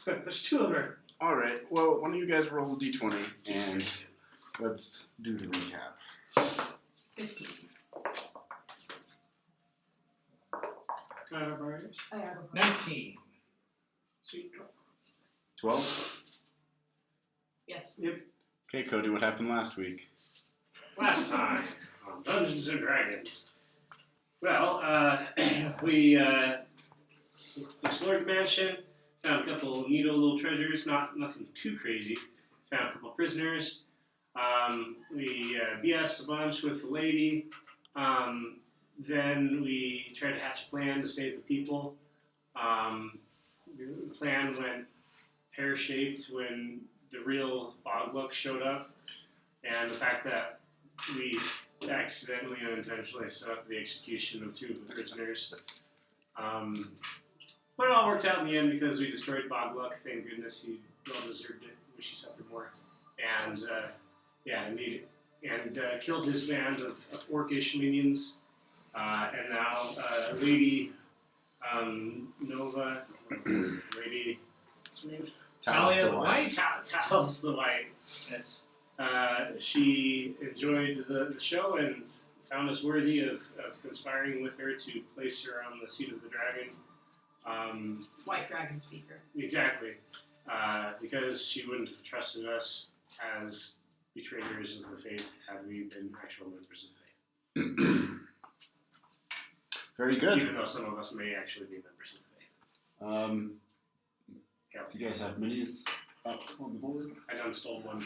There's two of her. All right. Well, why don't you guys roll a d20 and let's do the recap. 15. Do I have a barriers? I have a 19. Sweet. 12. Yes. Yep. Okay, Cody. What happened last week? Last time on Dungeons and Dragons. Well, we explored the mansion, found a couple neat little treasures, nothing too crazy. Found a couple prisoners. We BS'd a bunch with the lady. Then we tried to hatch a plan to save the people. The plan went pear-shaped when the real Bogluck showed up, and the fact that we accidentally and unintentionally set up the execution of two of the prisoners. But it all worked out in the end because we destroyed Bogluck. Thank goodness, he well deserved it. Wish he suffered more. And yeah, indeed. And killed his band of orcish minions. And now Lady Nova, Lady, what's her name? Talia the White. Talis the White. Yes. She enjoyed the show and found us worthy of conspiring with her to place her on the seat of the dragon. White dragon speaker. Exactly. Because she wouldn't have trusted us as betrayers of the faith had we been actual members of the faith. Very good. Even though some of us may actually be members of the faith. Do you guys have minis up on the board? I done stole one.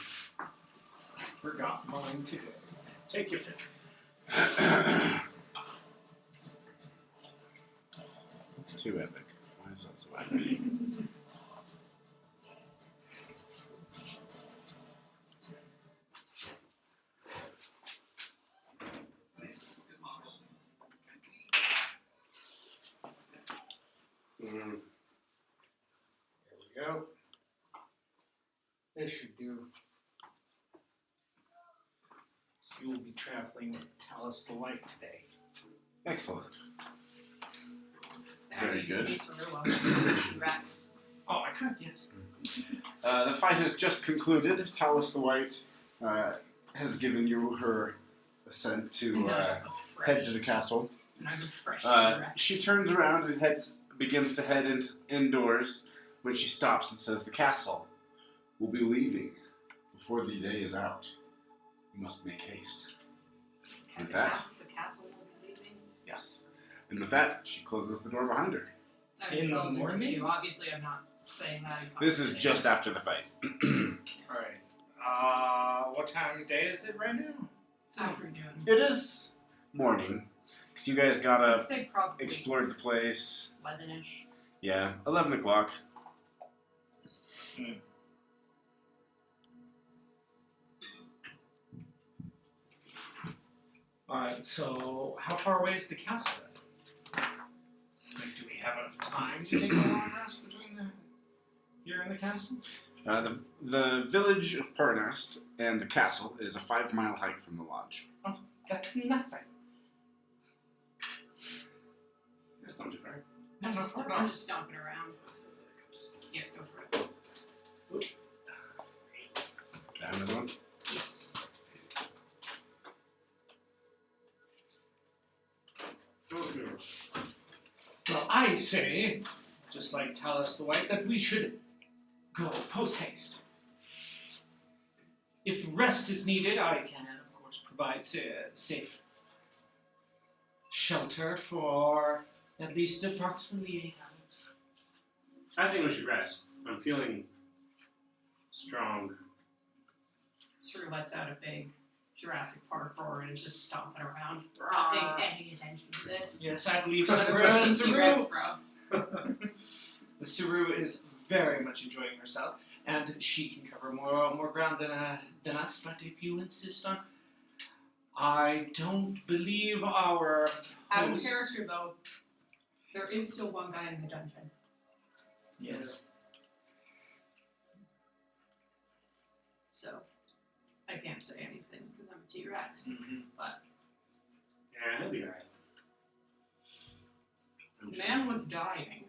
Forgot mine today. Take your pick. It's too epic. Why is that so epic? There we go. This should do. So you will be traveling with Talis the White today. Excellent. Now Very you good. can be Saru T-Rex. Oh, I could, yes. The fight has just concluded. Talis the White has given you her assent to head to the castle. And I'm a fresh T-Rex. She turns around and begins to head indoors when she stops and says, "The castle will be leaving before the day is out. You must make haste." With that, The castle will be leaving. yes. And with that, she closes the door behind her. I mean, In the well, it's morning? you. Obviously, I'm not saying that. in This is conversation. just after the fight. Alright. What time of day is it right now? It's afternoon. It is morning, because you guys I'd gotta say probably explore the place. 11-ish. Yeah, 11 o'clock. Alright, so how far away is the castle then? Like, do we have enough time to take a long rest between here and the castle? The village of Parnast and the castle is a 5-mile hike from the lodge. That's nothing. That's not too far. I'm No, just, no, I'm no. just stomping around. Yeah, go for it. Got another one? Yes. Well, I say, just like Talis the White, that we should go post-haste. If rest is needed, I can, of course, provide safe shelter for at least approximately 8 hours. I think we should rest. I'm feeling strong. Saru lets out a big Jurassic Park roar and is just stomping around, not paying any attention to this. Yes, I believe But a fucking T-Rex, bro. The Saru is very much enjoying herself, and she can cover more ground than us. But if you insist on, I don't believe our Out of host- character, though, there is still one guy in the dungeon. Yes. So, I can't say anything because I'm a T-Rex. Mm-hmm. Yeah, he'll be alright. The man was dying.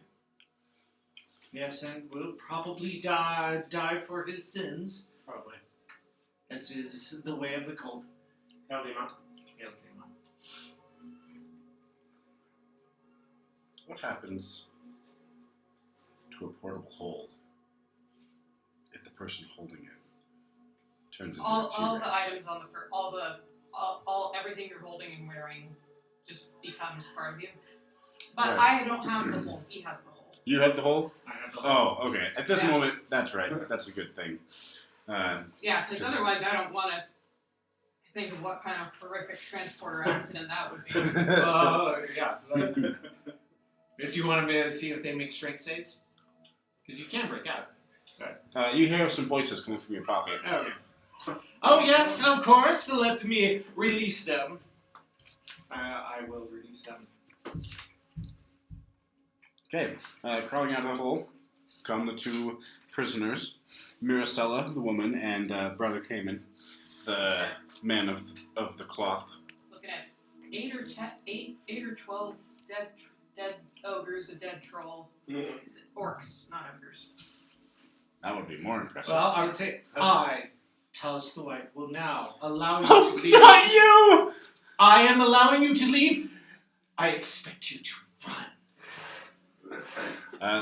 Yes, and will probably die for his sins, Probably. as is the way of the cult. Healthy amount. What happens to a portable hole if the person holding it turns into a All T-Rex? the items on all everything you're holding and wearing just becomes part of you. But Right. I don't have the hole. He has the hole. You have the hole? I have the whole. Oh, okay. At this Yeah. moment, that's right. That's a good thing. Yeah, because otherwise I don't want to think of what kind of horrific transporter accident that would be. Yeah. Do you want me to see if they make strength saves? Because you can break out. You hear some voices coming from your pocket. Oh yes, of course. Let me release them. I will release them. Okay, crawling out of the hole come the two prisoners, Miracella, the woman, and Brother Cayman, the man of the cloth. Looking at 8 or 12 dead ogres, a dead troll, orcs, not ogres. That would be more impressive. Well, I would say Talus the White, will now allow you Oh, to leave. not you! I am allowing you to leave. I expect you to run.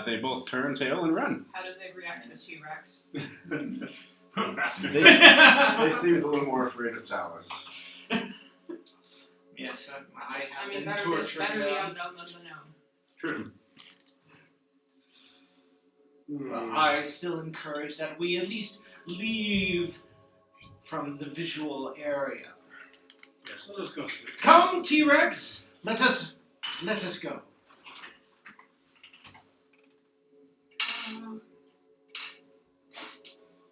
They both turn tail and run. How do they react to the T-Rex? Run faster. They seem a little more afraid of Talus. Yes, I have I mean, been better tortured. be unknown than the known. True. Well, I still encourage that we at least leave from the visual area. Yes, let us go through it. Come, T-Rex, let us go.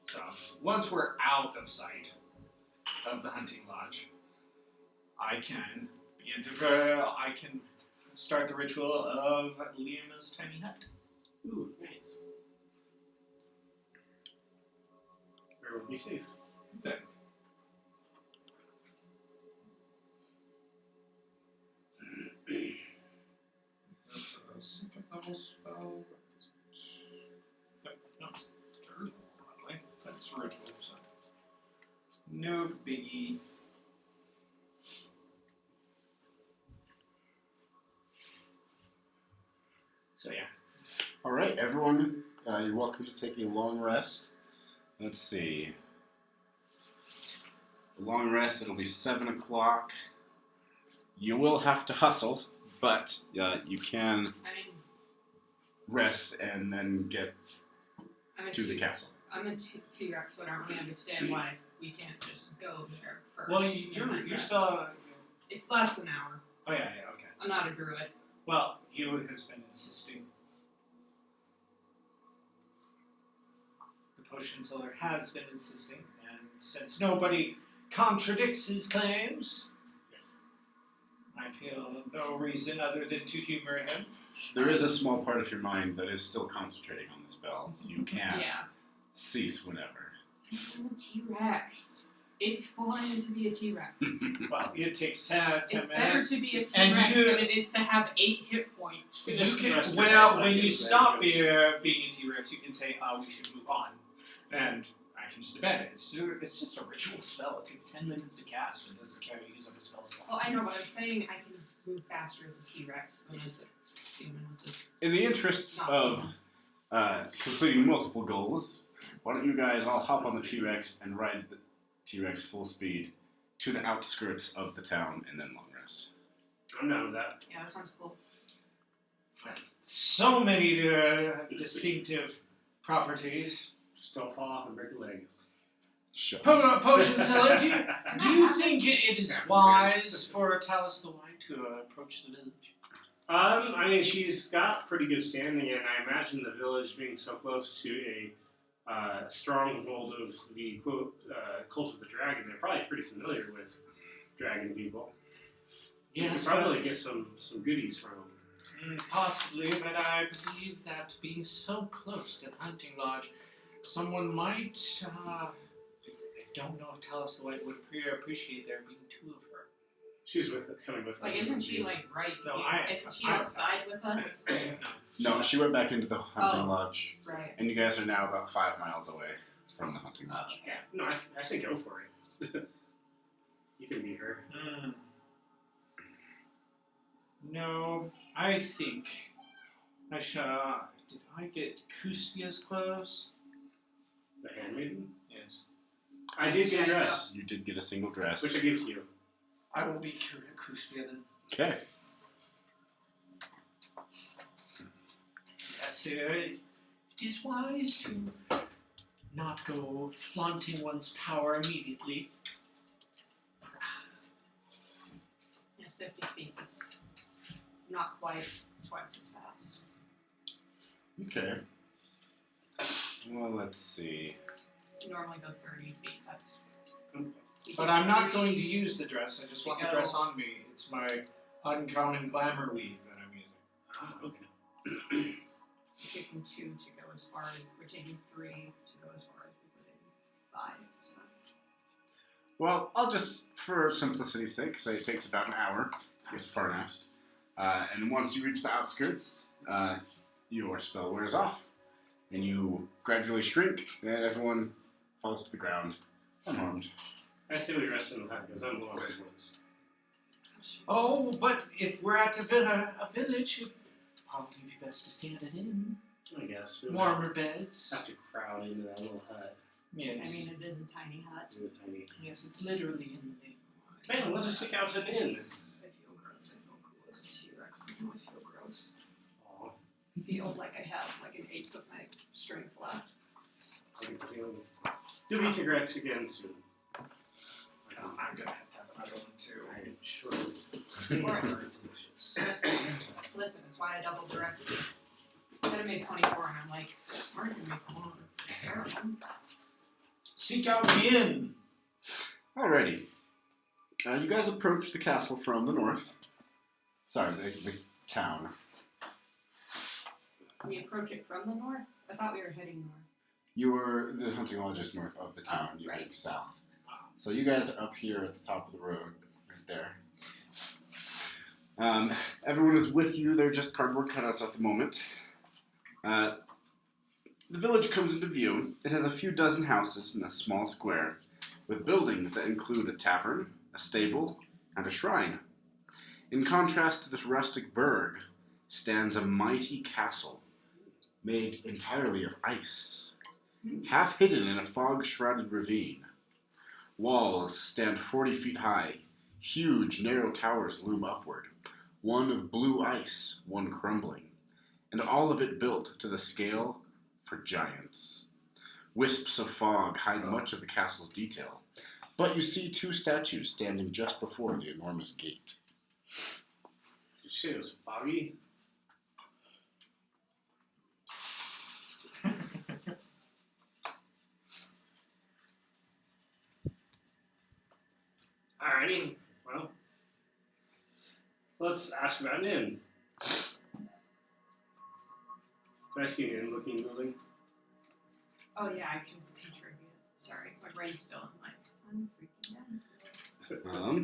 So once we're out of sight of the hunting lodge, I can start the ritual of Liama's tiny hut. Ooh, nice. Where would be safe? Exactly. That's a second level spell. No, it's third level, probably. That's ritual, so. No biggie. So yeah. All right, everyone, you're welcome to take a long rest. Let's see. A long rest, it'll be 7 o'clock. You will have to hustle, but you can I mean, rest and then get I'm a to the castle. I'm a T-Rex, so I don't really understand why we can't just go there first. Well, and then you rest. spell. It's less than an hour. Oh yeah, okay. I'm not a druid. Well, you has been insisting. The potion seller has been insisting, and since nobody contradicts his claims, Yes. I feel no reason other than to humor him. There is a small part of your mind that is still concentrating on the spell, so you can Yeah. cease whenever. I'm a T-Rex. It's fun to be a T-Rex. Well, it takes 10 It's better minutes. to be a And T-Rex you- than it is to have 8 hit points. You You just can, rest your well, head when like you it's stop like being a T-Rex, you can say, we should move on. And I can just abandon it. It's just a ritual spell. It takes 10 minutes to cast. It doesn't carry use up a spell slot. Well, I know, but I'm saying I can move faster as a T-Rex than as a human with In the interests of completing multiple goals, why don't you guys all hop on the T-Rex and ride the T-Rex full speed to the outskirts of the town and then long rest. I'm down with that. Yeah, that sounds cool. So many distinctive properties. Just don't fall off and break a leg. Sure. Potion seller, do you think it is wise for Talus the White to approach the village? I mean, she's got pretty good standing, and I imagine the village being so close to a stronghold of the quote cult of the dragon. They're probably pretty familiar with dragon people. You Yes, could probably get some goodies from them. Possibly, but I believe that being so close to the hunting lodge, someone might. I don't know if Talus the White would appreciate there being 2 of her. She's coming with us. Like, isn't she like right No, here? Isn't she outside with us? No, she went back into the hunting Oh. lodge, Right. and you guys are now about 5 miles away from the hunting lodge. Yeah, no, I say go for it. You can beat her. No, I think I shall. Did I get Cuspia's clothes? The handmaiden? Yes. I did get a Yeah, dress, You did get a single dress. which I give to you. I will be Cuspia then. Okay. Yes, sir. It is wise to not go flaunting one's power immediately. Yeah, 50 feet is not quite twice as fast. Okay. Well, let's see. You normally go 30 feet. That's. But I'm not going to use the dress. I just want the dress on me. It's my uncommon glamour weave that I'm using. Ah, okay. We're taking 2 to go as far as. We're taking 3 to go as far as we put in 5. So. Well, I'll just, for simplicity's sake, say it takes about an hour to get to Farnast. And once you reach the outskirts, your spell wears off. And you gradually shrink, and everyone falls to the ground, unharmed. I say we rest in the hut because I'm one of those ones. Oh, but if we're at a village, it'd probably be best to stay at an inn. I guess. We Warmer beds. have to crowd into that little hut. Yes. I mean, it is a tiny hut. It was tiny. Yes, it's literally in the name. Man, we'll just stick out to an inn. I feel gross. I feel cool as a T-Rex. I know I feel gross. Aw, I feel like I have like an eighth of my strength left. You'll be T-Rex again soon. I'm gonna have another one too. I'm sure. Or- Listen, it's why I doubled the recipe. Instead of made 24, and I'm like, we're gonna make more. Terrible. Seek out the inn. Alrighty. You guys approach the castle from the north. Sorry, the town. We approach it from the north? I thought we were heading north. The hunting lodge is north of the town. You're right. heading south. So you guys are up here at the top of the road, right there. Everyone is with you. They're just cardboard cutouts at the moment. The village comes into view. It has a few dozen houses in a small square, with buildings that include a tavern, a stable, and a shrine. In contrast to this rustic burg stands a mighty castle, made entirely of ice, half hidden in a fog-shrouded ravine. Walls stand 40 feet high. Huge, narrow towers loom upward, one of blue ice, one crumbling, and all of it built to the scale for giants. Wisps of fog hide much of the castle's detail, but you see 2 statues standing just before the enormous gate. Did you say it was foggy? Alrighty, well, let's ask about an inn. Do I see an inn-looking building? Oh yeah, I can contribute. Sorry, my brain's still in like, I'm freaking out.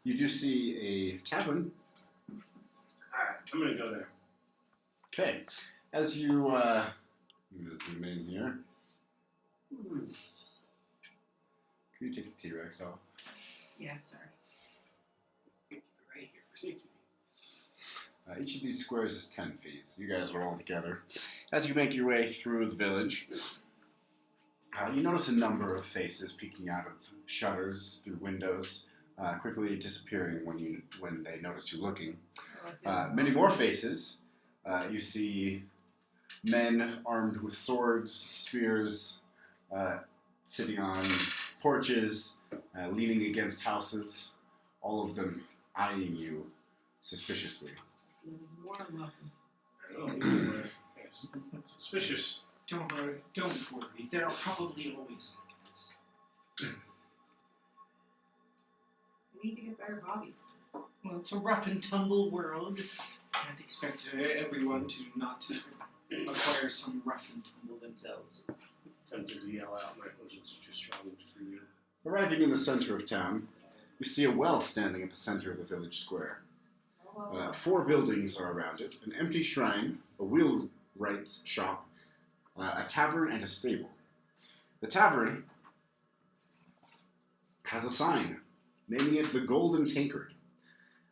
You do see a tavern. Alright, I'm gonna go there. Okay. As you, let me zoom in here. Can you take the T-Rex off? Yeah, sorry. Right here for safety. Each of these squares is 10 feet. So you guys are all together. As you make your way through the village, you notice a number of faces peeking out of shutters through windows, quickly disappearing when they notice you looking. Many more faces. You see men armed with swords, spears, sitting on porches, leaning against houses, all of them eyeing you suspiciously. More than welcome. Oh, yes. Suspicious. Don't worry. There are probably always like this. We need to get better hobbies. Well, it's a rough and tumble world. Can't expect everyone to not acquire some rough and tumble themselves. Tempted to yell out, my emotions are too strong for you. Arriving in the center of town, you see a well standing at the center of the village square. Whoa. 4 buildings are around it: an empty shrine, a wheelwright's shop, a tavern, and a stable. The tavern has a sign naming it the Golden Tankard.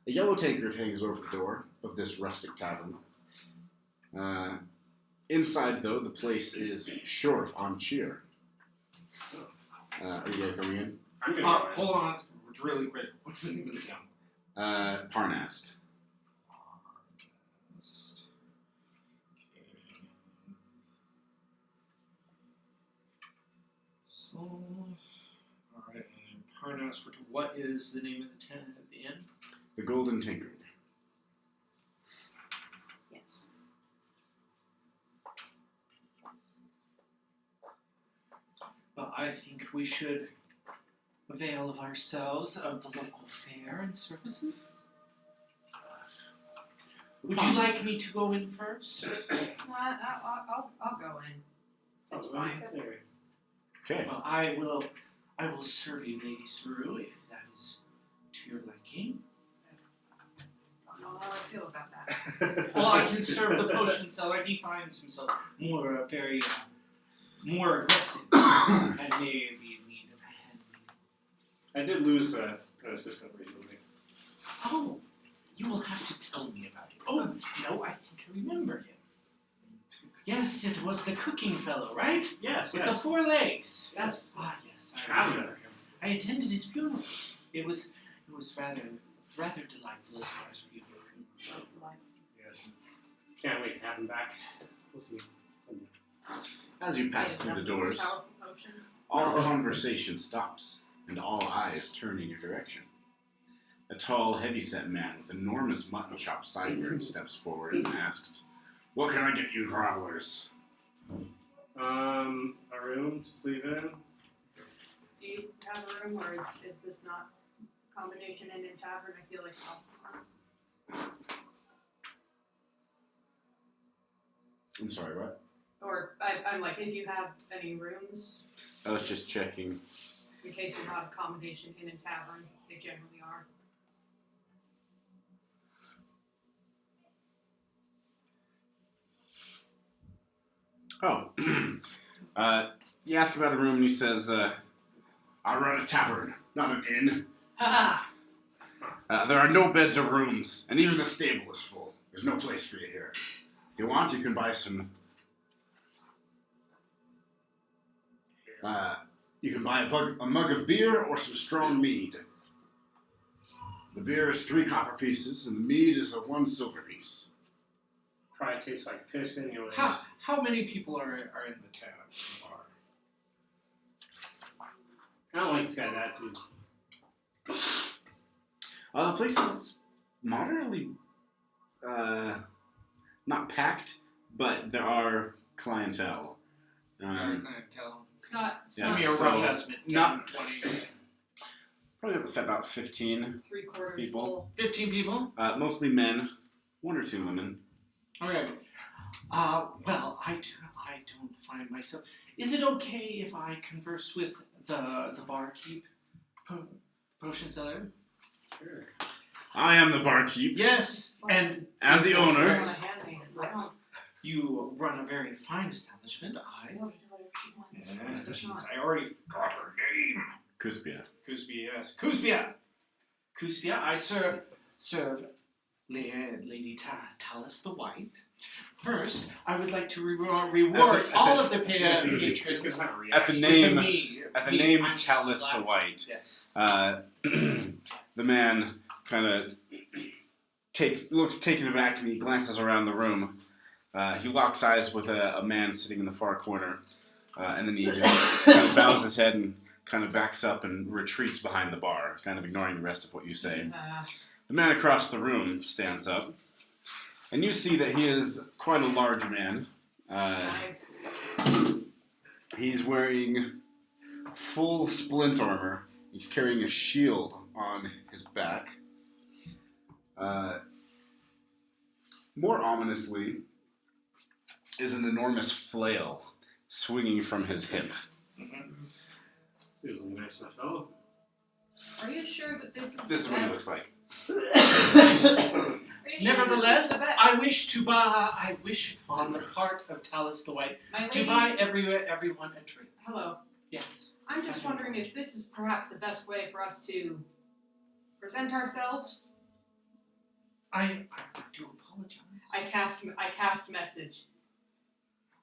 A yellow tankard hangs over the door of this rustic tavern. Inside, though, the place is short on cheer. Are you guys going in? I'm gonna go in. Hold on, really quick. What's the name of the town? Parnast. So, alright, and Parnas, what is the name of the town at the inn? The Golden Tankard. Yes. Well, I think we should avail of ourselves of the local fare and services. Would you like me to go in first? I'll go in. That's fine. Okay. Well, I will serve you, Lady Saru, if that is to your liking. I don't know how I feel about that. Well, I can serve the potion seller. He finds himself more aggressive and may be in need of a hand. I did lose an assistant recently. Oh, you will have to tell me about it. Oh, no, I think I remember him. Yes, it was the cooking fellow, right? Yes, With the 4 legs. Yes. Ah, yes. Traveler. I attended his funeral. It was rather delightful as far as funeral. Yes. Can't wait to have him back. We'll see. As you pass through the doors, Powerful potion. all conversation stops, and all eyes turn in your direction. A tall, heavy-set man with enormous mutton chop sideburns steps forward and asks, "What can I get you, travelers?" A room to sleep in. Do you have a room, or is this not combination inn and tavern? I feel like I'm sorry, what? or I'm like, if you have any rooms, I was just checking. in case you're not a combination inn and tavern, they generally are. Oh. You ask about a room, and he says, I run a tavern, not an inn. Haha! There are no beds or rooms, and even the stable is full. There's no place for you here. If you want, you can buy some... you can buy a mug of beer or some strong mead. The beer is 3 copper pieces, and the mead is 1 silver piece. Probably tastes like piss anyways. How many people are in the town? I don't like this guy's attitude. The place is moderately, not packed, but there are clientele. Clientele. It's not. It's Yeah, Give not me a rough estimate. 10, not- 20. Probably about 15 3/4 people. full. 15 people? Mostly men, 1 or 2 women. Okay. Well, I don't find myself. Is it okay if I converse with the barkeep, potion seller? Sure. I am the barkeep Yes, and and the I owner. want a handmaid. I don't. you run a very fine establishment. I want to do whatever she wants. Yeah, It's not. I already got her name. Cuspia. Cuspia, yes. Cuspia, I serve Lady Talus the White. First, I would like to reward all of the patrons At the with name, mead. at the Mead, name I'm Talus the slapping. White, Yes. the man kind of looks taken aback and he glances around the room. He locks eyes with a man sitting in the far corner, and then he just kind of bows his head and kind of backs up and retreats behind the bar, kind of ignoring the rest of what you say. The man across the room stands up, and you see that he is quite a large man. He's wearing full splint armor. He's carrying a shield on his back. More ominously is an enormous flail swinging from his hip. Seems like a nice enough fellow. Are you sure that this is? This is the what he best? looks like. you sure Nevertheless, this is the I wish on the part of Talus the White My to lady, buy everyone a drink. hello. Yes. I'm just wondering if this is perhaps the best way for us to present ourselves. I do apologize. I cast message.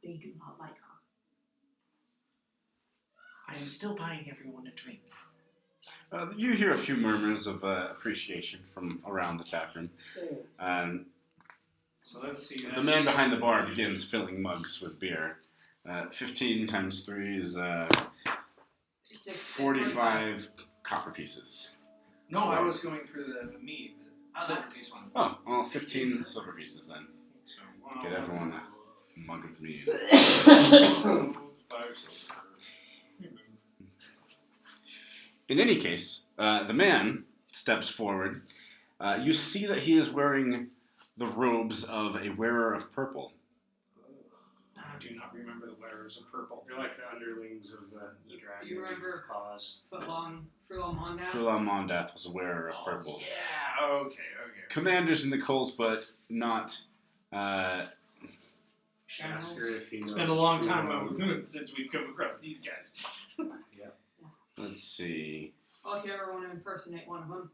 They do not like her. I am still buying everyone a drink. You hear a few murmurs of appreciation from around the tap room. So let's see. The man behind the bar begins filling mugs with beer. 15 times 3 is 45 copper pieces. No, I was going for the mead. Oh, Silver that's- piece one. Oh, well, 15 silver pieces then. So Get everyone a mug of mead. 5 silver. In any case, the man steps forward. You see that he is wearing the robes of a wearer of purple. I do not remember the wearers of purple. They're like the underlings of the dragon. You remember- cause. Furlong Mondath. Phila Mondath was a wearer of purple. Yeah, okay. Commanders in the cult, but not. Should ask her if he It's knows been a long who time knows. since we've come across these guys. Let's see. Well, if you ever want to impersonate one of them,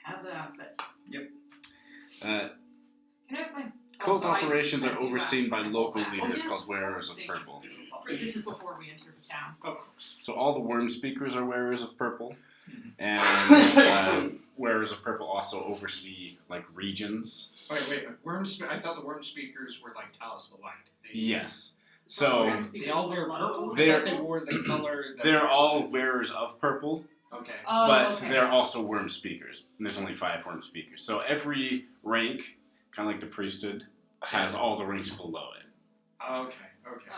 have the outfit. Uh, Can I have my... Cult Also, I- operations I are do overseen ask by for my local back. leaders yes, called wearers of thank you. purple. This is before we enter the town. So all the worm speakers are wearers of purple, and wearers of purple also oversee like regions. Wait. I thought the worm speakers were like Talus the White. Yes. So They all wear purple? I They're- thought they wore the color that they're all wearers of purple, Okay. Oh, but okay. they're also worm speakers. And there's only 5 worm speakers. So every rank, kind of like the priesthood, has all the ranks below it. Okay. Okay.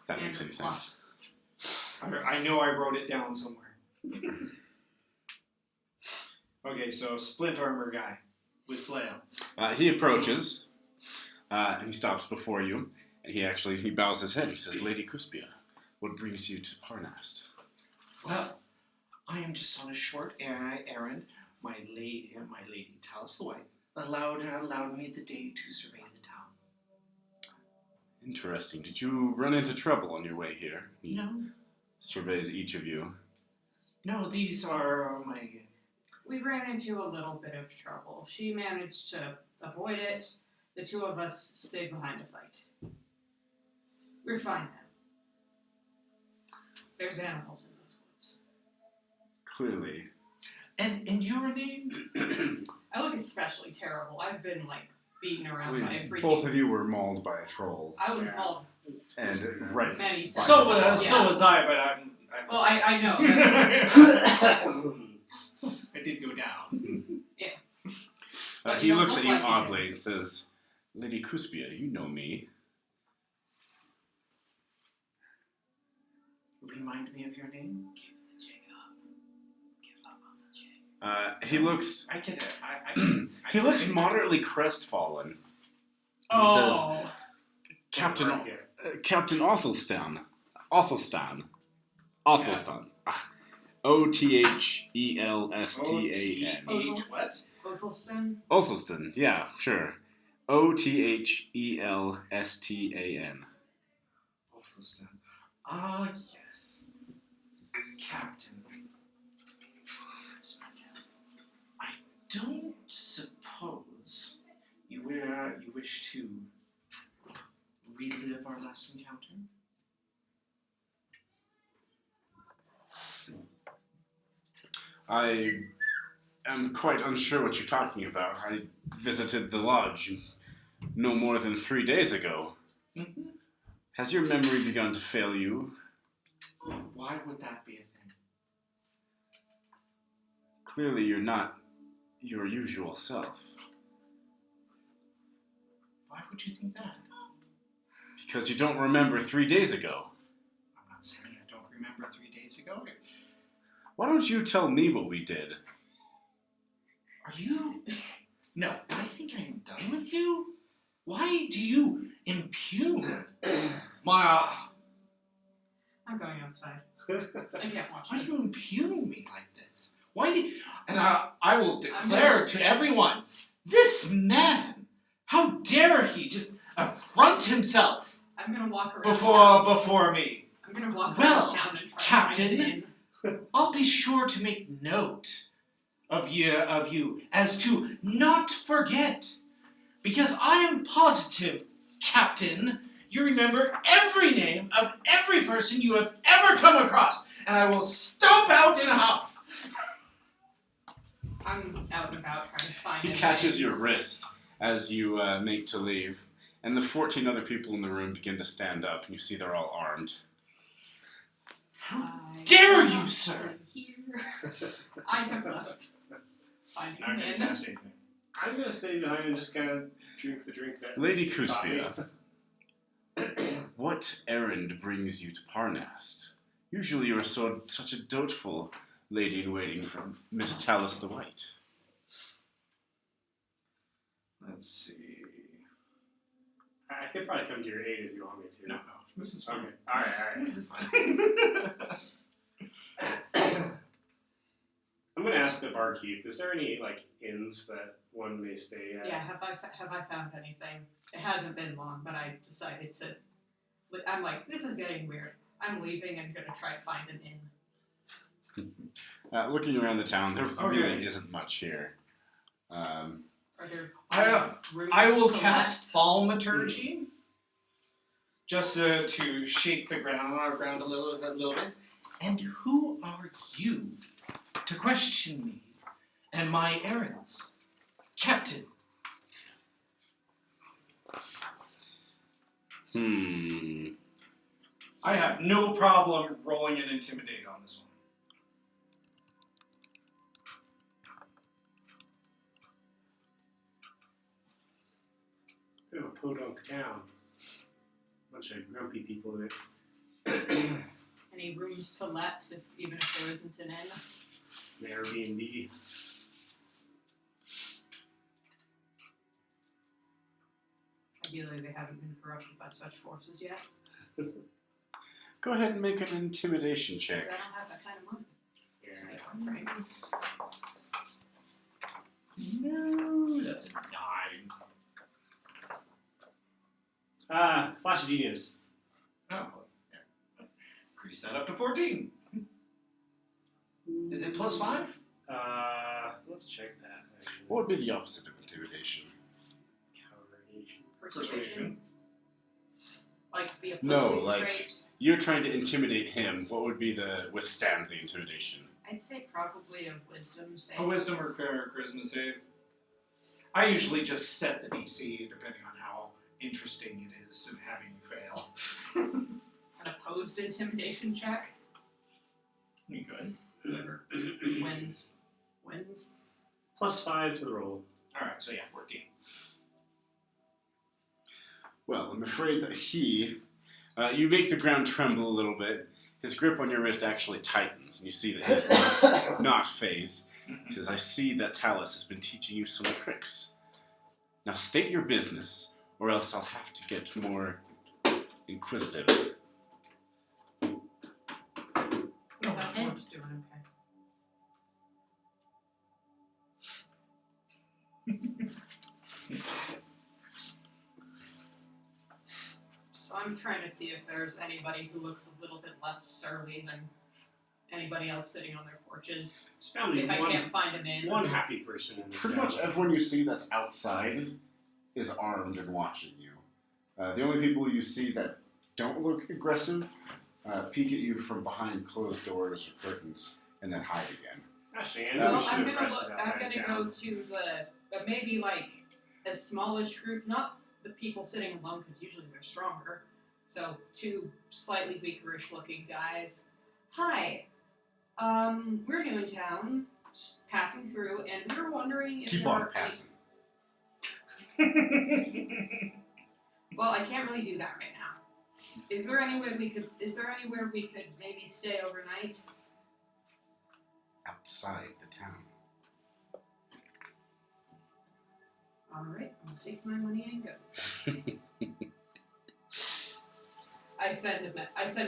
If that makes any sense. I know I wrote it down somewhere. Okay, so splint armor guy with flail. He approaches, and he stops before you, and he bows his head. He says, "Lady Cuspia, what brings you to Parnast?" Well, I am just on a short errand. My lady Talus the White allowed me the day to survey the town. Interesting. Did you run into trouble on your way here? He No, surveys each of you. no, these are my. We ran into a little bit of trouble. She managed to avoid it. The two of us stayed behind to fight. We're fine now. There's animals in those woods. Clearly. And your name? I look especially terrible. I've been beaten around by a freaking... both of you were mauled by a troll. I was mauled. And raped. Many by times. So a troll. so was I, but I'm Well, I know. I did go down. He You looks don't at you look like you oddly and says, "Lady Cuspia, you know me." Remind me of your name. He looks. I get it. He looks moderately crestfallen. He says, "Captain Captain Othelstan. Othelstan. Othelstan. Othelestan. H what? Othelston? Othelstan. Yeah, sure. Othelestan. Othelstan. Ah, yes. Captain. I don't suppose you wish to relive our last encounter? I am quite unsure what you're talking about. I visited the lodge no more than 3 days ago. Mm-hmm. Has your memory begun to fail you? Why would that be a thing? Clearly, you're not your usual self. Why would you think that? Because you don't remember 3 days ago. I'm not saying I don't remember 3 days ago. Why don't you tell me what we did? Are you... No, I think I am done with you. Why do you impugn my... I'm going outside. I can't watch Why do this. you impugn me like this? Why do... And I will declare to everyone This man! How dare he just affront himself I'm gonna walk around town. before me? I'm gonna walk Well, around town and try Captain. to find an inn. I'll be sure to make note of you as to not forget. Because I am positive, Captain, you remember every name of every person you have ever come across, and I will stomp out in a huff. I'm out and about trying to find He an catches inn. your wrist as you make to leave, and the 14 other people in the room begin to stand up, and you see they're all armed. I dare am you, not sir? Here. I have left. Finding Not an gonna inn. cast anything. I'm gonna stay behind and just kind of drink the drink that. Lady Coffee. Cuspia, what errand brings you to Parnast? Usually you are such a doubtful lady-in-waiting from Miss Talus the White. Let's see. I could probably come to your aid if you want me to. No. This is Okay. fine. Alright. This is fine. I'm gonna ask the barkeep, is there any, like, inns that one may stay at? Yeah, have I found anything? It hasn't been long, but I decided to. I'm like, this is getting weird. I'm leaving and gonna try to find an inn. Looking around the town, there Okay. really isn't much here. Are there rooms I will to cast let? Thaumaturgy just to shake the ground a little bit. And who are you to question me and my errands, Captain? I have no problem rolling an intimidate on this one. Bit of a podunk town. Bunch of grumpy people in it. Any rooms to let, even if there isn't an inn? An Airbnb. Ideally, they haven't been corrupted by such forces yet. Go ahead and make an intimidation 'Cause check. I don't have that kind of money. Yeah. To make one frame. No, that's a 9. Flash of Genius. Oh, yeah. Increase that up to 14. Is it plus 5? Let's check that. Actually. What would be the opposite of intimidation? Coordination. Persuasion. Like the No, opposing like- trait. You're trying to intimidate him. What would be the withstand the intimidation? I'd say probably a wisdom save. A wisdom or charisma save. I usually just set the DC depending on how interesting it is and having you fail. An opposed intimidation check. You could. Whoever wins. Wins. +5 to the roll. Alright, so yeah, 14. Well, I'm afraid that you make the ground tremble a little bit. His grip on your wrist actually tightens, and you see that he's not phased. He says, I see that Talus has been teaching you some tricks. Now state your business, or else I'll have to get more inquisitive. Yeah, that dwarf's doing okay. So I'm trying to see if there's anybody who looks a little bit less surly than anybody else sitting on their porches. Just found me If I can't find an inn. one happy person in this Pretty town. much everyone you see that's outside is armed and watching you. The only people you see that don't look aggressive peek at you from behind closed doors or curtains and then hide again. Actually, I know we Well, should I'm have gonna rested look. outside I'm of gonna town. go to the maybe like a smallish group, not the people sitting alone because usually they're stronger. So 2 slightly weakerish looking guys. Hi, we're new in town, just passing through, and we were wondering if Keep there on are passing. Well, I can't really do that right now. Is there anywhere we could maybe stay overnight? Outside the town. All right, I'll take my money and go. I send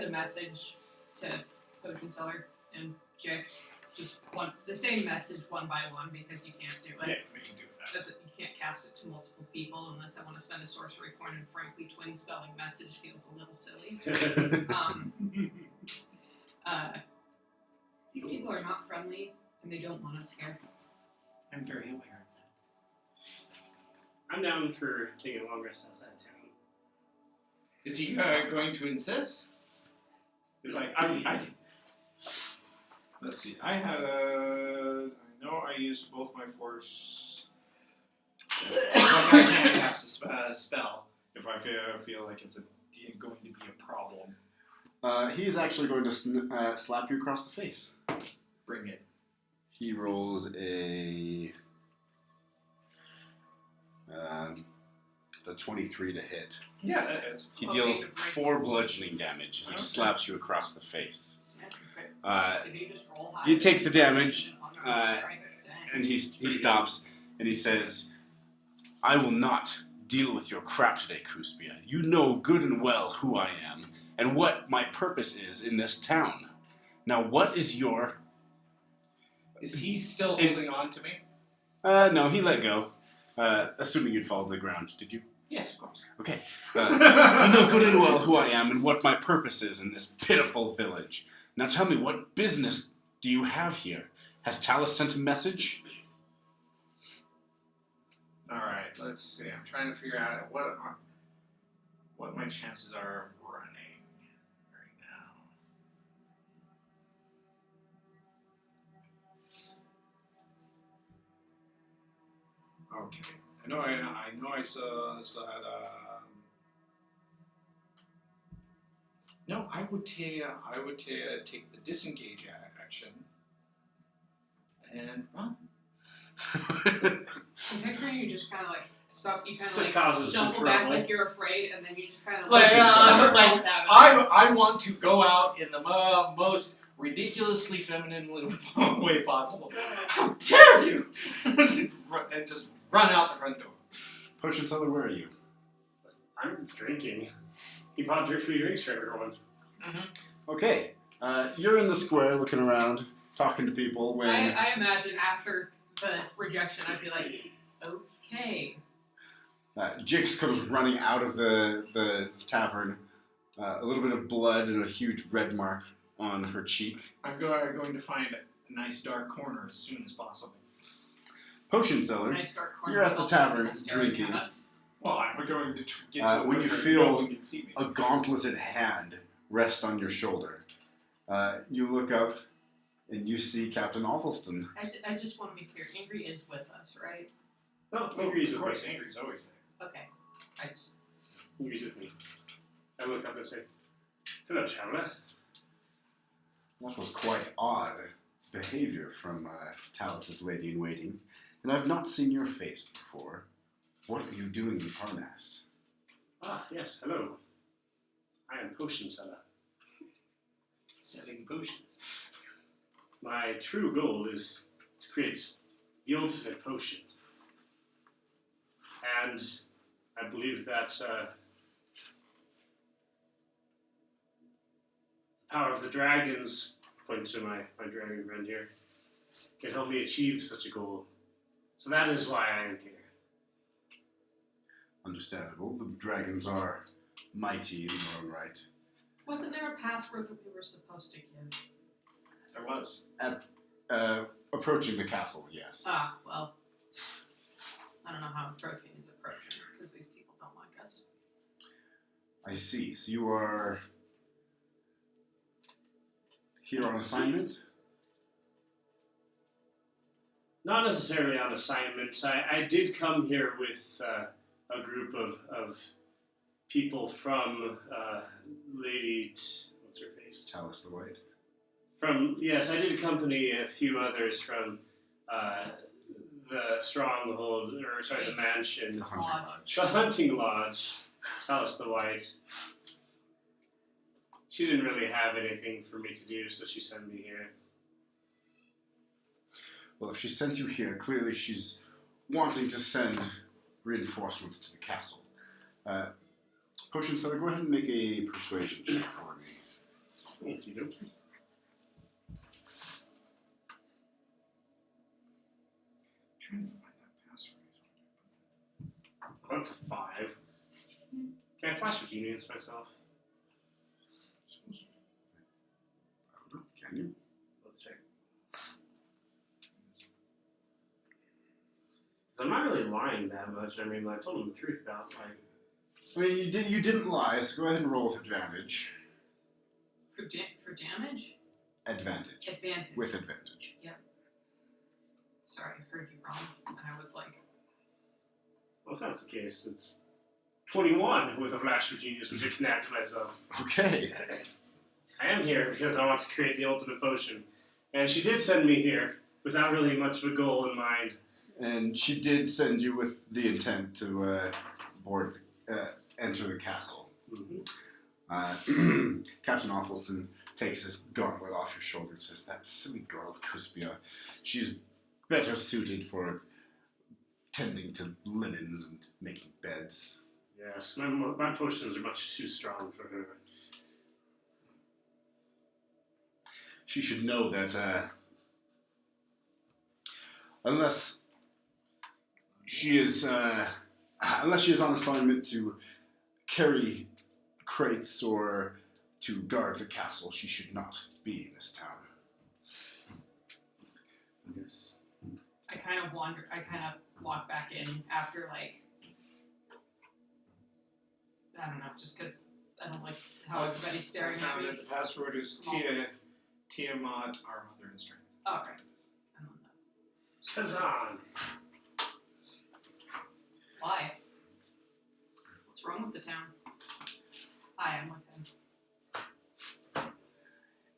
a message to Potion Seller and Jix, just the same message one by one because you can't do Yeah, it. we can do But you can't cast it to multiple people unless I want to spend a sorcery point, and frankly, twin spelling message feels a little silly. These people are not friendly, and they don't want us here. I'm very aware of that. I'm down for taking a long rest outside of town. Is he going to insist? He's like, I let's see. I know I used both my force. But I can't cast a spell if I feel like it's going to be a problem. He's actually going to slap you across the face. Bring it. He rolls a 23 to hit. Yeah, that hits. He Okay, deals great. 4 bludgeoning damage as he Okay. slaps you across the face. Did he just roll high? You take the damage, Strength stang. and he stops, and he says, I will not deal with your crap today, Cuspia. You know good and well who I am, and what my purpose is in this town. Now, what is your... Is he still holding on to me? No, he let go. Assuming you'd fall to the ground, did you? Yes, of course. Okay. You know good and well who I am and what my purpose is in this pitiful village. Now tell me, what business do you have here? Has Talus sent a message? Alright, let's see. I'm trying to figure out what my chances are of running right now. Okay. I know I still had No, I would take the disengage action and run. I'm picturing you just kind of like stop. You kind of Just like causes some shuffle back trouble. like you're afraid, and then you just kind of Like, somersault out of it. I want to go out in the most ridiculously feminine way possible. How dare you! And just run out the front door. Potion Seller, where are you? I'm drinking. He bought 3 drinks for everyone. Okay. You're in the square looking around, talking to people when... I imagine after the rejection, I'd be like, okay. Jix comes running out of the tavern. A little bit of blood and a huge red mark on her cheek. I'm going to find a nice dark corner as soon as possible. Potion Seller, Nice dark corner you're at with the all these tavern people staring at drinking. us. well, I'm going to get to when you where feel no one can see me. a gauntleted hand rest on your shoulder. You look up and you see Captain Athelston. I just want to be clear. Ingrid is with us, right? No, Oh, Ingrid's of with course, me. Angry's always there. Okay. I just Ingrid's with me. I look up and say, hello, traveler. That was quite odd behavior from Talus's lady-in-waiting, and I've not seen your face before. What are you doing in Parnast? Ah, yes, hello. I am Potion Seller. Selling potions. My true goal is to create the ultimate potion. And I believe that power of the dragons, point to my dragon friend here, can help me achieve such a goal. So that is why I am here. Understandable. The dragons are mighty in their own right. wasn't there a password that we were supposed to give? There was. Approaching the castle, yes. Ah, well. I don't know how approaching is approaching because these people don't like us. I see. So you are here on assignment? Not necessarily on assignment. I did come here with a group of people from Lady... what's her face? Talus the White. Yes, I did accompany a few others from the stronghold, or sorry, the mansion. The Hunting Lodge. Lodge. The hunting lodge, Talus the White. She didn't really have anything for me to do, so she sent me here. Well, if she sent you here, clearly she's wanting to send reinforcements to the castle. Potion Seller, go ahead and make a persuasion check for me. Okie dokie. Trying to find that password. Oh, that's a 5. Can I flash Virginians myself? Can you? Let's check. Because I'm not really lying that much. I mean, I told him the truth about, like... I mean, you didn't lie, so go ahead and roll with advantage. For damage? Advantage. Advantage. With advantage. Sorry, I heard you wrong. And I was like, Well, if that's the case, it's 21 with a flash for genius, which I can add to myself. Okay. I am here because I want to create the ultimate potion. And she did send me here without really much of a goal in mind. And she did send you with the intent to enter the castle. Mm-hmm. Captain Awfulson takes his gauntlet off your shoulder and says, "That silly girl, Crispia, she's better suited for tending to linens and making beds." Yes, my potions are much too strong for her. She should know that unless she is on assignment to carry crates or to guard the castle, she should not be in this town. Yes. I kind of walk back in after, like, I don't know, just because I don't like how everybody's staring at Found me. that the password is Tiamat, our mother in strength. Oh, okay. I don't know. Shazam! Why? What's wrong with the town? Hi, I'm with him.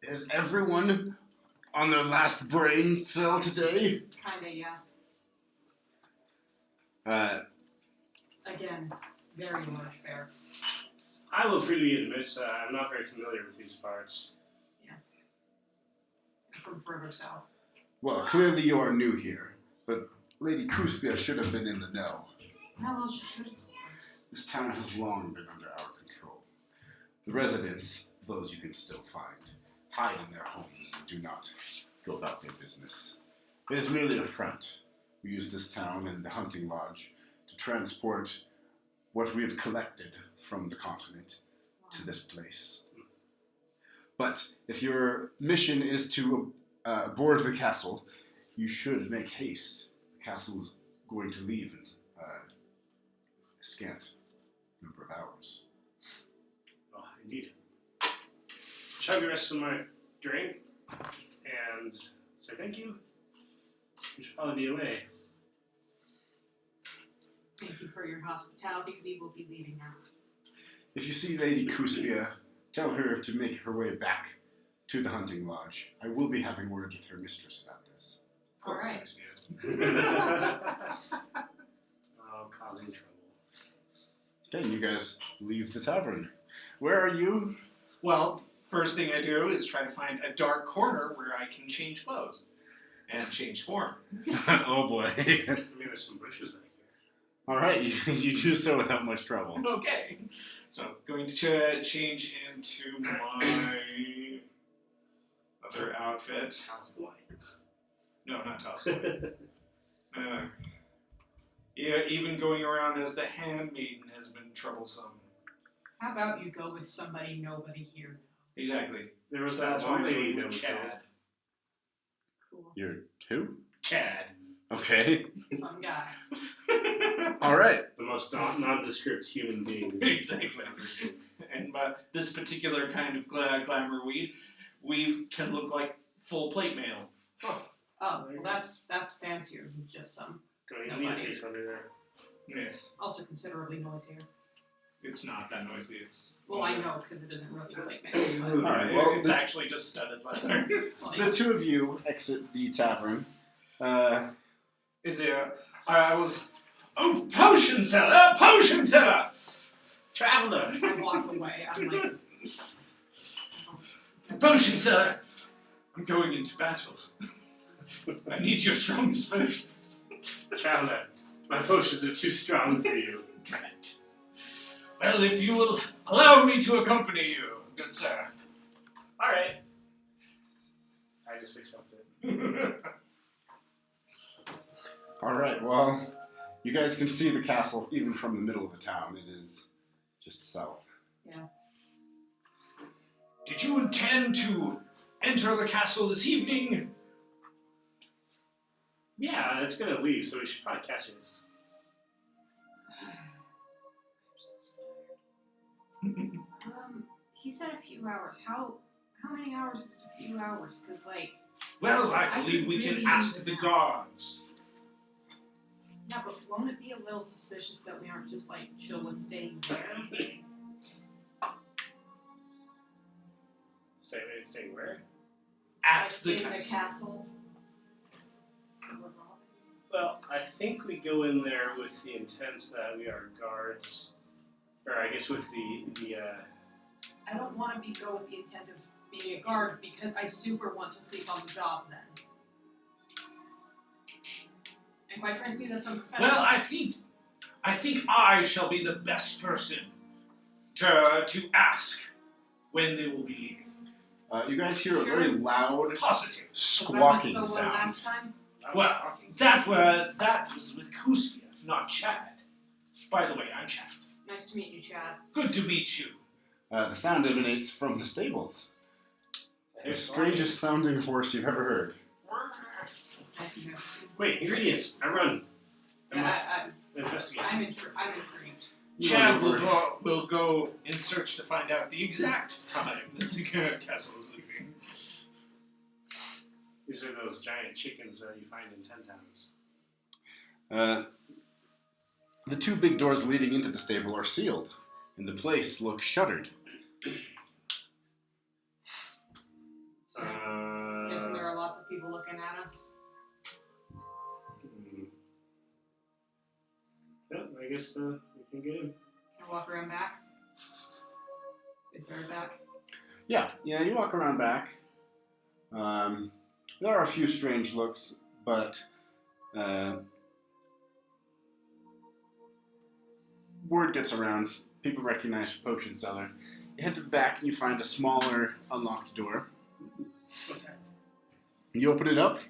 Is everyone on their last brain cell today? Kinda, yeah. Again, very large bear. I will freely admit I'm not very familiar with these parts. From further south. Well, clearly you are new here, but Lady Crispia should have been in the know. How else should it told us? This town has long been under our control. The residents, those you can still find, hide in their homes and do not go about their business. It is merely a front. We use this town and the hunting lodge to transport what we have collected from the continent to this place. But if your mission is to board the castle, you should make haste. The castle is going to leave in a scant number of hours. Oh, indeed. Chug the rest of my drink and say thank you. We should probably be away. Thank you for your hospitality. We will be leaving now. If you see Lady Crispia, tell her to make her way back to the hunting lodge. I will be having words with her mistress about this. All right. Oh, causing trouble. Okay, you guys leave the tavern. Where are you? Well, first thing I do is try to find a dark corner where I can change clothes and change form. Oh boy. I mean, there's some bushes back here. Alright, you do so without much trouble. Okay. So, going to change into my other outfit. How's the light? No, not toss. Yeah, even going around as the handmaiden has been troublesome. How about you go with somebody nobody here knows? Exactly. There was So that that's one why lady I'm that with was Chad. Cool. You're who? Chad. Okay. Some guy. Alright. the most nondescript human being Exactly. I've ever seen. And this particular kind of glamour weave can look like full plate mail. Oh, well, that's fancier than just some. Don't even need a face under there. Yes. Also considerably noisier. It's not that noisy. It's Well, I know because it isn't really plate mail. Alright, well, it's actually just studded leather. the two of you exit the tavern. Is there? I was. Oh, potion seller! Potion seller! Traveler! I walk away. I'm like, Potion seller! I'm going into battle. I need your strongest potions. Traveler, my potions are too strong for you. Drat. Well, if you will allow me to accompany you, good sir. Alright. I just accept it. Alright, well, You guys can see the castle even from the middle of the town. It is just south. Did you intend to enter the castle this evening? Yeah, it's gonna leave, so we should probably catch it. He said a few hours. How many hours is a few hours? Because, like... Well, I I believe could we can really ask use the that. guards. Yeah, but won't it be a little suspicious that we aren't just, like, chill with staying there? Stay where? At Like, the in the castle. castle? Well, I think we go in there with the intent that we are guards. Or I guess with the I don't want to go with the intent of being a guard because I super want to sleep on the job then. And quite frankly, that's unprofessional. Well, I think I shall be the best person to ask when they will be leaving. You guys hear a very loud, Positive. squawking so well sound. last time? Well, that was with Kuspia, not Chad. By the way, I'm Chad. Nice to meet you, Chad. Good to meet you. The sound emanates from the stables. It's the There's strangest sounding horse you've ever heard. Nice to meet you. Wait, ingredients. I run. I Yeah, must I'm investigate. intrigued. Chad will go in search to find out the exact time that the castle is leaving. These are those giant chickens that you find in 10 towns. The two big doors leading into the stable are sealed, and the place looks shuttered. Guessing there are lots of people looking at us. Yeah, I guess we can get in. Can I walk around back? Is there a back? Yeah, you walk around back. There are a few strange looks, but word gets around. People recognize the potion seller. You head to the back and you find a smaller, unlocked door. What's that? You open it up,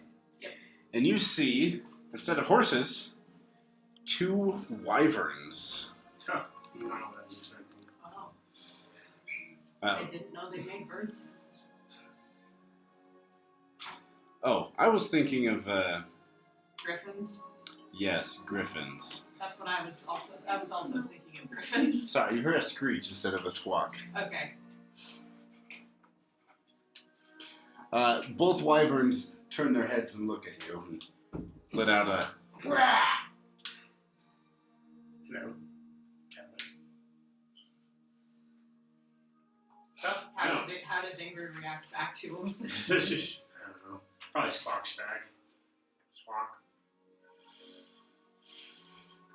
Yep. and you see, instead of horses, 2 wyverns. So, no, that is right. Oh, Uh, I didn't know they made birds. I was thinking of, Griffins. yes, griffins. That's what I was also thinking of griffins. Sorry, you heard a screech instead of a squawk. Okay. Both wyverns turn their heads and look at you and let out a "Rah!" Hello. Captain. How does Ingrid react back to him? I don't know. Probably squawks back. Squawk.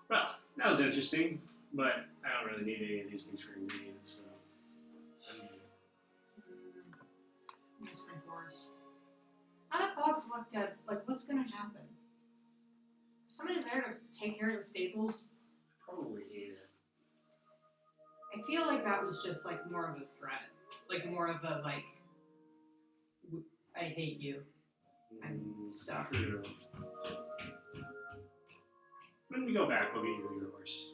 Well, that was interesting, but I don't really need any of these things for ingredients, so. Here's my horse. Now that Bog's locked dead, like, what's gonna happen? Somebody there to take care of the stables? Probably hate it. I feel like that was just, like, more of a threat. Like, more of a, like, I hate you. I'm stuck. True. When we go back, we'll get you your horse.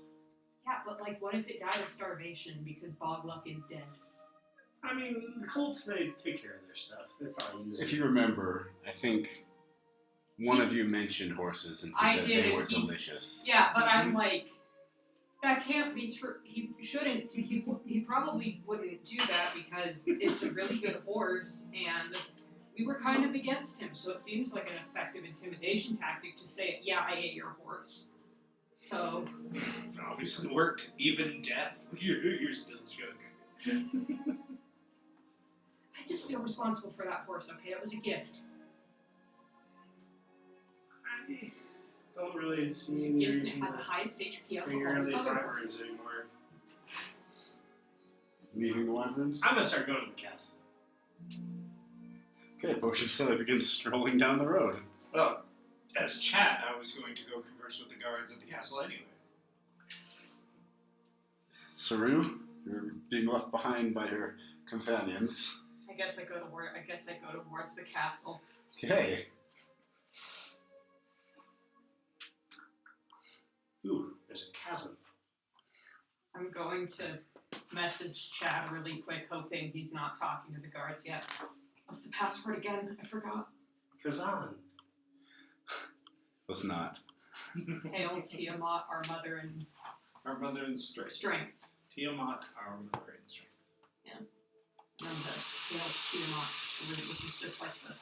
Yeah, but, like, what if it died of starvation because Bogluck is dead? I mean, the Colts, they take care of their stuff. They probably use If it. you remember, I think one of you mentioned horses and I he said did, they were he's- delicious. Yeah, but I'm like, that can't be true. He shouldn't. He probably wouldn't do that because it's a really good horse, and we were kind of against him. So it seems like an effective intimidation tactic to say, "Yeah, I ate your horse." So It obviously worked. Even death, you're still shook. I just feel responsible for that horse. Okay, it was a gift. I don't really see It was a any gift and it reason had the to highest HP of bring all around the these other wyverns horses. anymore. Leaving the wyverns? I'm gonna start going to the castle. Okay, potion seller begins strolling down the road. Well, as Chad, I was going to go converse with the guards at the castle anyway. Saru, you're being left behind by your companions. I guess I go towards the castle. Okay. Ooh, there's a chasm. I'm going to message Chad really quick, hoping he's not talking to the guards yet. What's the password again? I forgot. Kazan. Was not. Hail Tiamat, our mother in Our mother in strength. strength. Tiamat, our mother in strength. And the Hail Tiamat salute, which is just like the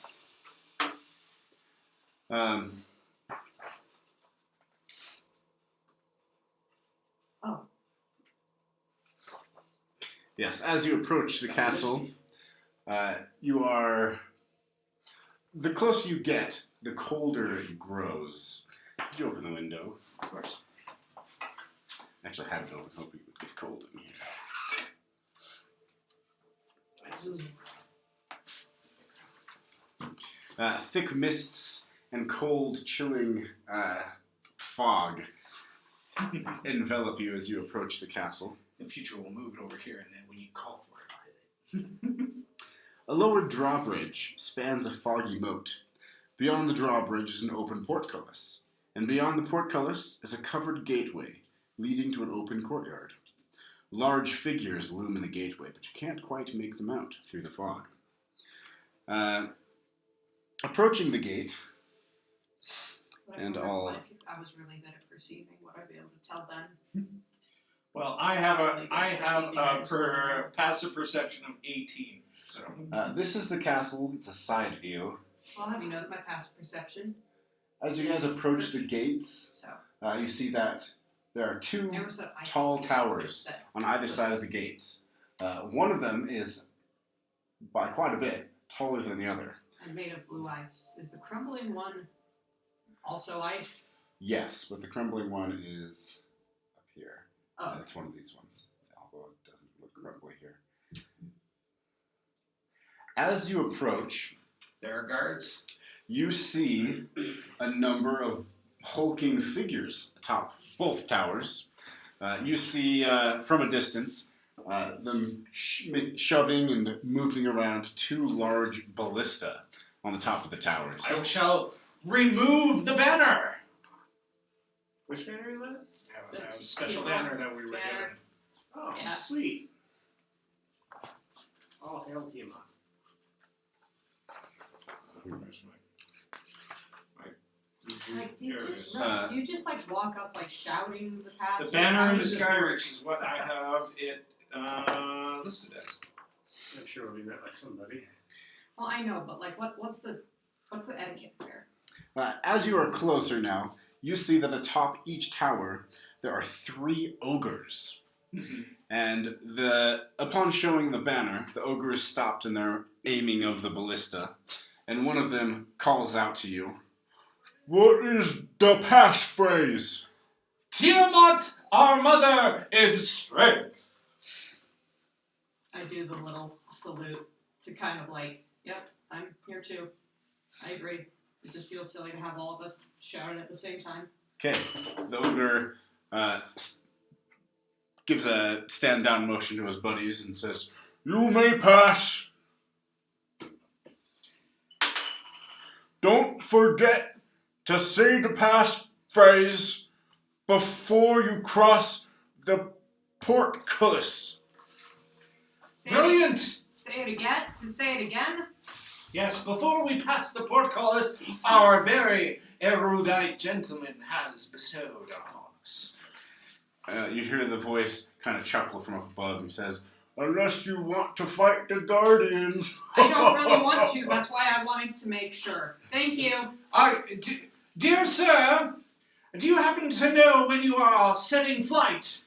Yes, as you approach the castle, you are. The closer you get, the colder it grows. Could you open the window? Of course. Actually, I had it open, hoping it would get cold in here. Thick mists and cold, chilling fog envelop you as you approach the castle. In future, we'll move it over here, and then when you call for it, I'll hit it. A lower drawbridge spans a foggy moat. Beyond the drawbridge is an open portcullis, and beyond the portcullis is a covered gateway leading to an open courtyard. Large figures loom in the gateway, but you can't quite make them out through the fog. Approaching the gate, and all... If I was really good at perceiving, would I be able to tell then? Well, I have a passive perception of 18. So this is the castle. It's a side view. Well, have you know that my passive perception? As you guys approach the gates, So you see that there are two never said I tall perceive, towers said on either side of the gates. One of them is, by quite a bit, taller than the other. and made of blue ice. Is the crumbling one also ice? Yes, but the crumbling one is up here. Oh, It's one of these ones, although it doesn't look crumbly here. As you approach, There are guards. you see a number of hulking figures atop both towers. You see, from a distance, them shoving and moving around two large ballista on the top of the towers. I shall remove the banner. Which banner is that? we have a special banner that we were given. Oh, Yeah. sweet. All hail Tiamat. Where's like, do you Here it just is. do you just like walk up like shouting the password? The banner How in the does this work? Skyreach is what I have it listed as. I'm sure we'll be met by somebody. Well, I know, but like, what's the etiquette there? As you are closer now, you see that atop each tower there are 3 ogres. And upon showing the banner, the ogres stopped in their aiming of the ballista, and one of them calls out to you, "What is the passphrase?" Tiamat, our mother in strength. I do the little salute to kind of like, yep, I'm here too. I agree. It just feels silly to have all of us shouting at the same time. Okay, the ogre gives a stand-down motion to his buddies and says, "You may pass. Don't forget to say the passphrase before you cross the portcullis." Say Brilliant. Say it again. To say it again. Yes, before we pass the portcullis, our very erudite gentleman has bestowed upon us. You hear the voice kind of chuckle from up above and says, "Unless you want to fight the guardians." I don't really want to. That's why I wanted to make sure. Thank you. Dear sir, do you happen to know when you are setting flight?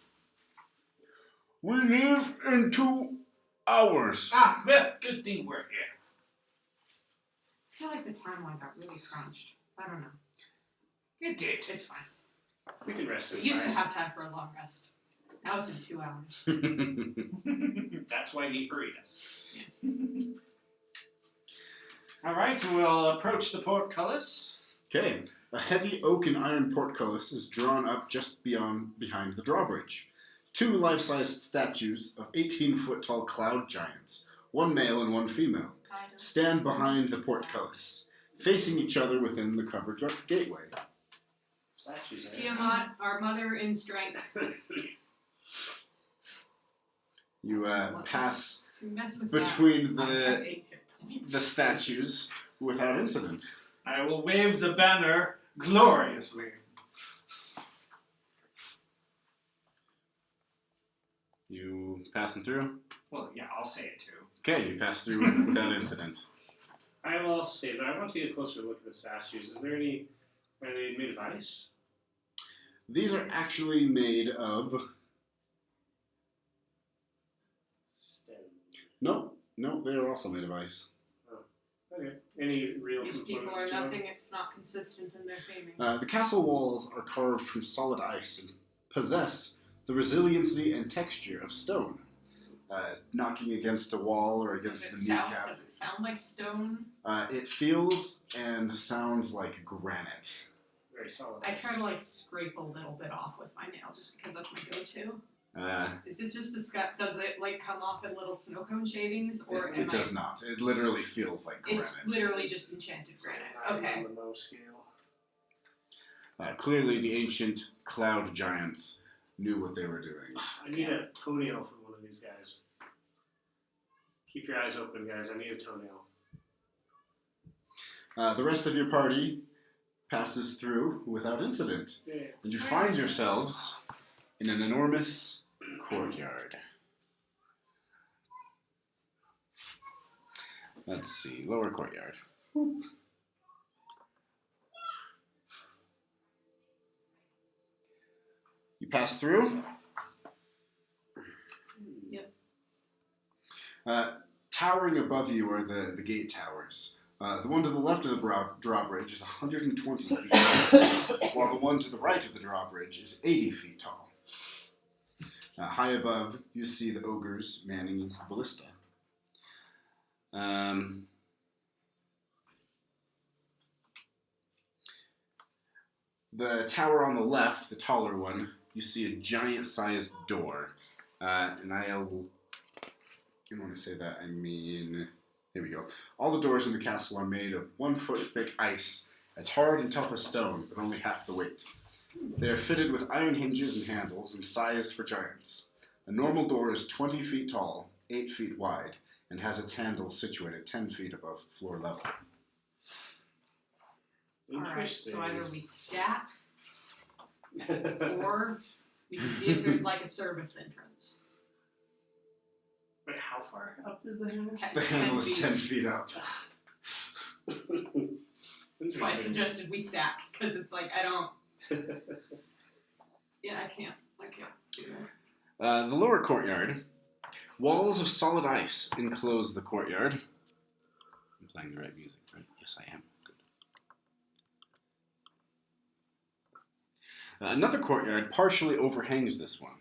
We leave in 2 hours. Ah, well, good thing we're here. I feel like the timeline got really crunched. I don't know. It did. It's fine. We can rest We inside. used to have time for a long rest. Now it's in 2 hours. That's why he hurried us. All right, we'll approach the portcullis. Okay, a heavy oak and iron portcullis is drawn up just behind the drawbridge. 2 life-sized statues of 18-foot-tall cloud giants, one male and one female, stand behind the portcullis, facing each other within the covered gateway. Statues. Tiamat, our mother in strength. You pass To mess with between that, I have the 8 hit points. the statues without incident. I will wave the banner gloriously. You passing through? Well, yeah, I'll say it too. Okay, you pass through without incident. I will also say, but I want to get a closer look at the statues. Is there any? Are they made of ice? These are actually made of... Stone. No, they are also made of ice. Okay. Any real These people components are to them? nothing if not consistent in their theming. The castle walls are carved from solid ice and possess the resiliency and texture of stone. Knocking against a wall or against the kneecap. Does it sound like stone? It feels and sounds like granite. Very solid. I ice. try to like scrape a little bit off with my nail just because that's my go-to. Uh, Is it just does it like come off in little snow cone shavings, or it does not. It literally feels like granite. It's literally just enchanted granite. Okay. On the low scale. Clearly, the ancient cloud giants knew what they were doing. I need a toenail from one of these guys. Keep your eyes open, guys. I need a toenail. The rest of your party passes through without incident, Yeah. and you find yourselves in an enormous courtyard. Let's see, lower courtyard. You pass through. Yep. Towering above you are the gate towers. The one to the left of the drawbridge is 120 feet tall, while the one to the right of the drawbridge is 80 feet tall. High above, you see the ogres manning the ballista. The tower on the left, the taller one, you see a giant-sized door. And when I say that, I mean... Here we go. All the doors in the castle are made of 1 foot thick ice, as hard and tough as stone, but only half the weight. They are fitted with iron hinges and handles and sized for giants. A normal door is 20 feet tall, 8 feet wide, and has its handle situated 10 feet above floor level. Alright, so either we stack or we can see if there's like a service entrance. Wait, how far up is the handle? The handle is 10 feet up. That's why I suggested we stack, because it's like, I don't... Yeah, I can't do that. The lower courtyard. Walls of solid ice enclose the courtyard. I'm playing the right music, right? Yes, I am. Good. Another courtyard partially overhangs this one.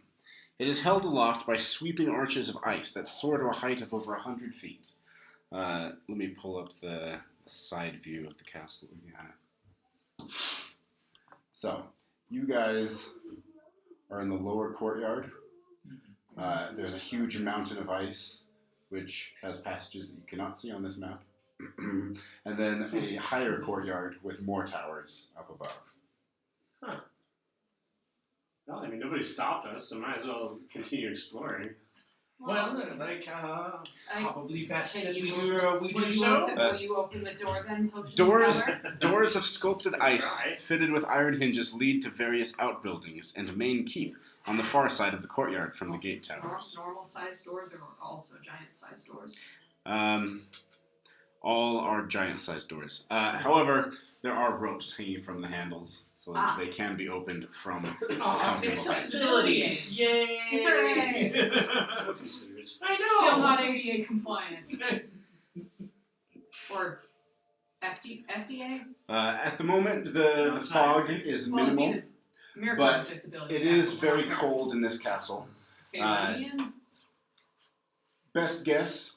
It is held aloft by sweeping arches of ice that soar to a height of over 100 feet. Let me pull up the side view of the castle again. So, you guys are in the lower courtyard. There's a huge mountain of ice, which has passages that you cannot see on this map. And then a higher courtyard with more towers up above. Huh. Well, I mean, nobody stopped us, so might as well continue exploring. Well, probably best Can that we you- do Will you, so. will you open the door then, Potions Doors, Seller? doors of sculpted ice Right. fitted with iron hinges lead to various outbuildings and a main keep on the far side of the courtyard from the gate towers. Normal sized doors or also giant sized doors? All are giant-sized doors. However, there are ropes hanging from the handles, so that they can be opened from a comfortable height. Accessibility! Yay! Hooray! So considerate. I know! Still not ADA compliant. Or FDA? At the moment, the fog is Well, it'd be minimal, the Miracle but accessibility. it is very cold in this castle. Fabian? Best guess,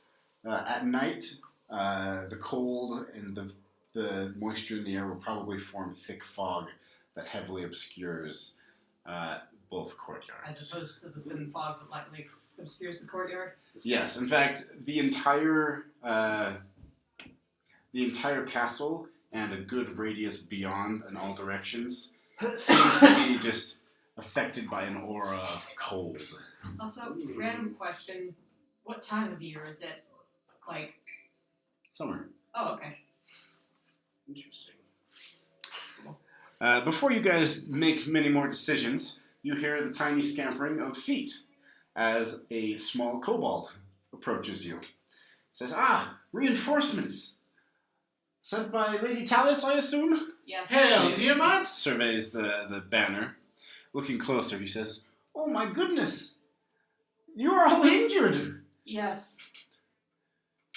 at night, the cold and the moisture in the air will probably form thick fog that heavily obscures both courtyards. As opposed to the thin fog that lightly obscures the courtyard. Yes, in fact, the entire castle and a good radius beyond in all directions seems to be just affected by an aura of cold. Also, random question. What time of year is it? Like, Summer. oh, okay. Interesting. Before you guys make many more decisions, you hear the tiny scampering of feet as a small kobold approaches you. It says, reinforcements. Sent by Lady Talus, I assume? Yes. Hail, He Tiamat! surveys the banner. Looking closer, he says, "Oh my goodness! You are all injured! Yes.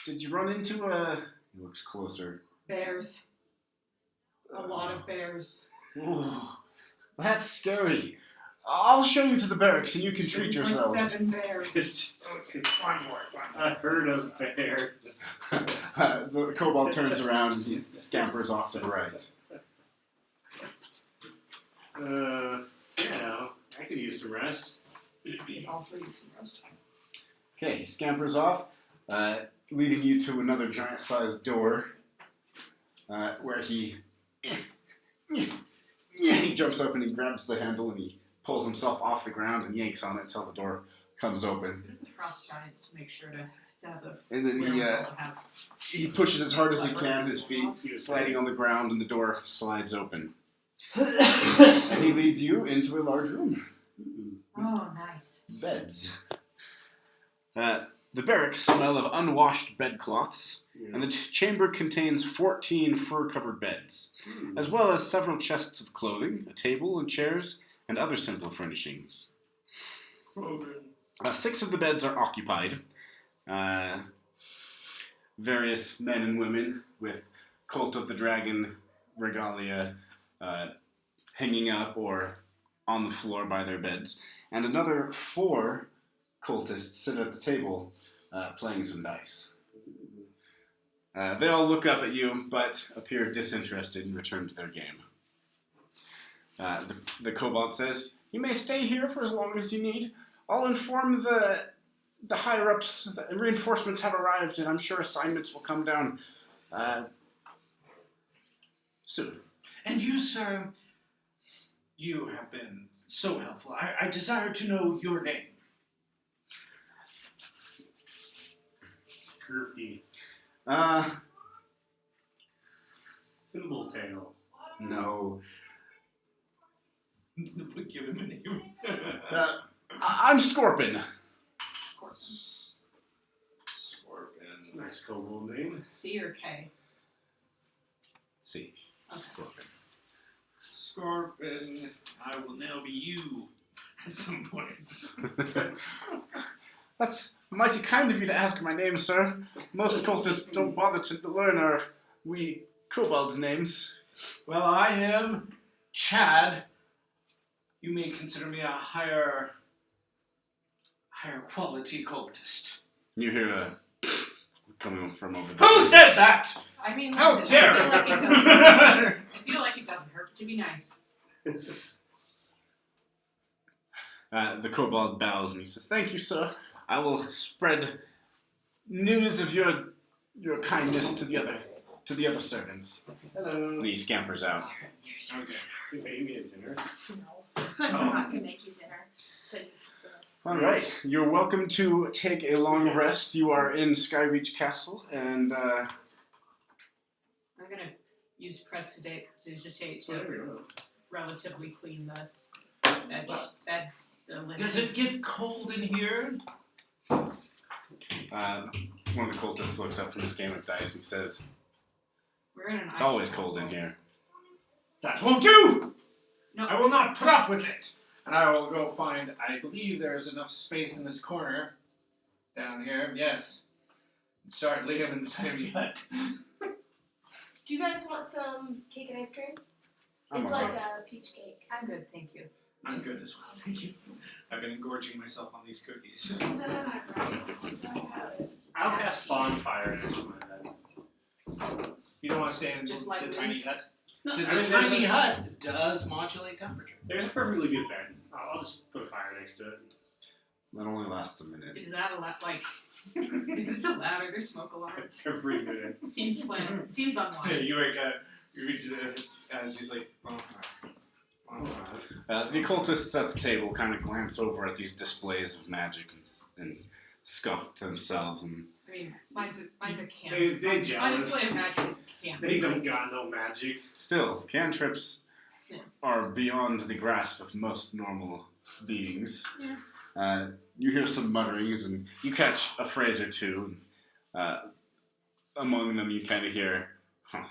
Did you run into a..." He looks closer. Bears. A lot of bears. Ooh, that's scary. I'll show you to the barracks and you can treat There's yourselves. like 7 bears. It's just One more. a herd of bears. The kobold turns around and he scampers off to the right. Yeah, I could use some rest. Also use some rest. Okay, he scampers off, leading you to another giant-sized door, where he jumps up and he grabs the handle and he pulls himself off the ground and yanks on it until the door comes open. Go to the frost giants to make sure to have the. And then he pushes as hard as he can, his feet sliding on the ground, and the door slides open. And he leads you into a large room. Oh, nice. Beds. The barracks smell of unwashed bedcloths, and the chamber contains 14 fur-covered beds, as well as several chests of clothing, a table and chairs, and other simple furnishings. 6 of the beds are occupied. Various men and women with Cult of the Dragon regalia hanging up or on the floor by their beds, and another 4 cultists sit at the table playing some dice. They all look up at you, but appear disinterested and return to their game. The kobold says, "You may stay here for as long as you need. I'll inform the higher-ups that reinforcements have arrived, and I'm sure assignments will come down soon." And you, sir, you have been so helpful. I desire to know your name. Kirby. Thimbletail. No. Give him a name. I'm Scorpion. Scorpion. That's a nice kobold name. C or K? See, Okay. Scorpion. Scorpion. I will now be you at some point. That's mighty kind of you to ask my name, sir. Most cultists don't bother to learn our wee kobolds' names. Well, I am Chad. You may consider me a higher quality cultist. You hear a coming from over there. Who said that? I mean, How listen, dare I feel like it doesn't hurt to be nice. The kobold bows and he says, "Thank you, sir. I will spread news of your kindness to the other servants." Hello. And he scampers out. Okay. You made me a dinner. No, I forgot to make you dinner. So you have this. All right, you're welcome to take a long rest. You are in Skyreach Castle, and I'm gonna use prestidigitate to relatively clean the bed. The Does it get cold in here? one of the cultists looks up from his game of dice and he says, We're in an "It's always cold in here." That won't do! No. I will not put up with it! And I will go find, I believe there's enough space in this corner. Down here, yes. And start Liam's tiny hut. Do you guys want some cake and ice cream? I'm It's all like right. a peach cake. I'm good, thank you. I'm good as well, thank you. I've been engorging myself on these cookies. I'll cast bonfire next to my bed. You don't want to stay in Just the like tiny this? hut? Does I the mean, there's tiny a- hut does modulate temperature? There's a perfectly good bed. I'll just put a fire next to it. That only lasts a minute. Is that is this allowed? Are there smoke alarms? Every minute. Seems unwise. You wake up, you reach as he's like, The occultists at the table kind of glance over at these displays of magic and scoff to themselves. And I mean, mine's a can. They My jealous. display of magic is a can. They don't got no magic. still, cantrips Yeah. are beyond the grasp of most normal beings. Yeah. You hear some mutterings, and you catch a phrase or two. Among them, you kind of hear,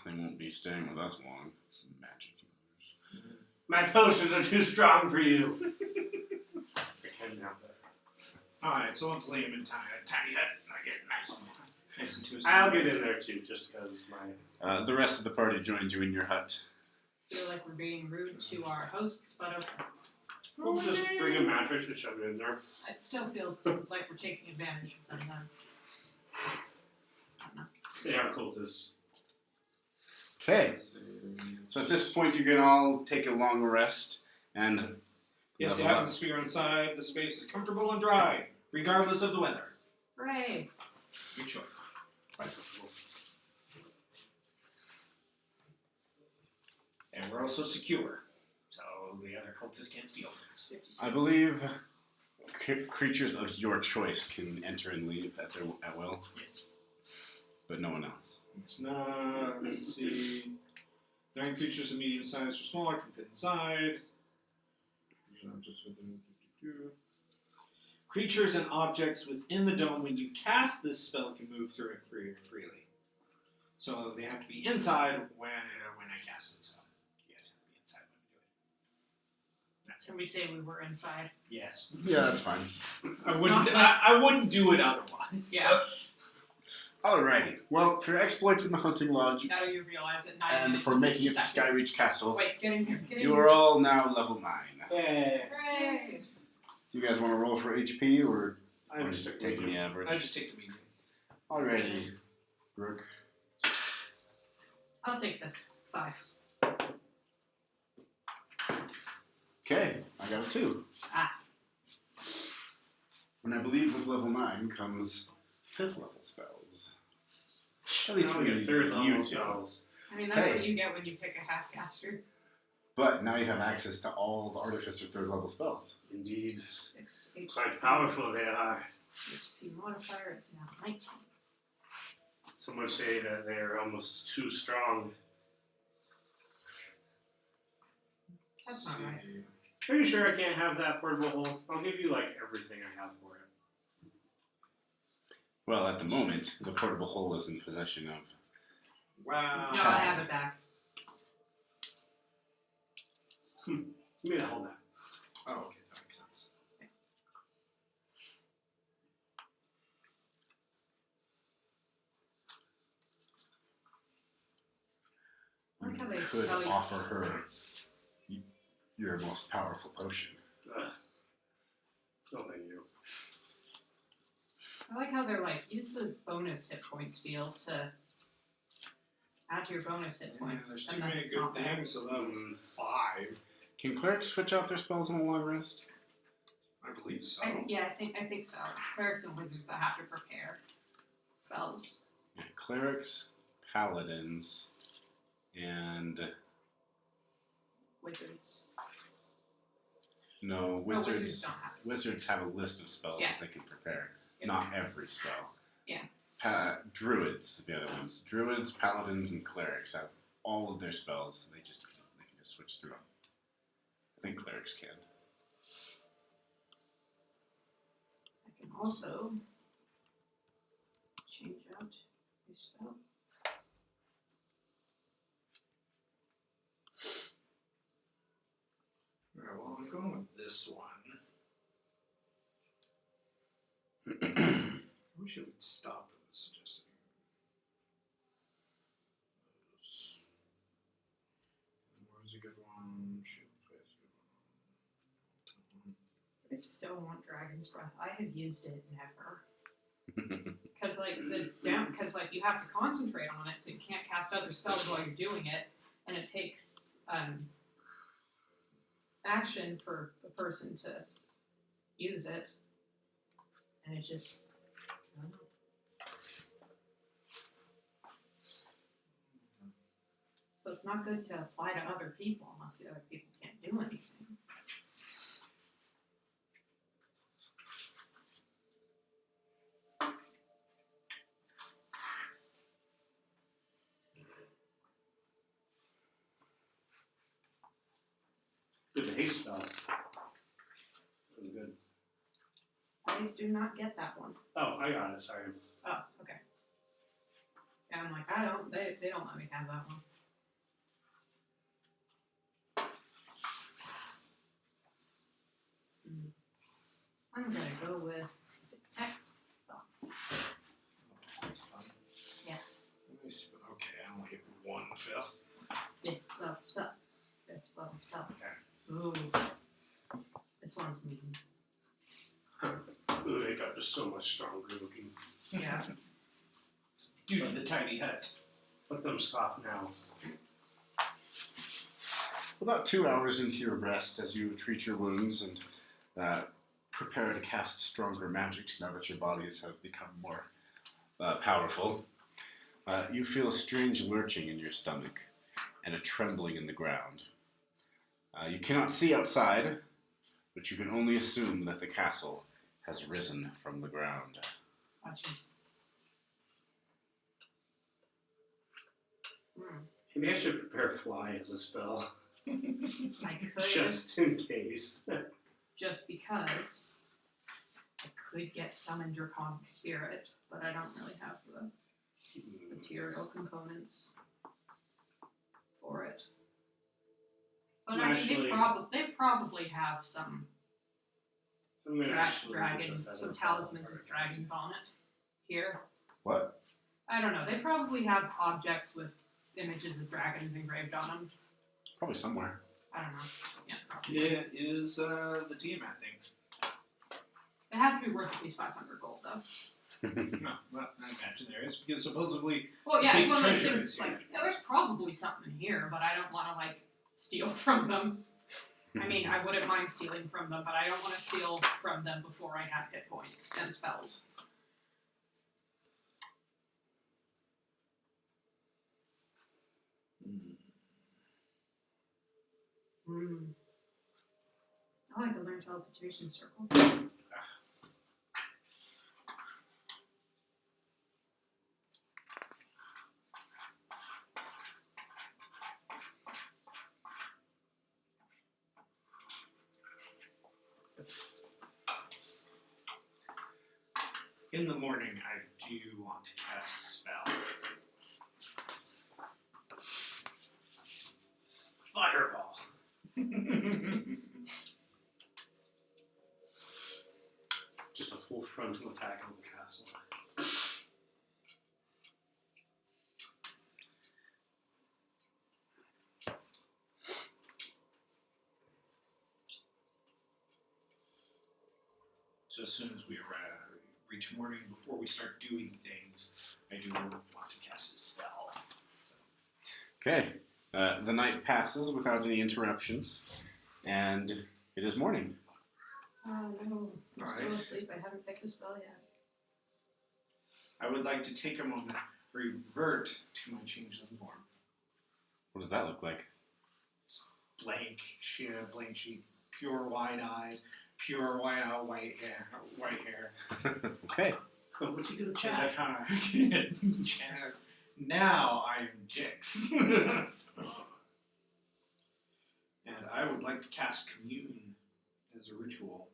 they won't be staying with us long. Magic. My potions are too strong for you. Alright, so let's lay him in tiny hut. I get nice and twisted. I'll get in there too, just because my... The rest of the party joins you in your hut. I feel like we're being rude to our hosts, but okay. We'll just bring a mattress and shove it in there. It still feels like we're taking advantage of them then. I don't know. They are cultists. Okay, so at this point, you can all take a long rest and Yes, the level up. atmosphere inside the space is comfortable and dry, regardless of the weather. Hooray! Good choice. And we're also secure, so the other cultists can't steal things. I believe creatures of your choice can enter and leave at will, Yes. but no one else. It's not, let's see. 9 creatures of medium size or smaller can fit inside. Creatures and objects within the dome when you cast this spell can move through it freely. So they have to be inside when I cast it. So you guys have to be inside when we do it. That's Can we say we were inside? Yes. Yeah, that's fine. I wouldn't do it otherwise. Yeah. Alrighty. Well, for your exploits in the hunting lodge Now you realize it 9 and minutes for and making it 50 to seconds. Skyreach Castle, Wait, get in here. Get in you here. are all now level 9. Yeah. Hooray! Do you guys want to roll for HP or I'm just taking the average? I just take the medium. Alrighty, Brooke. I'll take this. 5. Okay, I got a 2. Ah. And I believe with level 9 comes 5th level spells. At least Now for we you, get third you level two. spells. I mean, that's Hey. what you get when you pick a half-caster. But now you have access to all the Artificer 3rd level spells. Indeed. HP Quite powerful they are. modifier is now 19. Some would say that they are almost too strong. That's not right. Are you sure I can't have that portable hole? I'll give you like everything I have for it. Well, at the moment, the portable hole is in possession of. Wow. No, I have it back. Give me the whole back. Oh, okay, that makes sense. I like how You they could tell you- offer her your most powerful potion. No, thank you. I like how they're like, use the bonus hit points field to add to your bonus hit Yeah, points. there's and too then many it's good not there. things, so that was 5. Can clerics switch out their spells on a long rest? I believe so. I think so. It's clerics and wizards that have to prepare spells. Yeah, clerics, paladins, and Wizards. no, Wizards wizards. don't have it. Wizards have a list of spells Yeah. that they can prepare. Yeah. Not every spell. Yeah. Druids, the other ones. Druids, paladins, and clerics have all of their spells. They can just switch through them. I think clerics can. I can also change out a spell. Alright, well, I'm going with this one. I wish it would stop at the suggesting. Those. Where's a good one? Shoot, place a good one. I still want Dragon's Breath. I have used it never. Because you have to concentrate on it, so you can't cast other spells while you're doing it, and it takes action for a person to use it, and it just I don't know. So it's not good to apply to other people unless the other people can't do anything. Good haste spell. Really good. I do not get that one. Oh, I got it. Sorry. Oh, okay. And I'm like, they don't let me have that one. I'm gonna go with detect thoughts. That's fun. Yeah. Okay, I only get one fill. Fifth level spell. Fifth level spell. Okay. Ooh. This one's mean. Ooh, they got just so much stronger looking. Yeah. Due to the tiny hut. Let them scoff now. About 2 hours into your rest, as you treat your wounds and prepare to cast stronger magics now that your bodies have become more powerful, you feel a strange lurching in your stomach and a trembling in the ground. You cannot see outside, but you can only assume that the castle has risen from the ground. Watches. Maybe I should prepare fly as a spell. I could Just in case. just because I could get summon draconic spirit, but I don't really have the material components for it. But I mean, Actually- they probably have some I'm gonna actually look at the dragon, feather some fall talismans with apart. dragons on it. Here, What? I don't know. They probably have objects with images of dragons engraved on them. Probably somewhere. I don't know. Yeah, probably. It is the Tiamat thing. It has to be worth at least 500 gold, though. No, well, I imagine there is, because supposedly Well, yeah, it's Big one of those treasure things. is It's like, here. yeah, there's probably something here, but I don't want to like steal from them. I mean, I wouldn't mind stealing from them, but I don't want to steal from them before I have hit points and spells. Hmm. I like to learn teleportation circle. in the morning I do want to cast a spell. Fireball. Just a full frontal attack on the castle. So as soon as we reach morning, before we start doing things, I do want to cast a spell. Okay. The night passes without any interruptions, and it is morning. Oh no, I'm Alright. still asleep. I haven't picked a spell yet. I would like to take a moment, revert to my changeling form. What does that look like? Blank sheet, pure wide eyes, pure white hair. Okay. What'd you do to Because I chat? kind of now I am Jix. And I would like to cast Commune as a ritual.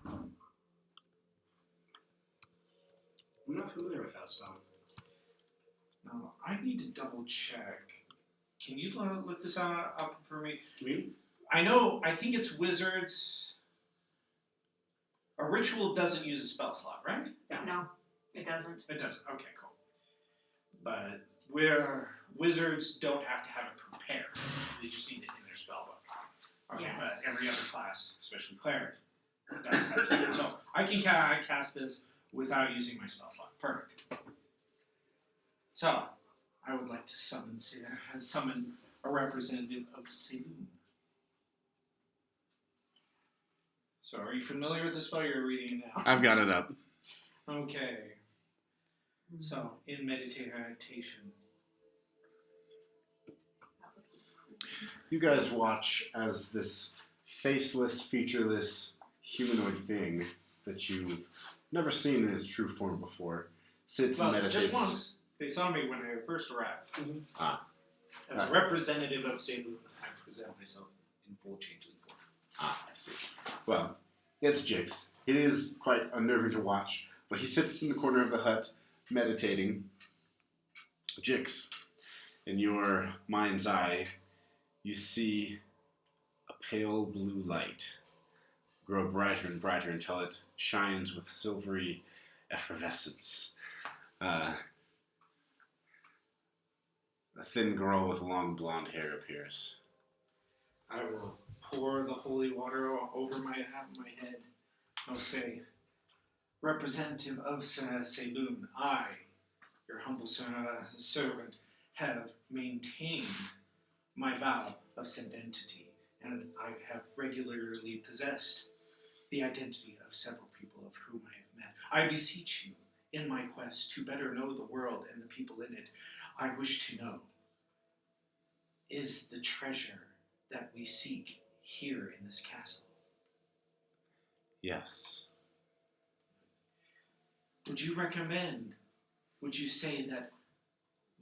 I'm not familiar with that spell. Now, I need to double check. Can you look this up for me? Me? I think it's wizards. A ritual doesn't use a spell slot, right? No, it doesn't. It doesn't. Okay, cool. But where wizards don't have to have it prepared, they just need it in their spell book. Okay, Yes. but every other class, especially cleric, does have to. So I can cast this without using my spell slot. Perfect. So I would like to summon a representative of Saloon. So are you familiar with the spell you're reading now? I've got it up. Okay. So, in meditation, You guys watch as this faceless, featureless humanoid thing that you've never seen in its true form before sits and Well, meditates. just once. They saw me when I first arrived. As a representative of Saloon, I present myself in full changeling form. I see. Well, it's Jix. It is quite unnerving to watch, but he sits in the corner of the hut meditating. Jix, in your mind's eye, you see a pale blue light grow brighter and brighter until it shines with silvery effervescence. A thin girl with long blonde hair appears. I will pour the holy water over my head. I'll say, representative of Saloon, I, your humble servant, have maintained my vow of sanctity, and I have regularly possessed the identity of several people of whom I have met. I beseech you, in my quest to better know the world and the people in it, I wish to know, is the treasure that we seek here in this castle? Yes. Would you say that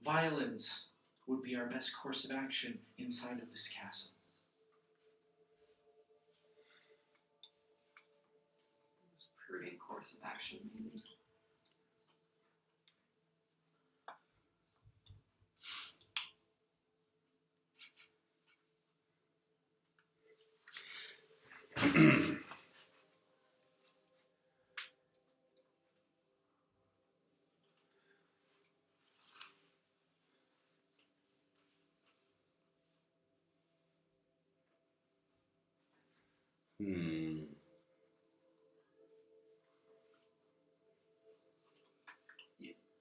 violence would be our best course of action inside of this castle? Prudent course of action, maybe.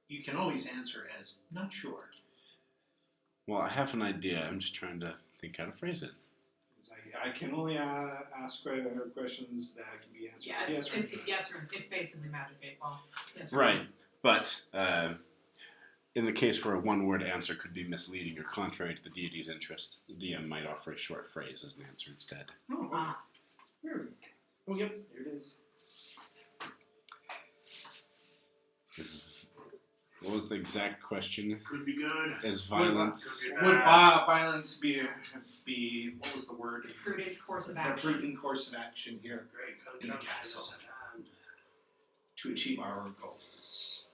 You can always answer as not sure. Well, I have an idea. I'm just trying to think how to phrase it. I can only ask questions that can be answered. Yeah, it's yes or it's basically magic 8 ball. Yes or Right, but in the case where a one-word answer could be misleading or contrary to the deity's interests, the DM might offer a short phrase as an answer instead. Oh, Ah. where is it? Oh, yep, there it is. What was the exact question? Could be good. Is violence... Could be Would bad. violence be what was the word? prudent course of A action. prudent course of action here Great in the conjunction castle is at hand. to achieve our goals.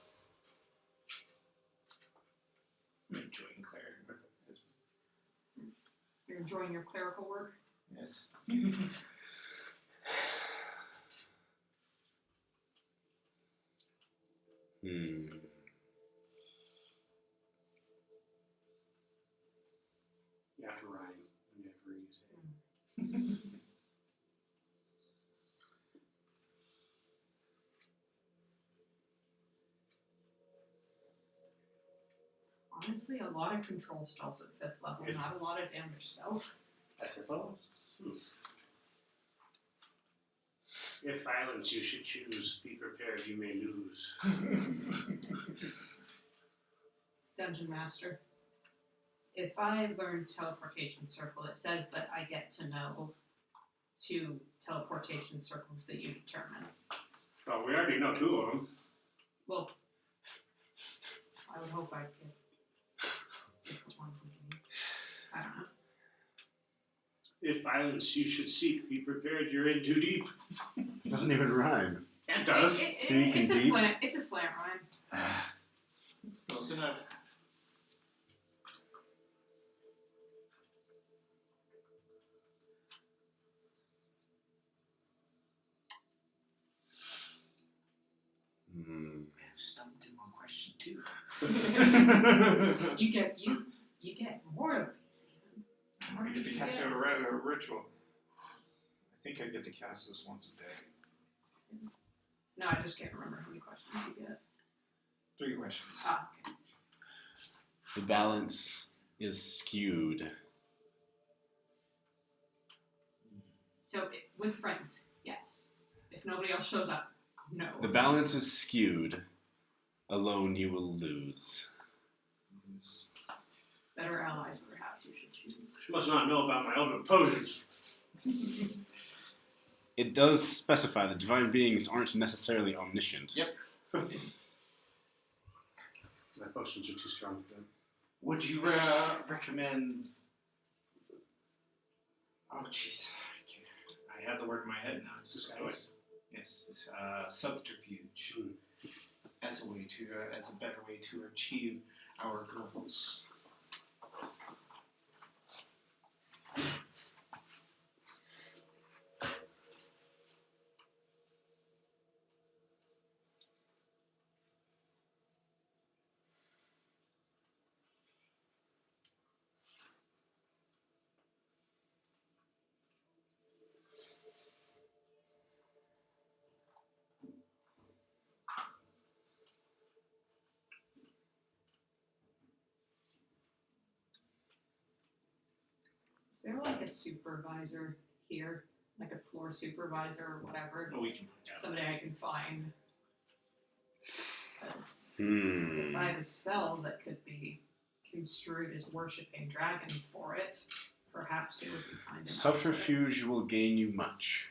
I'm enjoying cleric. You're enjoying your clerical work. Yes. You have to rhyme whenever you say it. Honestly, a lot of control spells at 5th level, If- not a lot of damage spells. At 5th level? If violence you should choose, be prepared you may lose. Dungeon Master. If I learn teleportation circle, it says that I get to know 2 teleportation circles that you determine. Oh, we already know 2 of them. Well, I would hope I'd get different ones. Maybe. I don't know. If violence you should seek, be prepared you're in too deep. It doesn't even rhyme. It does. Seek it's and a deep? slant. It's a slant rhyme. Close enough. Stumped in on question 2. You get more of these even. I get to cast out a ritual. I think I get to cast this once a day. No, I just can't remember how many questions you get. 3 questions. Ah, okay. The balance is skewed. So with friends, yes. If nobody else shows up, no. The balance is skewed. Alone you will lose. better allies, perhaps you should choose. She must not know about my ultimate potions. It does specify that divine beings aren't necessarily omniscient. Yep. My potions are too strong for them. Would you recommend? Oh, jeez, I had the word in my head now. Just Disguise. yes, subterfuge, Hmm. as a way to, as a better way to achieve our goals. Is there like a supervisor here? Like a floor supervisor or whatever? Oh, we can find out. Somebody I can find. Because Hmm. if I have a spell that could be construed as worshipping dragons for it, perhaps it would be kind enough. Subterfuge will gain you much.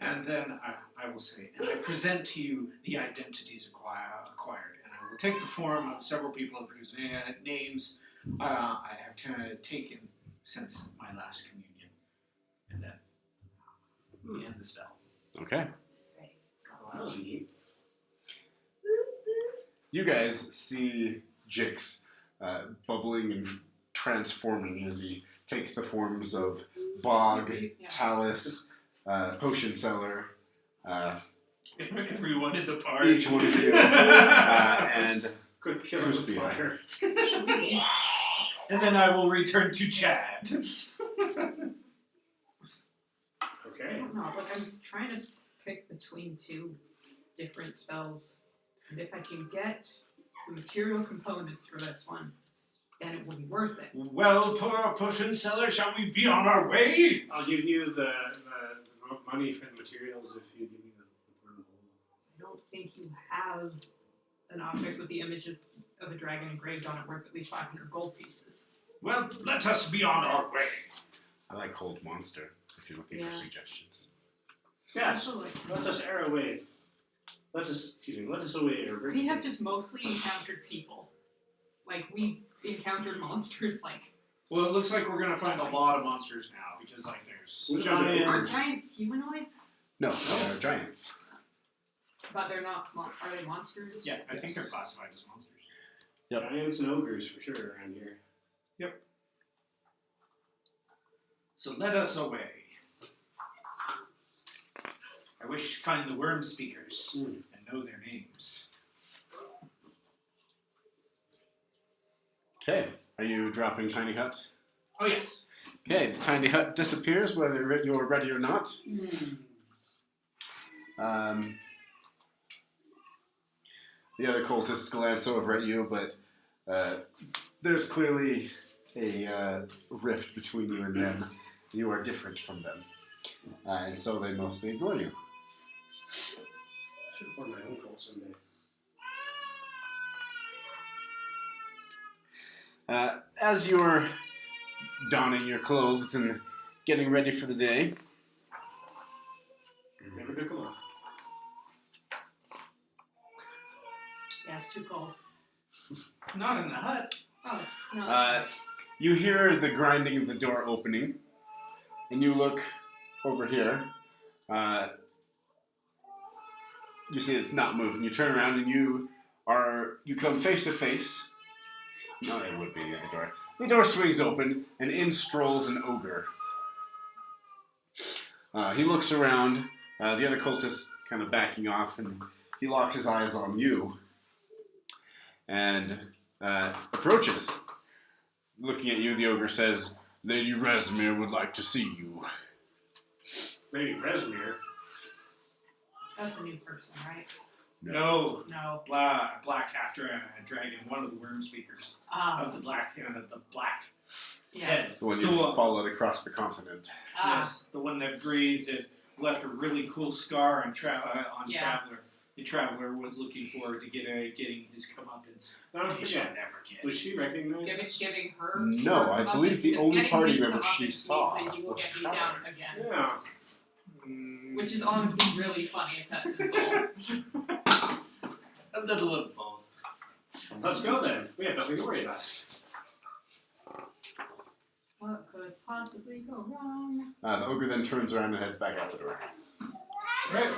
And then I will say, and I present to you the identities acquired, and I will take the form of several people of whose names I have taken since my last communion, and then we end the spell. Okay. Oh, that was neat. You guys see Jix bubbling and transforming as he takes the forms of Bog, Yeah. Talus, Potion Seller, Everyone in the party. each one of you, and Good kill with Cuspia. fire. And then I will return to Chad. I Okay. don't know, like I'm trying to pick between two different spells. And if I can get the material components for this one, then it will be worth it. Well, poor potion seller, shall we be on our way? I'll give you the money for the materials if you give me the wormhole. I don't think you have an object with the image of a dragon engraved on it worth at least 500 gold pieces. Well, let us be on our way. I like Hold Monster if you're looking Yeah. for suggestions. Yes. Also, like, Let us err away. Let us away. we have just mostly encountered people. Like, we encountered monsters, like, Well, it looks like we're gonna find a lot of monsters now because, like, there's Which ones are are giants. giants humanoids? No, they're giants. But they're not, are they monsters? Yeah, I think Yes. they're classified as monsters. Yep. Giants and ogres for sure around here. So let us away. I wish to find the worm speakers and know their names. Okay, are you dropping Tiny Hut? Oh yes. Okay, the Tiny Hut disappears whether you're ready or not. The other cultists glance over at you, but there's clearly a rift between you and them. You are different from them. And so they mostly ignore you. I should form my own cult someday. As you're donning your clothes and getting ready for the day, Never took them off. Yeah, it's too cold. Not in the hut. Oh, no. you hear the grinding of the door opening, and you look over here. You see it's not moving. You turn around and you come face to face. No, it would be the other door. The door swings open, and in strolls an ogre. He looks around. The other cultist kind of backing off, and he locks his eyes on you and approaches. Looking at you, the ogre says, "Lady Resmir would like to see you." Lady Resmir. That's a new person, right? No. No. Black dragon, one of the worm speakers of the black Yeah. head. The one The you one- followed across the continent. Ah, Yes, the one that breathed and left a really cool scar on Yeah. Traveler. the traveler was looking forward to getting his comeuppance. Don't He shall forget. never get. Was she recognized? Giving her. No, her I believe comeuppance, the because only getting party his member she comeuppance saw means that you will was get beat down Traveler. again. Yeah. Which is honestly really funny if that's the goal. A little of both. Let's go then. We have nothing to worry about. What could possibly go wrong? The ogre then turns around and heads back out the door. Right.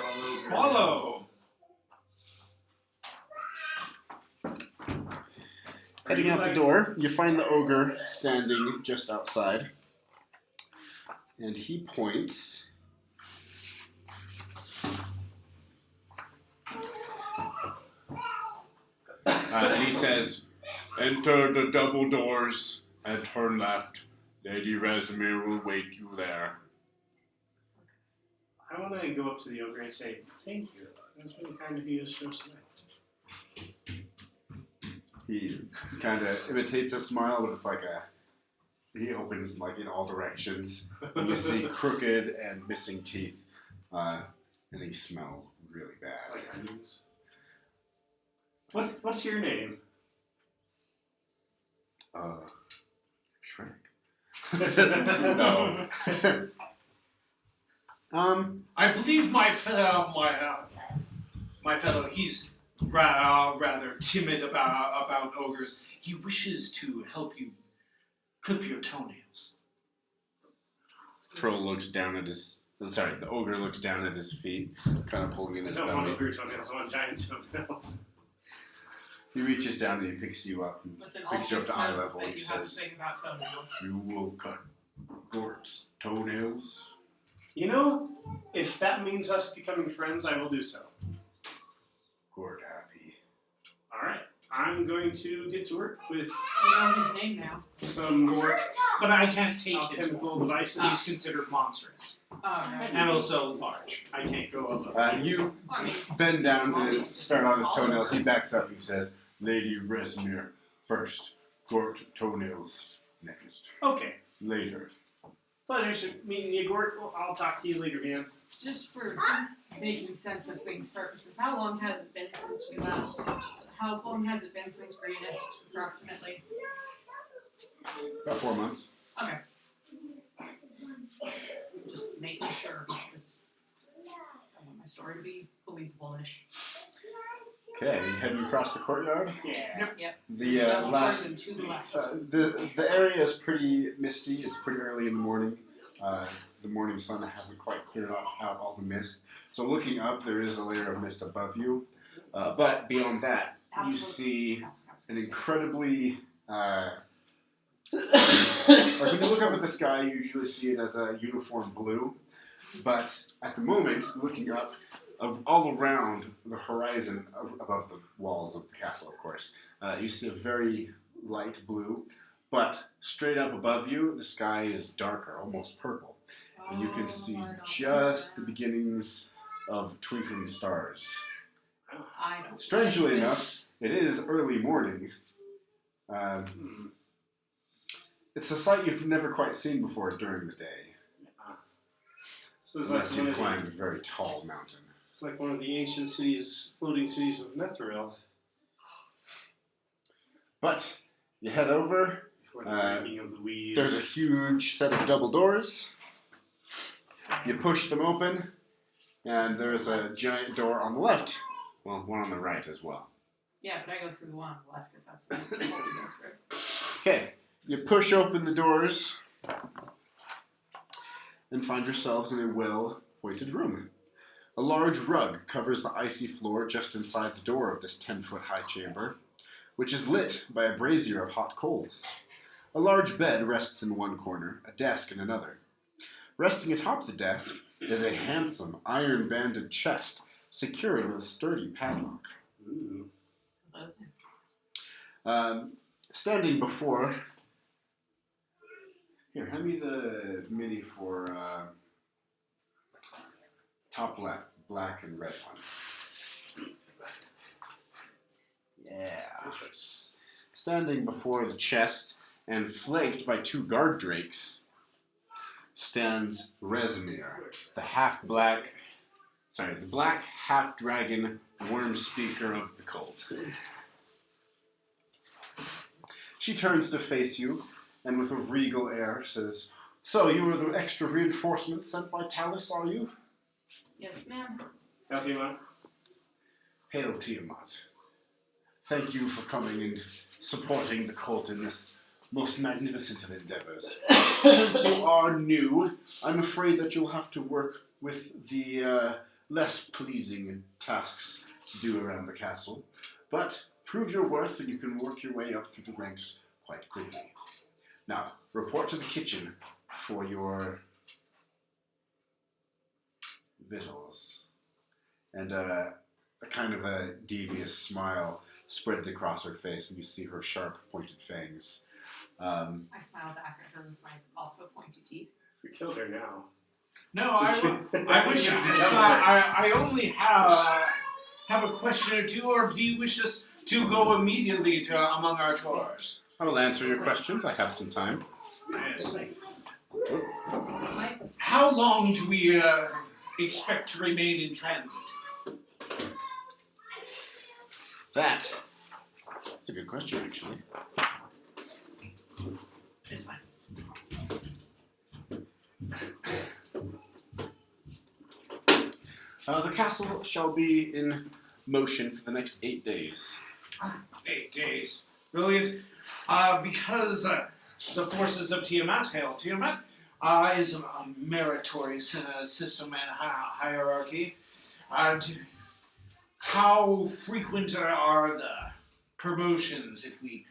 Follow. Heading out the door, you find the ogre standing just outside. And he points. And he says, "Enter the double doors and turn left. Lady Resimir will wait you there." I want to go up to the ogre and say, thank you. That was really kind of you to show select. He kind of imitates a smile, but it's like a. He opens like in all directions. And you see crooked and missing teeth. And he smells really bad. Like onions. What's your name? Shrek. No. I believe my fellow, he's rather timid about ogres. He wishes to help you clip your toenails. Troll looks down at his. Sorry, the ogre looks down at his feet, kind of pulling in I his don't want belly. ogre toenails, I want giant toenails. He reaches down and he picks you up. And Listen, all picks you up Fix to eye knows is level. that He you have to says, think about toenails. "You will cut Gort's toenails." You know, if that means us becoming friends, I will do so. Gort happy. Alright, I'm going to get to work with You know his name now. some But I can't take his chemical one. devices. He's considered monstrous. Alright. And also large. I can't go above. You I mean, bend down Small to beast is start on his smaller. toenails. He backs up and says, "Lady Resimir first. Gort toenails next. Okay. Later." Pleasure meeting you, Gort. Well, I'll talk to you later, man. just for making sense of things purposes, how long has it been since we last? How long has it been since Greenest, approximately? About 4 months. Okay. Just making sure, because I want my story to be believable-ish. Okay, you heading across the courtyard? Yeah. Yep. The Yellow last person to the left. the area is pretty misty. It's pretty early in the morning. The morning sun hasn't quite cleared out all the mist. So looking up, there is a layer of mist above you. But beyond that, you see an incredibly like when you look up at the sky, you usually see it as a uniform blue. But at the moment, looking up, all around the horizon, above the walls of the castle, of course, you see a very light blue. But straight up above you, the sky is darker, almost purple. And you can see just the beginnings of twinkling stars. I don't Strangely like enough, this. it is early morning. It's a sight you've never quite seen before during the day, This is like unless one you've of the, climbed a very tall mountain. this is like one of the ancient cities, floating cities of Netheril. But you head over. Before the breaking of the weed. There's a huge set of double doors. You push them open, and there's a giant door on the left. Well, one on the right as well. Yeah, but I go through the one on the left because that's the one to go through. Okay, you push open the doors and find yourselves in a well-appointed room. A large rug covers the icy floor just inside the door of this 10-foot high chamber, which is lit by a brazier of hot coals. A large bed rests in one corner, a desk in another. Resting atop the desk is a handsome iron-banded chest secured with a sturdy padlock. Ooh. Standing before... Here, hand me the mini for top left, black and red one. Yeah. Standing before the chest and flanked by two guard drakes stands Resimir, the half-black... the black half-dragon worm speaker of the cult. She turns to face you, and with a regal air says, "So you are the extra reinforcement sent by Talus, are you?" Yes, ma'am. Fatima? Hail Tiamat. Thank you for coming and supporting the cult in this most magnificent of endeavors. Since you are new, I'm afraid that you'll have to work with the less pleasing tasks to do around the castle. But prove your worth and you can work your way up through the ranks quite quickly. Now, report to the kitchen for your victuals. And a kind of a devious smile spreads across her face, and you see her sharp, pointed fangs. I smile back at her with my also pointy teeth. We killed her now. No, I wish I only have a question or two, or do you wish us to go immediately to among our chores? I will answer your questions. I have some time. Yes. My, How long do we expect to remain in transit? That's a good question, actually. it's fine. The castle shall be in motion for the next 8 days. 8 days. Brilliant. Because the forces of Tiamat, Hail Tiamat, is a meritorious system and hierarchy. How frequent are the promotions if we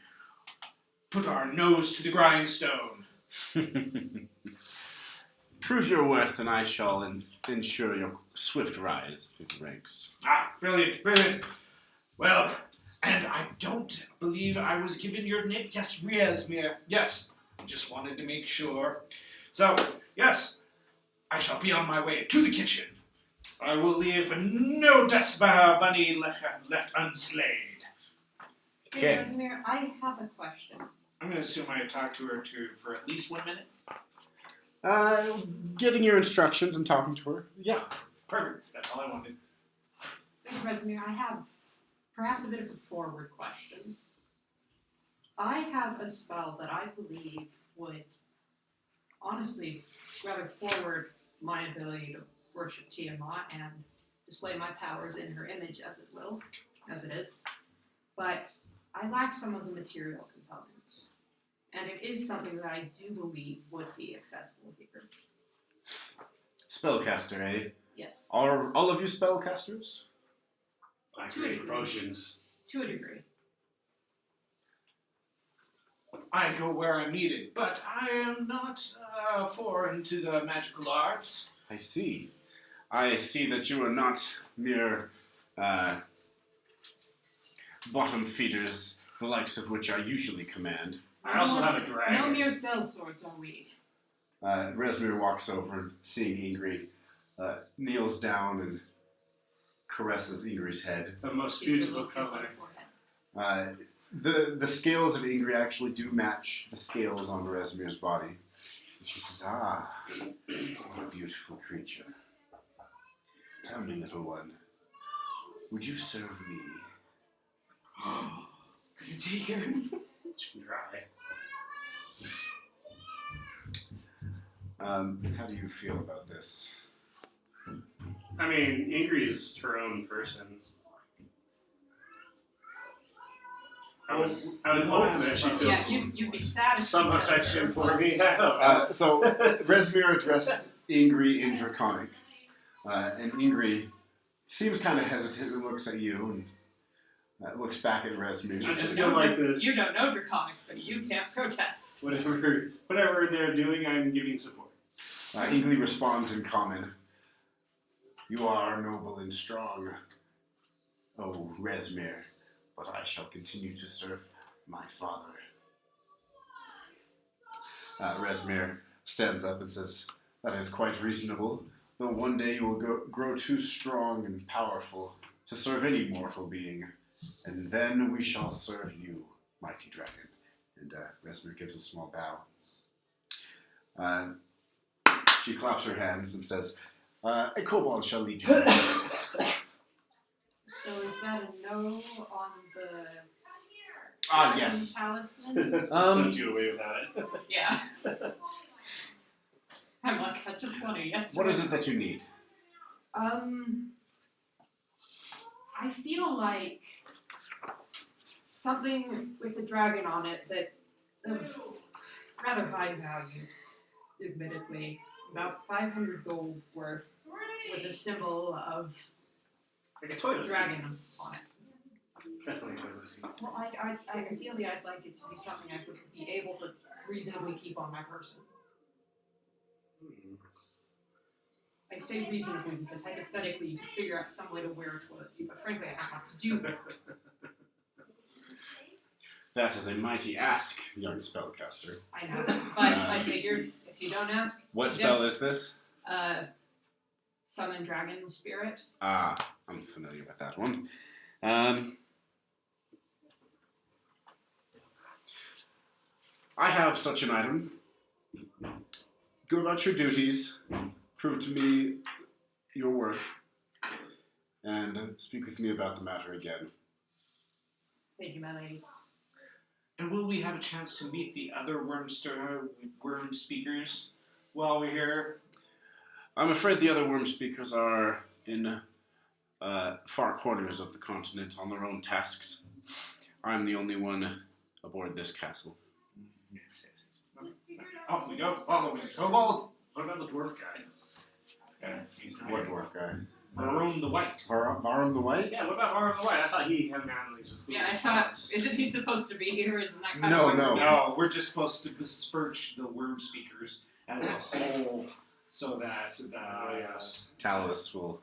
put our nose to the grindstone? Prove your worth, and I shall ensure your swift rise through the ranks. Brilliant, brilliant. Well, and I don't believe I was given your name. Yes, Riesmir. Yes, I just wanted to make sure. So, yes, I shall be on my way to the kitchen. I will leave no dust bunny left unslayed. Hey, Okay. Rosemary, I have a question. I'm going to assume I talked to her for at least 1 minute. Getting your instructions and talking to her. Yeah. Perfect. That's all I wanted. Thank you, Rosemary. I have perhaps a bit of a forward question. I have a spell that I believe would honestly rather forward my ability to worship Tiamat and display my powers in her image as it is. But I lack some of the material components. And it is something that I do believe would be accessible here. Spellcaster, eh? Yes, Are all of you spellcasters? I To a create degree. potions. to a degree. I go where I'm needed, but I am not foreign to the magical arts. I see. I see that you are not mere bottom feeders, the likes of which I usually command. I also have a dragon. No mere sellswords are we. Resmir walks over and seeing Ingrid, kneels down and caresses Ingrid's head. The most Gives you a beautiful little kiss on color. the forehead. The scales of Ingrid actually do match the scales on Resmir's body. And she says, what a beautiful creature. Tell me, little one, would you serve me? Take her. She can try. How do you feel about this? I mean, Ingrid's her own person. I would hope that she feels You'd be sad if some she chose affection her, for but- me. I don't know. So Resmir addressed Ingrid in Draconic, and Ingrid seems kind of hesitant and looks at you and looks back at Resmir. I just feel like this. You don't know Draconic, so you can't protest. Whatever they're doing, I'm giving support. Ingrid responds in common. You are noble and strong, oh Resmir, but I shall continue to serve my father. Resmir stands up and says, that is quite reasonable, though one day you will grow too strong and powerful to serve any mortal being, and then we shall serve you, mighty dragon. And Resmir gives a small bow. She claps her hands and says, A kobold shall lead you to the entrance. So is that a no on the Ah, dragon yes. talisman? Sent you away without it. Yeah. I'm like, I just want a yes. What is it that you need? I feel like something with a dragon on it that of rather high value, admittedly, about 500 gold worth, with a symbol of Like a toilet seat. dragon on it. Definitely a toilet seat. Well, ideally, I'd like it to be something I would be able to reasonably keep on my person. I say reasonably because hypothetically you could figure out some way to wear a toilet seat, but frankly I don't have to do that. That is a mighty ask, young spellcaster. I know, but I figured if you don't ask, What spell is this? summon dragon spirit. Ah, I'm familiar with that one. I have such an item. Go about your duties, prove to me your worth, and speak with me about the matter again. Thank you, my lady. And will we have a chance to meet the other worm speakers while we're here? I'm afraid the other worm speakers are in far corners of the continent on their own tasks. I'm the only one aboard this castle. Yes. Off we go, following the kobold. What about the dwarf guy? He's What dwarf guy? Maroon the White. Varum the White? Yeah, what about Arm the White? I thought he had families with Yeah, I thought, isn't he supposed to be here? Isn't that kind No, of no. No, we're just supposed to besmirch the worm speakers as a whole so that Oh, yes. Talus will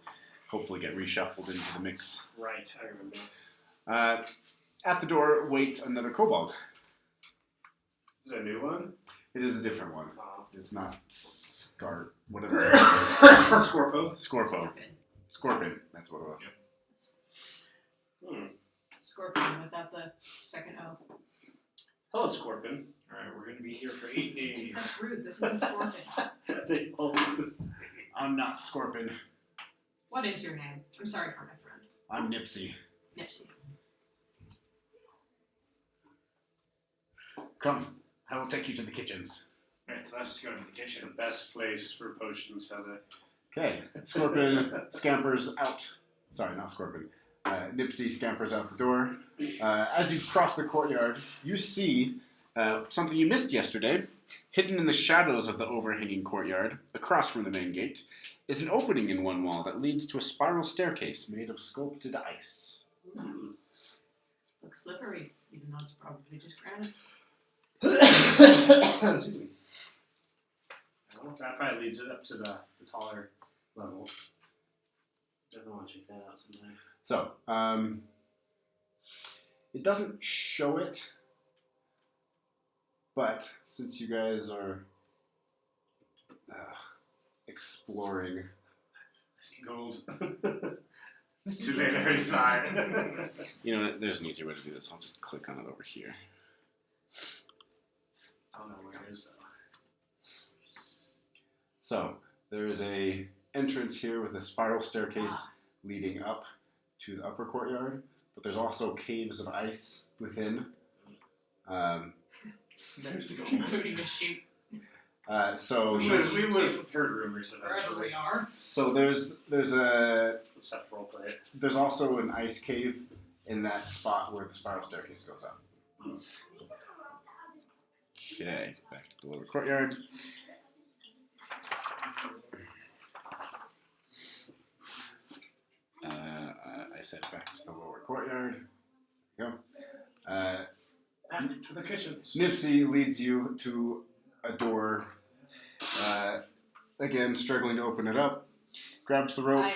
hopefully get reshuffled into the mix. Right, I remember. At the door waits another kobold. Is it a new one? It is a different one. Oh. It's not Scar... whatever. Scorpo. Scorpo. Scorpion. That's what it was. Scorpion without the second O. Hello, Scorpion. Alright, we're going to be here for 8 days. That's rude. This isn't Scorpion. They all look the same. I'm not Scorpion. What is your name? I'm sorry for my friend. I'm Nipsey. Nipsey. Come. I will take you to the kitchens. Right, let's just go to the kitchen. The best place for potions, has it? Okay. Scorpion scampers out. Sorry, not Scorpion. Nipsey scampers out the door. As you cross the courtyard, you see something you missed yesterday. Hidden in the shadows of the overhanging courtyard, across from the main gate, is an opening in one wall that leads to a spiral staircase made of sculpted ice. Looks slippery, even though it's probably just granite. Excuse me. Well, that probably leads it up to the taller level. Definitely want to check that out sometime. So, it doesn't show it, but since you guys are exploring, I see gold. It's too late, I already saw it. you know, there's an easier way to do this. I'll just click on it over here. I don't know where it is though. So, there is a entrance here with a spiral staircase leading up to the upper courtyard, but there's also caves of ice within. There's the gold. Including a sheep, So We would have heard rumors of wherever actually. we are. So there's Just have to roleplay it. there's also an ice cave in that spot where the spiral staircase goes up. Okay, back to the lower courtyard. I said back to the lower courtyard. There we go. Back to the kitchens. Nipsey leads you to a door. Again, struggling to open it up. Grabs the rope.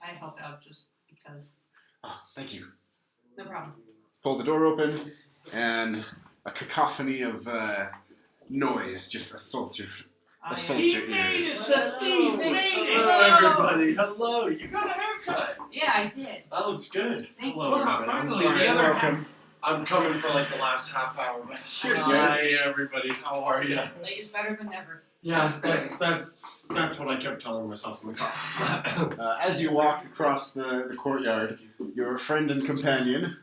I help out just because. Oh, thank you. No problem. Pull the door open, and a cacophony of noise just assaults your ears. The thief made it! Hello, everybody. Hello. You got a haircut. Yeah, I did. That looks good. Thank Hello, you. everybody. I'm Finally, sorry. the other Welcome. I'm coming for like the last half hour. Sure. Hi everybody, how are you? Late is better than never. Yeah, that's what I kept telling myself in the car. As you walk across the courtyard, your friend and companion,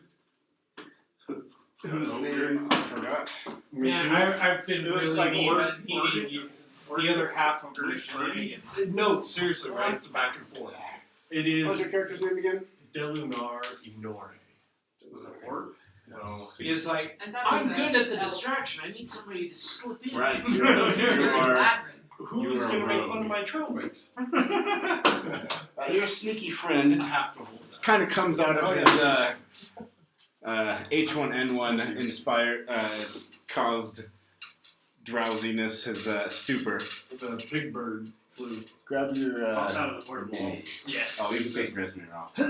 whose name I forgot. Me Man, too. I've been It was really like needing the other half of my shenanigans. No, seriously, right? It's a back and forth. It What's is your character's name again? Delunar Inore. Was it a orc? No. He's like, I thought it I'm was good at the elf. distraction. I need somebody to slip in. Right. You You are- are. Labyrinth. Who's You are gonna make rogue. fun of my trail mix? Your sneaky friend I have to hold that. kind of comes out of his H1N1 inspired caused drowsiness, his stupor. The big bird flew. Grab your. Pops out of the portable. mini. Yes. Oh, you can take Grisner off. It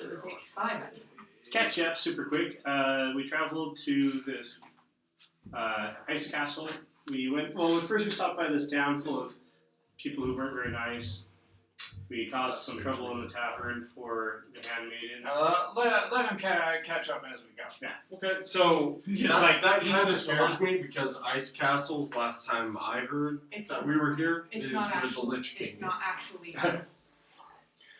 was H5. To catch you up super quick, we traveled to this ice castle. First we stopped by this town full of people who weren't very nice. We caused some trouble in the tavern for the handmaiden. Let him catch up as we go. Okay, so He's that, like, that he's kind of just scares me because ice castles. Last time I heard It's that we were here it's is not where the actually Lich King it's not is. actually ice.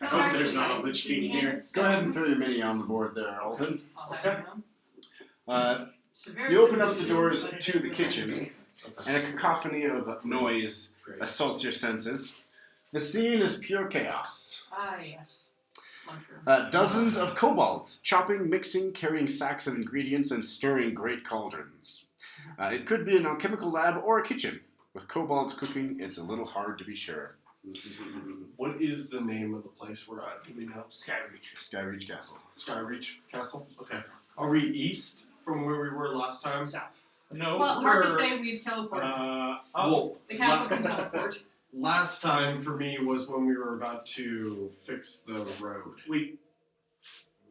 It's I not hope actually there's not a ice, Lich it's King enchanted here. stone. Go ahead and throw your mini on the board there, Alden. I'll have Okay. you know. Uh, It's a very you open up the good doors but it to is the a- kitchen, and a cacophony of noise Great. assaults your senses. The scene is pure chaos. Ah, yes. Lunchroom. Dozens of kobolds, chopping, mixing, carrying sacks of ingredients, and stirring great cauldrons. It could be an alchemical lab or a kitchen. With kobolds cooking, it's a little hard to be sure. What is the name of the place we're at? Do we know? Skyreach. Skyreach Castle. Skyreach Castle? Okay. Are we east from where we were last time? South. No, Well, we're, hard to say we've teleported. Well, The castle can teleport. last time for me was when we were about to fix the road.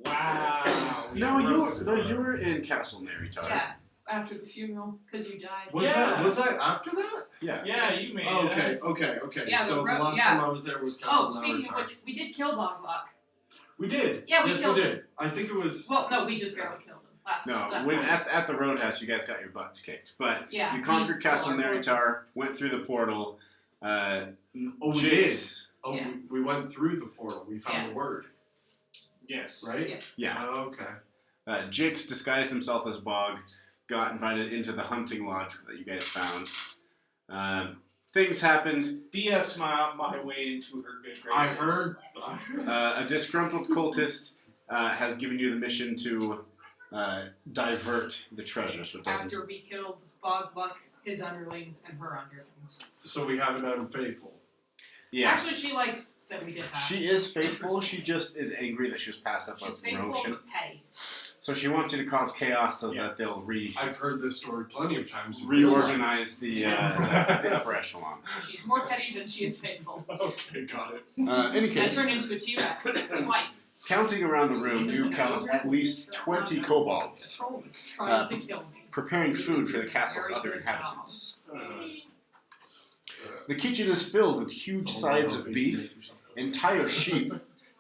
Wow. No, you were in Castle Neritar. Yeah, after the funeral, because you died. Was Yeah. that after that? Yeah. Yeah, you made Oh, it. okay. Yeah, so the the road- last yeah. time I was there was Castle Oh, speaking of Neritar. which, we did kill Boglok. We did. Yeah, we yes, killed we him. did. I think it was. Well, no, we just barely killed him last No, last when time. at the Roadhouse, you guys got your butts kicked. But Yeah, you conquered we Castle stole our horses. Neritar, went through the portal. Oh, we Jinx- Oh, Yeah. we went through the portal. We found Yeah. the word, Yes. right? Yes. Yeah. Oh, okay. Jix disguised himself as Bog, got invited into the hunting lodge that you guys found. Things happened. BS my way into her good I graces. heard. A disgruntled cultist has given you the mission to divert the treasure, so it doesn't. After we killed Boglok, his underlings, and her underlings. So we have an unfaithful. Yes. Actually, she likes that we did that. She is faithful. She just is angry that she was passed up on She's faithful promotion. but petty. So she wants you to cause chaos so Yeah. that they'll I've heard this story plenty of times. in reorganize the upper echelon. She's more petty than she is faithful. real life. Okay, got it. Any I case, turned into a T-Rex twice. counting around the room, you count at least 20 kobolds Troll was trying to kill me. preparing food for the castle's other inhabitants. The kitchen is filled with huge sides of beef, entire sheep,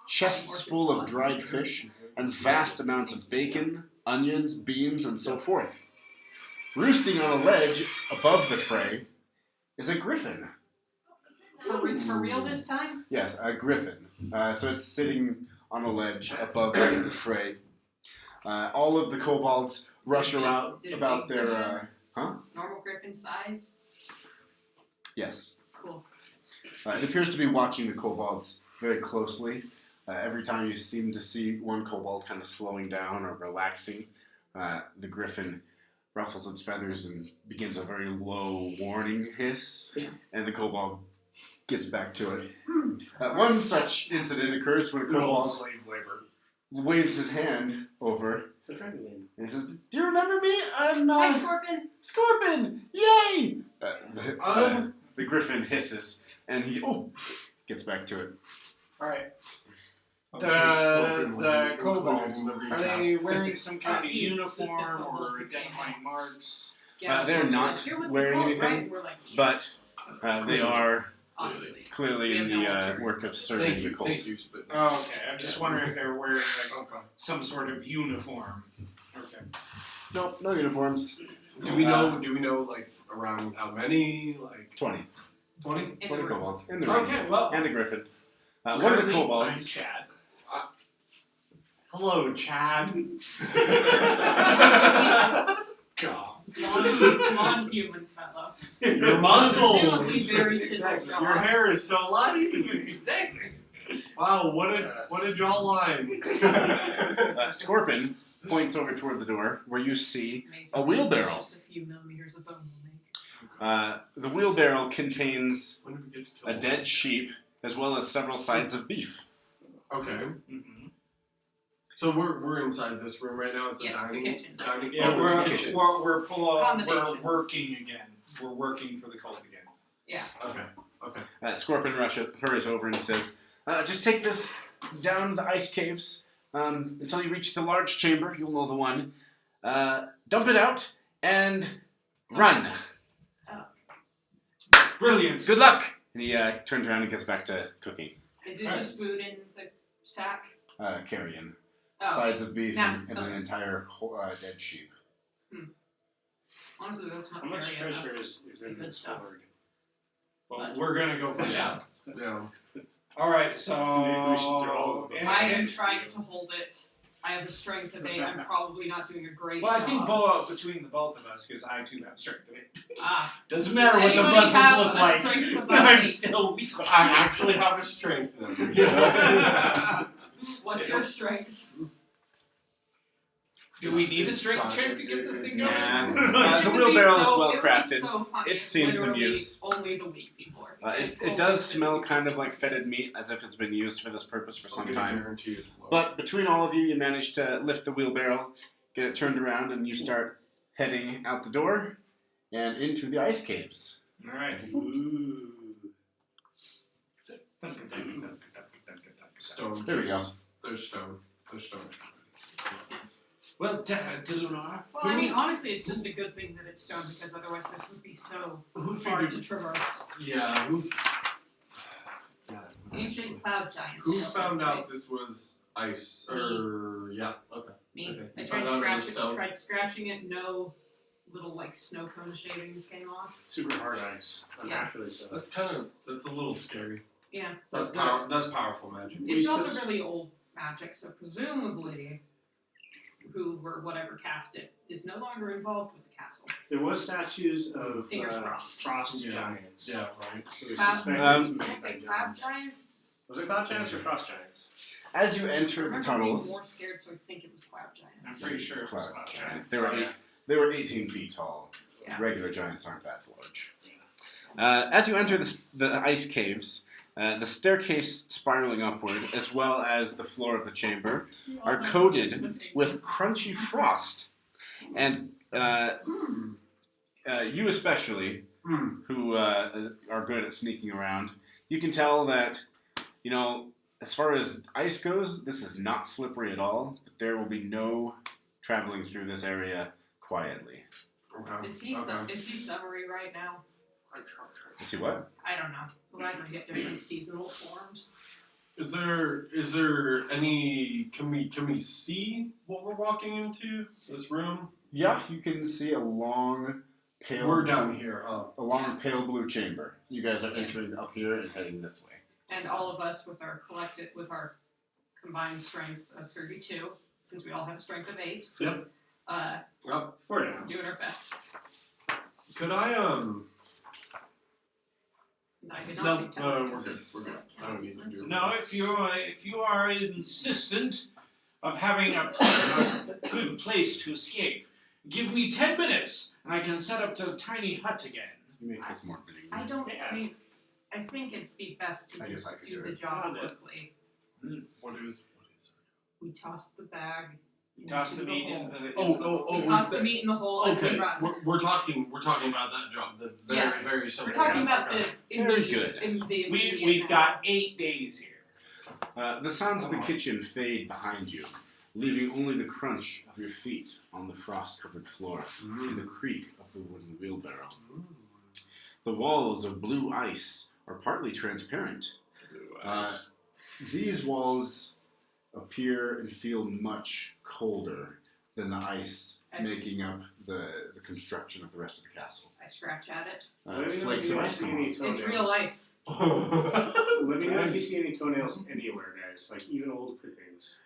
chests full of dried fish, and vast amounts of bacon, onions, beans, and so forth. Roosting on a ledge above the fray is a griffin. For real this time? Yes, a griffin. So it's sitting on a ledge above the fray. All of the kobolds rush around Is it a about big their... griffin? huh? Normal griffin size? Yes. Cool. It appears to be watching the kobolds very closely. Every time you seem to see one kobold kind of slowing down or relaxing, the griffin ruffles its feathers and begins a very low warning hiss, and the kobold gets back to it. One such incident occurs when a Good old kobold slave labor. waves his hand over It's a friend of mine. and he says, "Do you remember me? I'm Hi, Scorpion! Scorpion! Yay!" The griffin hisses, and he gets back to it. Alright. I'm sure Scorpion wasn't The included kobolds, in the are recap. they wearing some kind of He's uniform super or cool. identifying marks? Yeah, they're so not you're with the wearing cult, anything, right? We're like, but yes. they are honestly. Clearly We in have no the alternative work of motives. serving the cult. Thank you, Spit. Oh, okay. I'm just wondering if they were wearing like some sort of uniform. Okay. Nope, no uniforms. Do we know like around how many? Like 20. 20? In the 20 room. kobolds. In the room. Okay, well, And a griffin. One of the currently, I'm kobolds. Chad. Hello, Chad. God. Non-human fellow. Your Presumably muscles. very chiseled jaw. Your hair is so light. Exactly. Wow, what a jawline. Scorpion points over toward the door where you see Amazing. a wheelbarrow. Just a few millimeters of bone will make. the wheelbarrow contains When did we get to kill a dead sheep as well as several sides of beef. Okay. Mm-hmm. So we're inside this room right now. It's a Yes, the dining. kitchen. Dining. Yeah, oh, we're, it's a kitchen. we're Combination. working again. We're working for the cult again. Yeah. Okay. Scorpion hurries over and he says, just take this down the ice caves until you reach the large chamber. You'll know the one. Dump it out and run. Brilliant. Good luck! And he turns around and gets back to cooking. Is it just food in the stack? Carrion. Oh, Sides of beef That's- and an entire dead sheep. honestly, that's not How much very treasure enough. is in good this stuff. hoard? Well, we're gonna go for Yeah. that. Yeah. All right, so Maybe we should throw all of them. I am Yeah. trying to hold it. I have a strength of 8. I'm probably not doing a great Well, I job. think between the both of us, because I too have strength of it. Does Doesn't matter what the anybody muscles have look a like. strength of I'm 8? still weak. I actually have a strength number. What's your strength? Do we need a strength check to get this thing going? Nah. It The would be wheelbarrow is so- well it would be crafted. so funny It's if seen some literally use. Only the weak people are here. It does smell kind of like fetid meat, as if it's been used for this purpose for some time. Guarantee it's low. But between all of you, you manage to lift the wheelbarrow, get it turned around, and you start heading out the door and into the ice caves. All right. Ooh. Stone. There we go. cubes. There's stone. There's stone. Well, Delunar, Well, I mean, honestly, it's just a good thing that it's stone because otherwise this would be so Who hard figured? to traverse. Yeah. Ancient cloud giants. Who built found out place. this was ice? Or yeah. Okay. Me. Okay. I You tried found out it was scratching. I stone? tried scratching it. No little like snow cone shavings came off. Super hard ice. Unnaturally so. That's a little scary. Yeah. That's powerful magic. It's We also sus- really old magic, so presumably, who or whatever cast it is no longer involved with the castle. There was statues of Fingers crossed. frost Yeah. giants. Yeah. Right. So we Crab- suspect Um, it's made Aren't by they crab giants. giants? Was it cloud giants or frost giants? As you I enter the remember being tunnels, more scared, so I think it was crab giants. I'm pretty sure it was Cloud about giants. giants. They were 18 feet tall. Yeah. Regular giants aren't that large. As you enter the ice caves, the staircase spiraling upward, as well as the floor of the chamber, are coated with crunchy frost. And you especially, who are good at sneaking around, you can tell that, as far as ice goes, this is not slippery at all. But there will be no traveling through this area quietly. Okay. Is he summery right now? You see what? I don't know. Will I ever get different seasonal forms? Is there any? Can we see what we're walking into? This room? Yeah, you can see a long, pale. We're down here, huh? A long, pale blue chamber. You guys are entering up here and heading this way. And all of us with our combined strength of 32, since we all have a strength of 8. Yep. Well, 4 down. Doing our best. could I I did No, not take no, time. we're good. We're good. I don't need to do it. No, if you are insistent of having a good place to escape, give me 10 minutes and I can set up the tiny hut again. You make this more believable. I don't Yeah. think. I think it'd be best to I guess just I could do do the it. job I'll do it. quickly. What is? We toss the bag. Toss the into meat hole. into the. Oh, We toss the meat in the hole and we Okay, run. we're talking about that job. That's very, Yes. very simple. We're talking about Okay. the Very immediate. good. We've got 8 days here. The sounds of the kitchen fade behind you, leaving only the crunch of your feet on the frost-covered floor and the creak of the wooden wheelbarrow. The walls of blue ice are partly transparent. Blue ice. These walls appear and feel much colder than the ice making up the construction of the rest of the castle. I scratch at it. Let me know Flakes if of you ice see come any off. toenails. It's real ice. Let me know if you see any toenails anywhere, guys. Like even old clippings.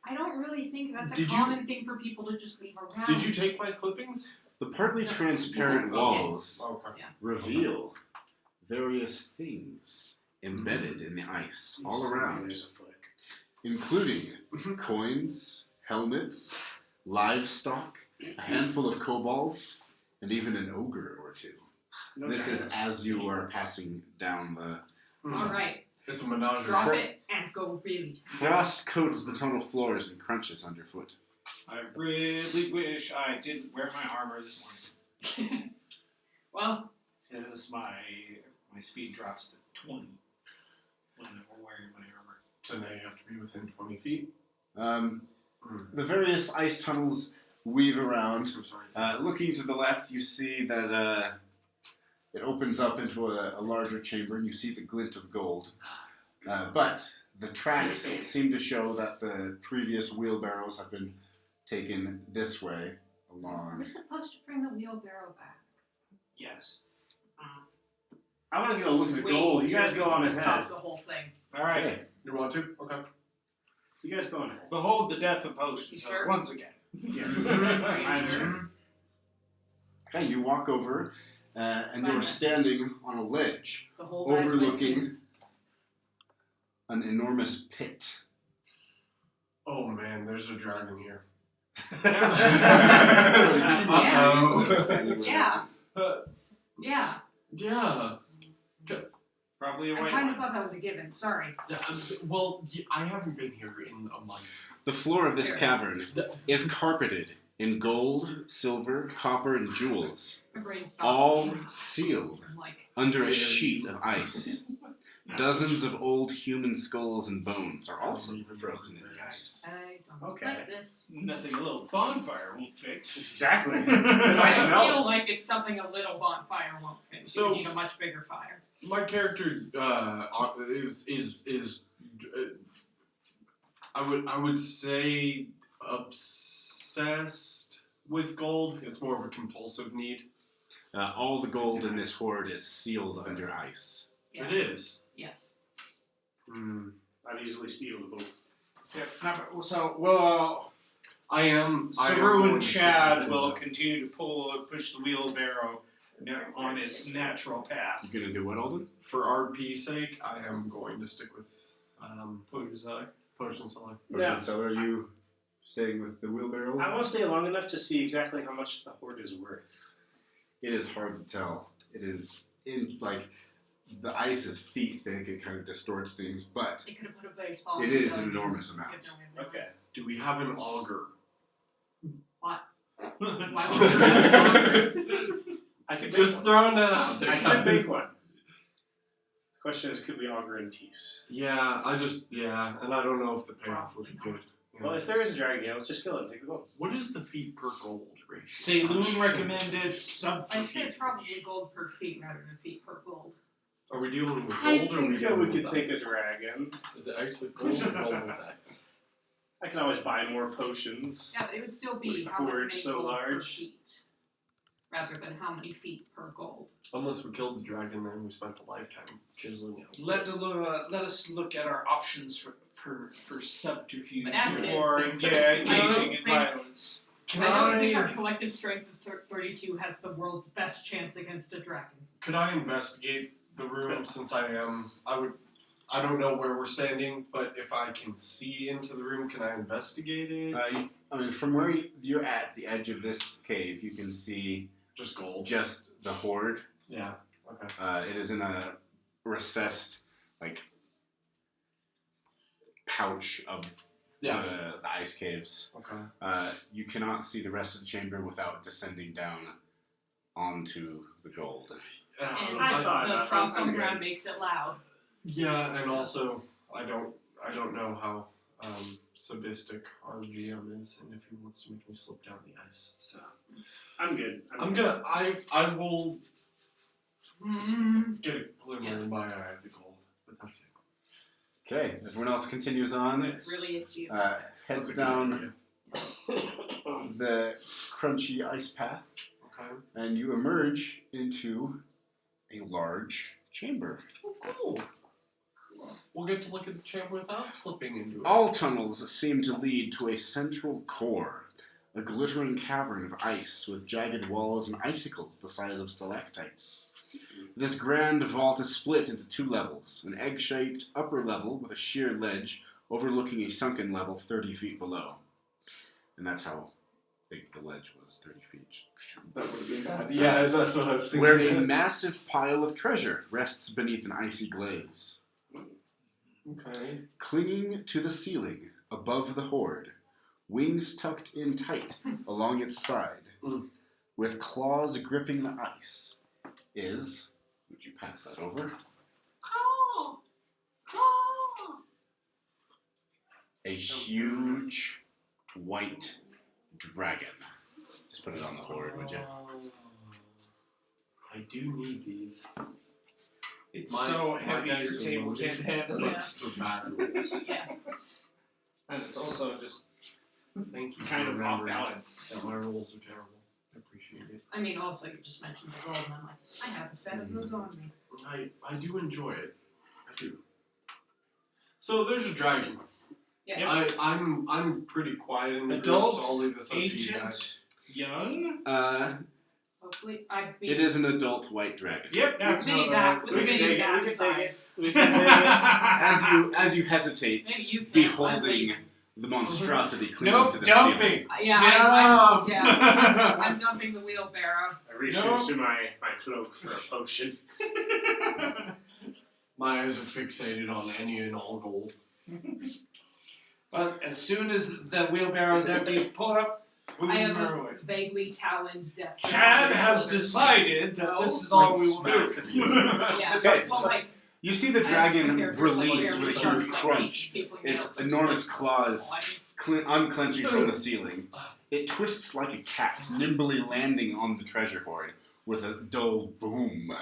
I don't really think that's a Did you- common thing for people to just leave around. Did you take my clippings? The partly transparent Okay. walls Okay. reveal various things embedded in the ice all Just tell me around, There's a flick. including coins, helmets, livestock, a handful of kobolds, and even an ogre or two. No This is giants. as you are passing down the... All right, It's a menagerie. drop Fro- it and go really. Frost coats the tunnel floors and crunches underfoot. I really wish I didn't wear my armor this morning. Well, Because my speed drops to 20 when I'm wearing my armor. So now you have to be within 20 feet. The various ice tunnels weave around. I'm sorry. Looking to the left, you see that it opens up into a larger chamber, and you see the glint of gold. But the tracks seem to show that the previous wheelbarrows have been taken this way are along. we supposed to bring the wheelbarrow back? Yes. I want to go look at the Wait, gold. You so guys we go can on just ahead. toss the whole thing. All right. Okay. You want to? Okay. You guys go on ahead. Behold the death of potions You sure? once again. Yes. Are you I'm sure? Okay, you walk over, and you're standing on a ledge The whole guy's with me. overlooking an enormous pit. Oh man, there's a dragon here. Standing with Yeah. Uh, Yeah, yeah. Probably a I white kind of one. thought that was a given. Sorry. Well, I haven't been here in a month. The floor of this Fair. cavern is carpeted in gold, silver, copper, and jewels, My brain stopped. all sealed I'm like, under a sheet of ice. Dozens of old human skulls and bones are also frozen in the ice. I don't Okay. like this. Nothing a little bonfire won't fix. Exactly. This ice I feel melts. like it's something a little bonfire won't fix. So- You need a much bigger fire. My character is I would say obsessed with gold. It's more of a compulsive need. All the gold in this hoard is sealed under ice. Yeah. It is. Yes. Hmm. I'd easily steal the boat. So, well, I am. Saru going and to Chad stick will with it. continue to push the wheelbarrow on its natural path. You gonna do what, Alden? For RP's sake, I am going to stick with Poison potion select. Yeah. So are you staying with the wheelbarrow? I want to stay long enough to see exactly how much the hoard is worth. It is hard to tell. It is the ice is feet thick. It kind of distorts things, but They could have put a baseball. it in is the an gun. enormous amount. Give them a- Okay. Do we have an auger? Why would you have I could Just make throwing that out one. there. I could make one. The question is, could we augur in peace? Yeah, and I don't know if the payoff would be good. Yeah. Well, if there is a dragon, let's just kill it and take the gold. What is the feet per gold ratio? Saloon recommended I'd say subterfuge. probably gold per feet rather than feet per gold. Are we dealing with gold I or are we think that dealing we with could take a ice? dragon. Is it ice with gold or gold with ice? I can always buy more potions. Yeah, but it would still be With the how hoard many so gold per large. feet, rather than how many feet per gold. Unless we killed the dragon and we spent a lifetime chiseling it. Let us look at our options for subterfuge But as it before is, engaging in think- violence. Can I don't think I, our collective strength of 32 has the world's best chance against a dragon. could I investigate the room since I don't know where we're standing, but if I can see into the room, can I investigate it? From where you're at the edge of this cave, you can see Just gold. just the hoard. Yeah. Okay. It is in a recessed, pouch of the ice caves. Okay. You cannot see the rest of the chamber without descending down onto the gold. And I saw the enough. frost on I'm the good. ground makes it loud. Yeah, and also I don't know how sadistic our GM is, and if he wants to make me slip down the ice. So I'm good. I will Get a glimmer in my eye of the gold, but that's it. Okay, everyone else continues on. Really itchy. Heads That's a good down the crunchy ice path, Okay. and you emerge into a large chamber. Oh, cool. We'll get to look at the chamber without slipping into it. All tunnels seem to lead to a central core, a glittering cavern of ice with jagged walls and icicles the size of stalactites. This grand vault is split into 2 levels, an egg-shaped upper level with a sheer ledge overlooking a sunken level 30 feet below. And that's how big the ledge was, 30 feet. That would have been bad. Yeah, that's what I was thinking. Where a massive pile of treasure rests beneath an icy glaze. Okay. Clinging to the ceiling above the hoard, wings tucked in tight along its side, with claws gripping the ice, is, would you pass that over? A huge white dragon. Just put it on the hoard, would you? I do need these. It's My- so my heavy your dice are table loaded. can't handle it. For bad rules. Yeah. And it's also just Thank you. kind for of off remembering balance. That my rolls are terrible. I appreciate it. I mean, also, you just mentioned the gold, and I'm like, I have a set of those on me. I do enjoy it. I do. So there's a dragon. Yeah. I'm pretty quiet in the Adult, group, so I'll leave this up to you guys. Agent, young. Hopefully, I mean, It is an adult white dragon. Yep, that's mini not bat, We with a can mini take it. bat We can take it. size. We can take it. As you hesitate, Maybe you can. beholding the monstrosity clinging Nope, to the ceiling. dumping. I'm dumping the wheelbarrow. I reach No. into my cloak for a potion. My eyes are fixated on any and all gold. But as soon as the wheelbarrow's empty, you pull it up. I have move a away. vaguely taloned death. Chad has decided that this is all we will do. Yeah, Okay. well, like, You see the I'm dragon prepared for release some with a very huge sharp, crunch, tiefling nails, its so just enormous like, claws sliding. unclenching from the ceiling. It twists like a cat, nimbly landing on the treasure hoard with a dull boom.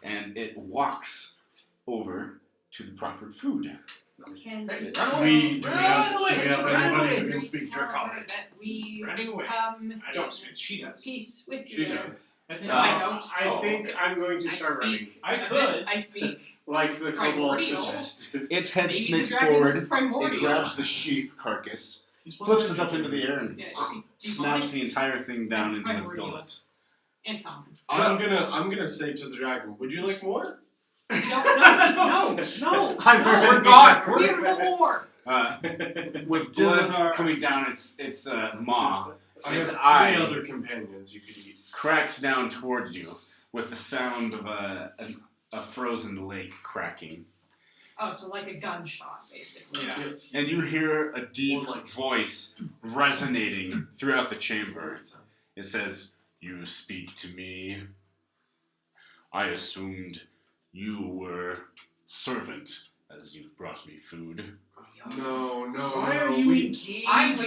And it walks over to the proffered food. Can Run Do we Run have away! anybody Run who away! can speak tell her Draconic? that we Running away. come I don't in speak. She does. peace with She you. there. does. I think No, I don't. I think I'm going to I start running, speak. I could. I speak. like the kobold Primordial. suggested. Its head Maybe snakes the dragon forward. is It primordial. grabs the sheep carcass, He's flips it up into the air, and Yeah, snaps the entire thing down into its Primordial. gullet. and common. I'm gonna say to the dragon, would you like more? No. We're gone. We're the war. With blood coming down its maw, I have its 3 eye other companions you could eat. cracks down toward you with the sound of a frozen lake cracking. Oh, so like a gunshot, basically. Yeah. And you hear a deep Or like- voice resonating throughout the chamber. It says, "You speak to me. I assumed you were servant, as you've brought me food. No. Why are you engaged? I'm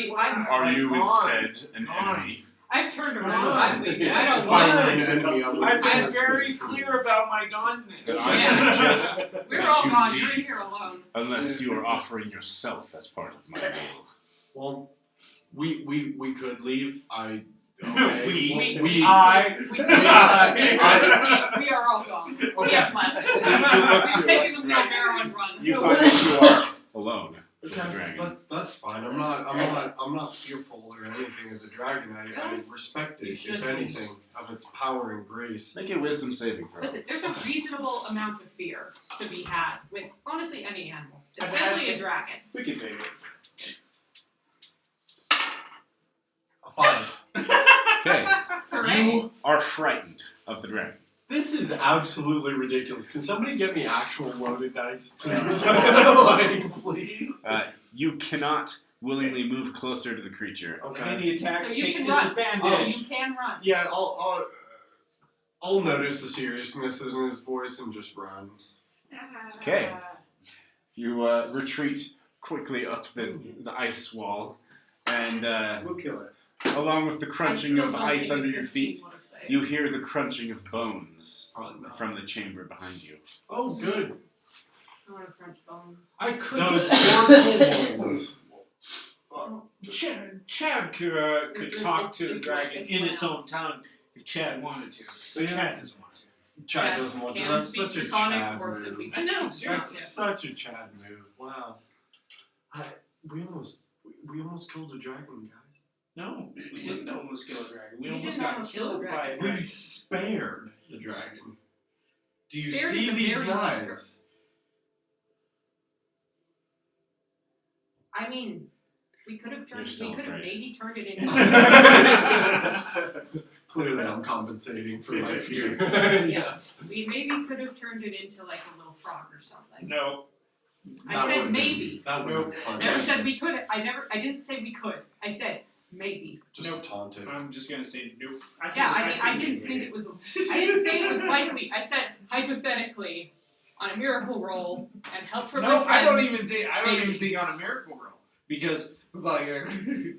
Are you gone. instead an Gone. enemy?" I've turned around. Come on. I'm leaving. I Yes, don't if I want were to. an enemy, I would I've been have very spoken. clear about my goneness. Then I Yeah. suggest We're that all you gone. leave, You're in here alone. unless you are offering yourself as part of my role. Well, we could leave. Okay. We. Well, we. We are all gone. We Okay. have left. You look We've to taken the right. wheelbarrow and run. You find that you are alone with the dragon. That's fine. I'm not fearful or anything of the dragon. I respect You it, should if be. anything, of its power and grace. Make a wisdom saving throw. Listen, there's a reasonable amount of fear to be had with honestly any animal, especially a dragon. We can take it. A 5. Okay, Hooray! you are frightened of the dragon. This is absolutely ridiculous. Can somebody get me actual loaded dice, please? Like, please. You cannot willingly move closer to the creature. And Okay. any attacks So you take can run. disadvantage. You can run. Yeah, I'll notice the seriousness in his voice and just run. Okay. You retreat quickly up the ice wall, and We'll kill it. along with the crunching of ice under your feet, you You hear the crunching of bones Probably not. from the chamber behind you. Oh, good. I want to crunch bones. I could. Those poor bones. Chad could talk to the dragon in its own tongue if Chad wanted to. But Chad doesn't want to. Chad doesn't want to. Can That's speak such a Draconic Chad or move. simply I know. choose That's not such a Chad move. Wow. We almost killed a dragon, guys. No, we didn't almost kill a dragon. We We almost didn't got almost kill a killed by a dragon. We dragon. spared the dragon. Do you Spared see is a these very lines? I mean, we could have You're still afraid. maybe turned it into. Clearly, I'm compensating for my fear. Yeah. We maybe could have turned it into like a little frog or something. No. I That said would've maybe. been- That would have been fun. Never said we could. I didn't say we could. I said maybe. Just Nope. taunted. I'm just gonna say nope. I didn't think it was. I didn't say it was likely. I said hypothetically, on a miracle roll and help from No, my friends. I don't even maybe. think on a miracle roll because like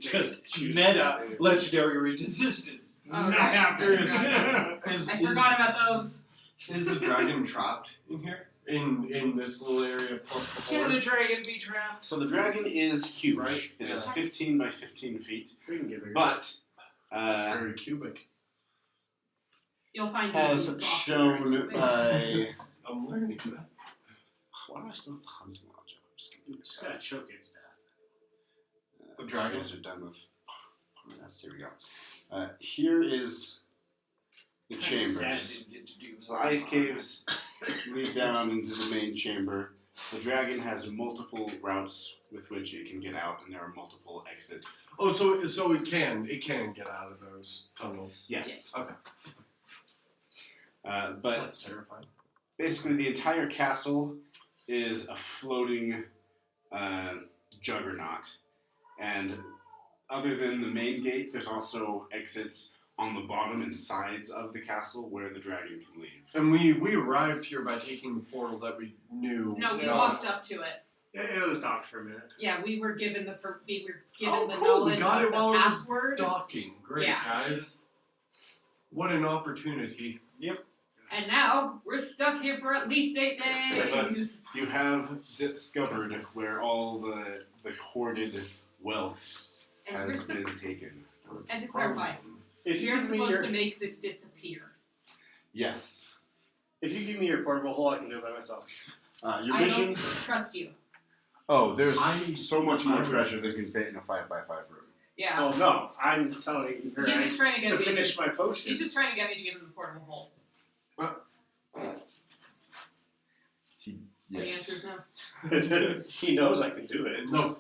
just Choose meta to say. legendary resistance. Oh, Not right. happening. I forgot about those. Is the dragon trapped in here? In this little area plus the Can a horde? dragon be trapped? So the dragon is huge. Right, It is yeah. 15 by 15 feet. We can give her. But It's very cubic. You'll find as demons often, shown right? by... I'm learning that. Why do I still have the hunting lodge? I'm just gonna do Just that. gotta choke it to death. The dragon? Dragons are done with... Yes, here we go. Here is the chambers. Didn't get to do So ice caves lead down into the main chamber. The dragon has multiple routes with which it can get out, and there are multiple exits. Oh, so it can get out of those tunnels. Yes. Okay. But That's terrifying. basically, the entire castle is a floating juggernaut. And other than the main gate, there's also exits on the bottom and sides of the castle where the dragon can leave. And we arrived here by taking the portal that we knew. No, we No. walked up to it. It was docked for a minute. Yeah, we were given the Oh, the cool, we knowledge got of it while the it was password. Docking. Great, Yeah. guys. What an opportunity. And now we're stuck here for at least 8 days. You have discovered where all the hoarded wealth And we're has sup- been taken. It's And to clarify, frozen. If you you're give me supposed your, to make this disappear. Yes. if you give me your portable hole, I can do it by myself. Your I mission... don't trust you. Oh, there's I- so much more I- treasure that can fit in a 5x5 room. Yeah. Oh no, I'm telling her He's just trying to to get me. finish my potion. He's just trying to get me to give him the portable hole. The answer is no. He knows I can do it. No.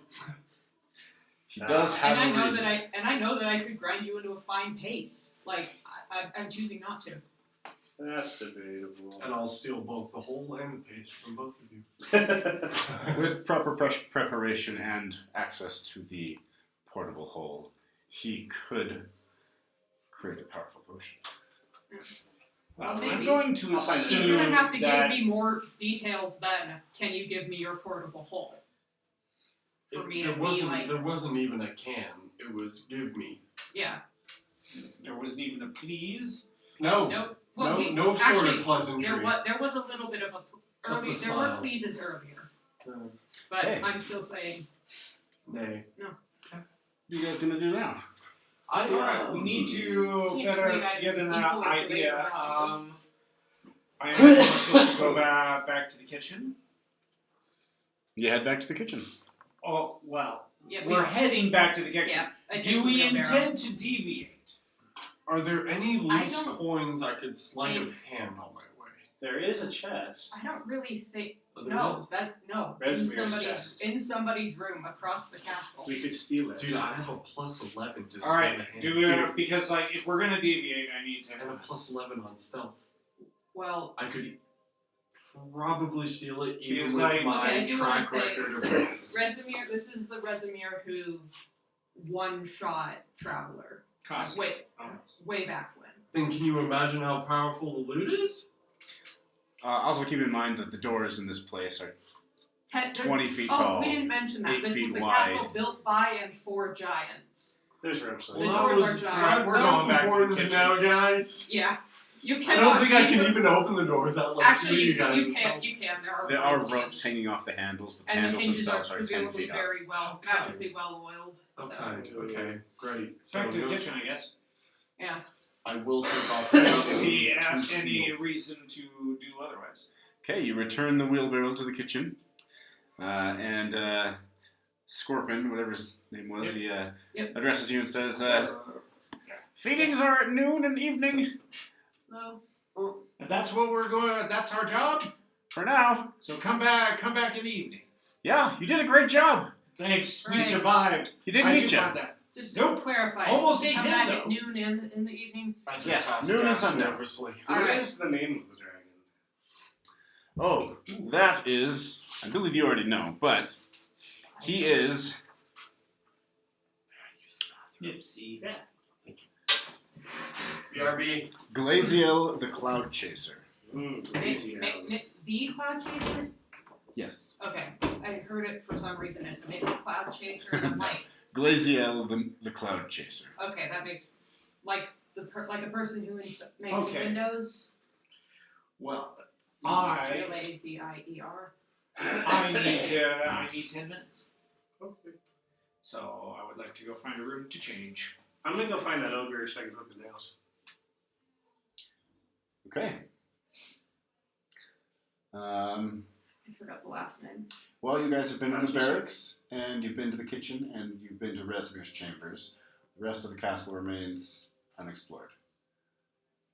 He does have And I a know reason. that I could grind you into a fine paste. Like I'm choosing not to. That's debatable. And I'll steal both the hole and the paste from both of you. With proper preparation and access to the portable hole, he could create a powerful potion. Well, I'm maybe. going to I'll find He's assume gonna have to that give me more details then. Can you give me your portable hole? For me to there be wasn't like, there wasn't even a can. It was give me. yeah, there wasn't even a please. No. nope. Well, no sort actually, of pleasantry. there was a little bit of a Except early. the There were smile. pleases earlier, Uh, but Hey. I'm still saying nay. What are you guys gonna do now? Alright, we need to Seems better to me that get an equally idea. debatable. I am supposed to go back to the kitchen. You head back to the kitchen. Oh, well, yeah, we're heading back to the kitchen. yeah. I think Do we we'll go there. intend to deviate? Are there any loose don't- coins I could sleight of hand on my way? There is a chest. I don't really think. Oh, there No, is? no. Resimir's chest. In somebody's room across the castle. We could steal it. Dude, I have a plus 11 to sleight Alright, of hand. do we, because like if we're gonna deviate, I need to And a plus 11 on stealth. Well, I could probably steal it even Because, with like- my Okay, I do wanna track say- record of things. Resimir. This is the Resimir who one-shot Traveler. cost. Way back when. Then can you imagine how powerful the loot is? Also keep in mind that the doors in this place are 20 feet Oh, tall. we didn't mention that. 8 This feet was a wide. castle built by and for giants. There's ropes. The doors are giant. We're that's going back to the important kitchen. now, guys. Yeah. You I cannot. don't think I these can are- even open the door without like Actually, you you guys. can. You can. There are ropes hanging off the handles, but the And the handles hinges are themselves are 10 presumably feet up. very well, Okay. magically well oiled. So Okay, great. Back to the no- kitchen, I guess. yeah. I will take off. I don't see to any steal. reason to do otherwise. Okay, you return the wheelbarrow to the kitchen, and Scorpion, whatever his name was, he addresses you and says, "Feedings are at noon and evening No. And that's what we're going. That's our job. for now." So come back in the evening. Yeah, you did a great job. Thanks. We Right. survived. You didn't I eat do you. find that. Just Nope. to clarify. Almost ate come him, back though. at noon and in the evening. I just Yes, passed noon and gas sundown. nervously. What Alright. is the name of the dragon? Oh, that is, I believe you already know, but he is Nipsey. BRB. Glaziel the Cloud Chaser. Easy. The Cloud Chaser? Yes. Okay. I heard it for some reason as maybe Cloud Chaser, and I'm like, Glaziel the Cloud Chaser. okay, that makes like like a person who makes Okay. windows. Well, I Glazier. I need 10 minutes. So I would like to go find a room to change. I'm gonna go find that ogre so I can hook his nails. Okay. I forgot the last name. Well, you guys have been in the Cloud Chaser. barracks, and you've been to the kitchen, and you've been to Resmir's chambers. The rest of the castle remains unexplored.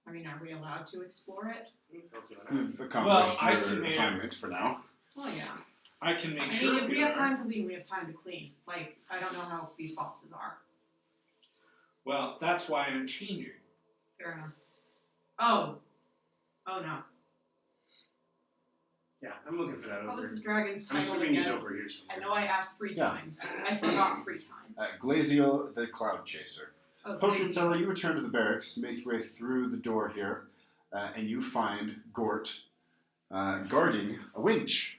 I mean, are we allowed to explore it? Don't do that. You've accomplished I your can- assignment for now. Oh yeah. I can make I sure. mean, if we have time to leave, we have time to clean. Like, I don't know how these bosses are. Well, that's why I'm changing. Fair enough. Oh. Oh no. Yeah, I'm looking for that What was ogre. the dragon's I'm title assuming he's again? over here somewhere. I know I asked 3 Yeah. times. I forgot 3 times. Glaziel the Cloud Chaser. Oh, Potion Glazier. seller, you return to the barracks, make your way through the door here, and you find Gort guarding a winch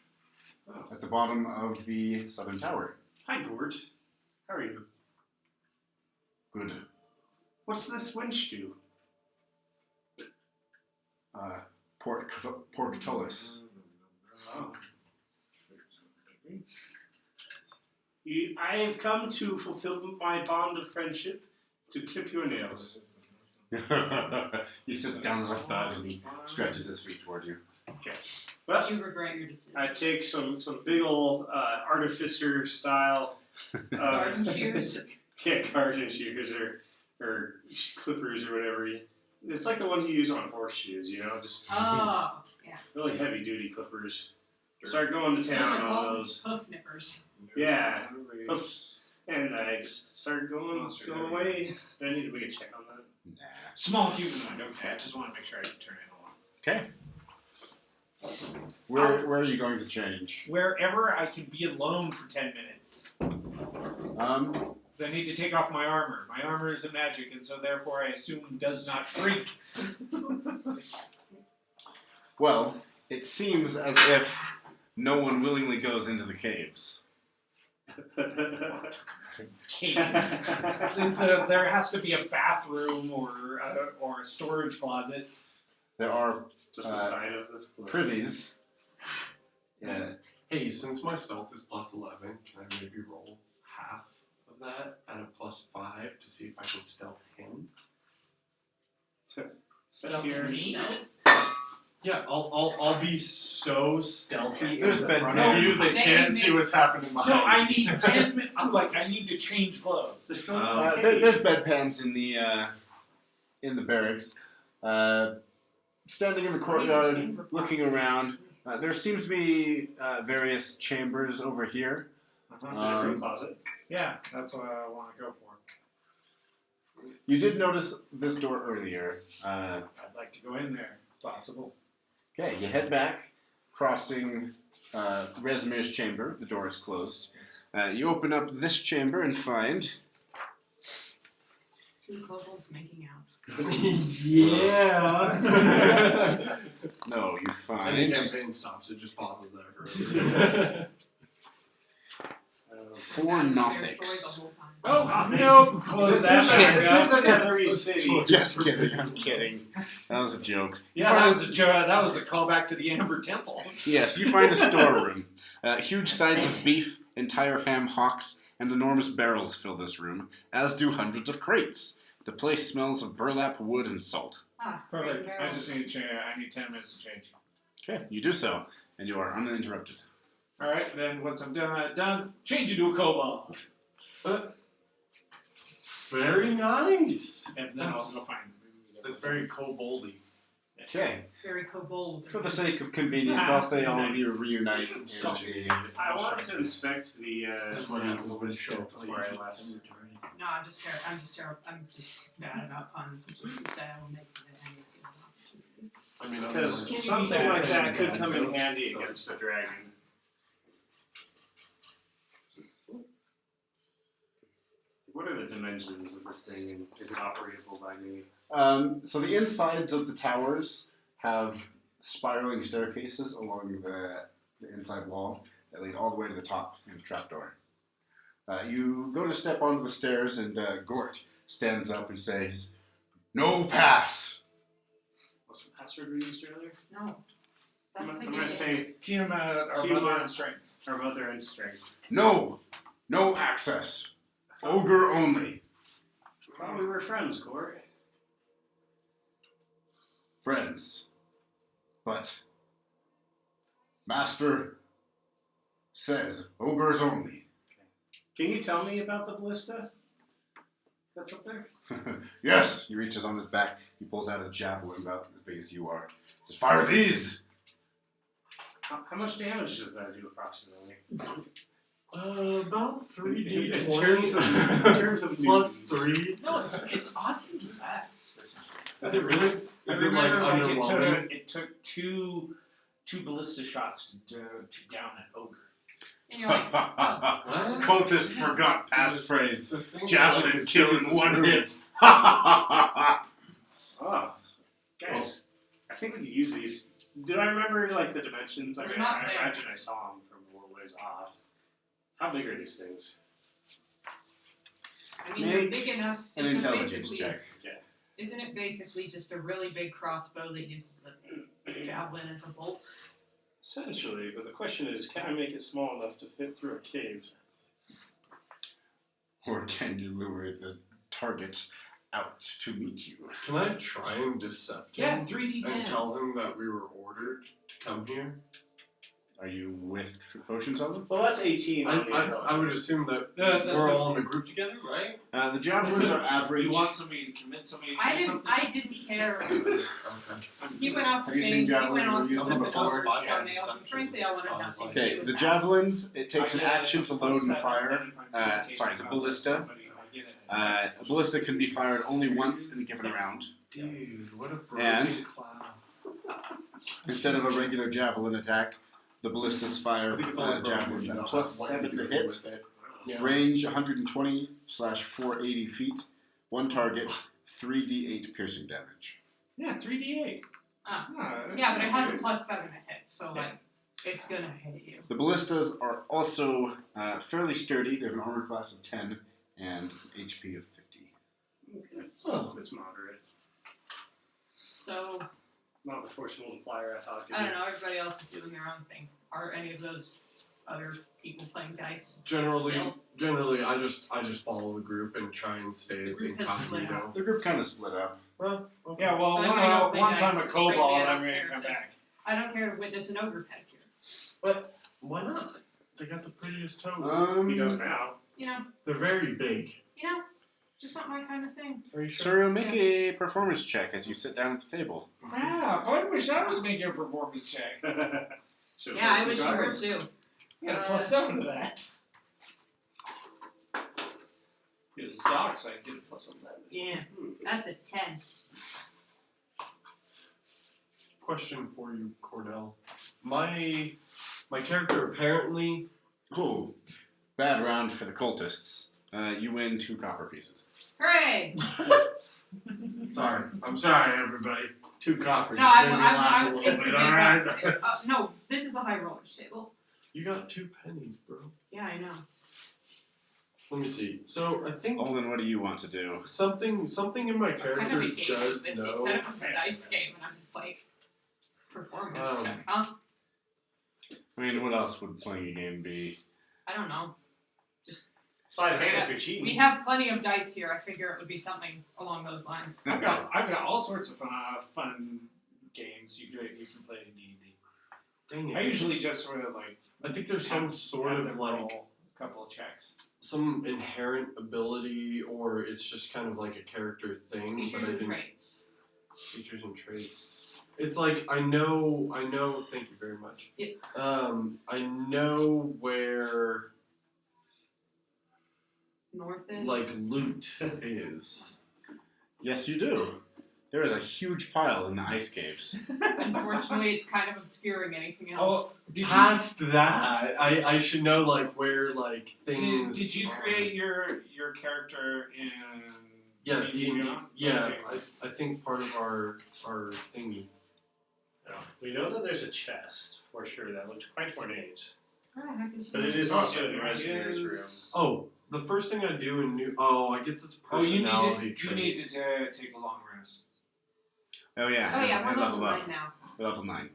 Oh. at the bottom of the southern tower. Hi, Gord. How are you? Good. What's this winch do? Porctolus. Oh. I have come to fulfill my bond of friendship to clip your nails. He sits down on a thud and he stretches his feet toward you. Okay. Well, You regret your decision. I take some big old artificer style Garden shears? garden shears or clippers or whatever. It's like the ones you use on horseshoes, you know, just Oh, yeah. really heavy duty clippers. Start going to Those are town on called those. hoof nippers. Yeah. Hoofs. And I just started going away. Do I need to make a check on that? Nah. Small humanoid. Okay, I just want to make sure I can turn it on. Okay. Where are you going to change? Wherever I can be alone for 10 minutes. Because I need to take off my armor. My armor isn't magic, and so therefore I assume does not shrink. Well, it seems as if no one willingly goes into the caves. Caves. There has to be a bathroom or a storage closet. There are Just the side of this. privies. Yeah. Hey, since my stealth is plus 11, can I maybe roll half of that at a plus 5 to see if I can stealth him? Stealth Here. me? Yeah, I'll be so stealthy There's in the been front no of you they Same can't me. see what's happening behind. No, I you. need 10 minutes. I'm like, I need to change clothes. Just There's bedpans in the barracks. Standing in the courtyard, chamber looking pots. around. There seems to be various chambers over here. There's a room closet. Yeah, that's what I want to go for. You did notice this door earlier. I'd like to go in there, if possible. Okay, you head back, crossing Resmir's chamber. The door is closed. You open up this chamber and find 2 kobolds making out. Yeah. no, you And the find campaign stops. It just pauses there for a minute. 4 Share Nothics. story the whole time. Oh, Nice. no! Close This that is- back this is up. like a- Every city. Just kidding, I'm kidding. That was a joke. Yeah, that was a that was a callback to the Amber Temple. Yes, you find a storeroom. Huge sides of beef, entire ham hocks, and enormous barrels fill this room, as do hundreds of crates. The place smells of burlap, wood, and salt. Ah, Perfect. great I barrels. just need to I need 10 minutes to change. Okay, you do so, and you are uninterrupted. All right, then once I'm done, change into a kobold, Very nice. and then I'll That's- go find. That's very koboldy. Okay, Very kobold. for the sake of convenience, I'll say all of you reunite in So- a... I wanted to inspect the show up before I left. No, I'm just terrible. I'm just bad about puns, which is to say I will make it any given opportunity. I mean, I'm Because like- something like that could bad come in jokes, handy so- against a dragon. What are the dimensions of this thing, and is it operatable by me? So the insides of the towers have spiraling staircases along the inside wall that lead all the way to the top and the trapdoor. You go to step onto the stairs, and Gort stands up and says, "No pass!" What's the password we used earlier? No. That's I'm gonna say Tiamat, our Tiamat. mother and strength. our mother and strength. No! No access! Ogre only! I thought we were friends, Corey. Friends. But Master says ogres only. Can you tell me about the ballista that's up there? Yes! He reaches on his back. He pulls out a javelin about as big as you are. Says, "Fire these!" How much damage does that do approximately? About 3d20. In terms of plus newtons. 3. No, it's oddly less. Is it really? Is it like underwhelming? it took two ballista shots to down an ogre. And you're like, Cultist forgot passphrase. This thing Javelin like kill in this one room. hit. Oh, guys, I think we could use these. Do I remember like the dimensions? I They're mean, not I there. imagine I saw them from a little ways off. How big are these things? I mean, they're Make big enough. An It's intelligence basically, check. Isn't it basically just a really big crossbow that uses a javelin as a bolt? Essentially, but the question is, can I make it small enough to fit through a cave? Or can you lure the target out to meet you? Can I try and decept Yeah, him 3d10. and tell him that we were ordered to come here? Are you with potions on them? Well, that's 18 on the I intelligence. would assume that The- we're all in a group together, right? The javelins are average. You want somebody to convince somebody to I do didn't. something? I didn't care. Okay. He went off Have the you seen chains. He javelins went or off used the them doors, before? toenails, and frankly, I wanted nothing to do Okay, with the that. javelins, it takes an I get it. action to load and fire. Sorry, the ballista. A ballista can be fired only once in a given round. Dude, what a And- brilliant class. Instead of a regular javelin attack, the ballistas fire I think it's only broken if javelin you at know plus what 7 you to do hit. with it. Yeah. Range 120/480 feet. One target, 3d8 piercing damage. Yeah, 3d8. Ah. That's Yeah, but it not has a good. plus 7 to hit, so like, it's gonna hit you. The ballistas are also fairly sturdy. They have an armor class of 10 and an HP of 50. Okay, so it's moderate. So Not the force multiplier I thought it could I be. don't know. Everybody else is doing their own thing. Are any of those other people playing dice? Generally, Still? I just follow the group and try and stay The as group has split incognito. The group kind of split up. Well, okay. Yeah, well, So if I don't play once dice, I'm a it's kobold, frankly, I I'm don't going care to come if back. I don't care to witness an ogre pedicure. But why not? They got the prettiest toes. He does now. You know, They're very big. just not my kind of thing. Are you sure? Sir, make a performance check as you sit down at the table. Wow, I wish I was making a performance check. Should've Yeah, I played wish some you were cards. too. You got a plus 7 to that. It was dark, so I get a plus 11. Yeah, that's a 10. Question for you, Cordell. My character apparently. Oh, bad round for the cultists. You win 2 copper pieces. Hooray! Sorry, I'm sorry, everybody. 2 coppers. No, Made me laugh a it's little the bit. big All right. one. No, this is the high rollers table. You got 2 pennies, bro. Yeah, I know. Let me see. So I think Olin, what do you want to do? something in my What character kind of a game does is this? You know. said it was a dice game, and I'm just like, performance Um, check, huh? I mean, what else would playing a game be? I don't know. Slide of hand if you're cheating. We have plenty of dice here. I figure it would be something along those lines. I've got all sorts of fun games you can play in D&D. Dang it. I usually just sort of like I think there's some sort have of them like roll a couple of checks. some inherent ability, or it's just kind of like a character thing. Features but I and didn't- traits. Features and traits. It's like I know. Thank you very much. Yeah. I know where North is. like loot is. Yes, you do. There is a huge pile in the ice caves. Unfortunately, it's kind of obscuring anything else. Oh, did Past that, I should know like where like things. did you are. create your character in Yeah, D&D D&D. Beyond? Yeah, Okay. I think part of our thingy. No. We know that there's a chest for sure that looked quite ornate, Where the heck is but it is also in the resonator's room. Oh, the first thing I do in new. Oh, I guess it's Oh, you personality need trait. to take a long rest. Oh yeah. Oh yeah, and we're level level 9 up. now. We're level 9.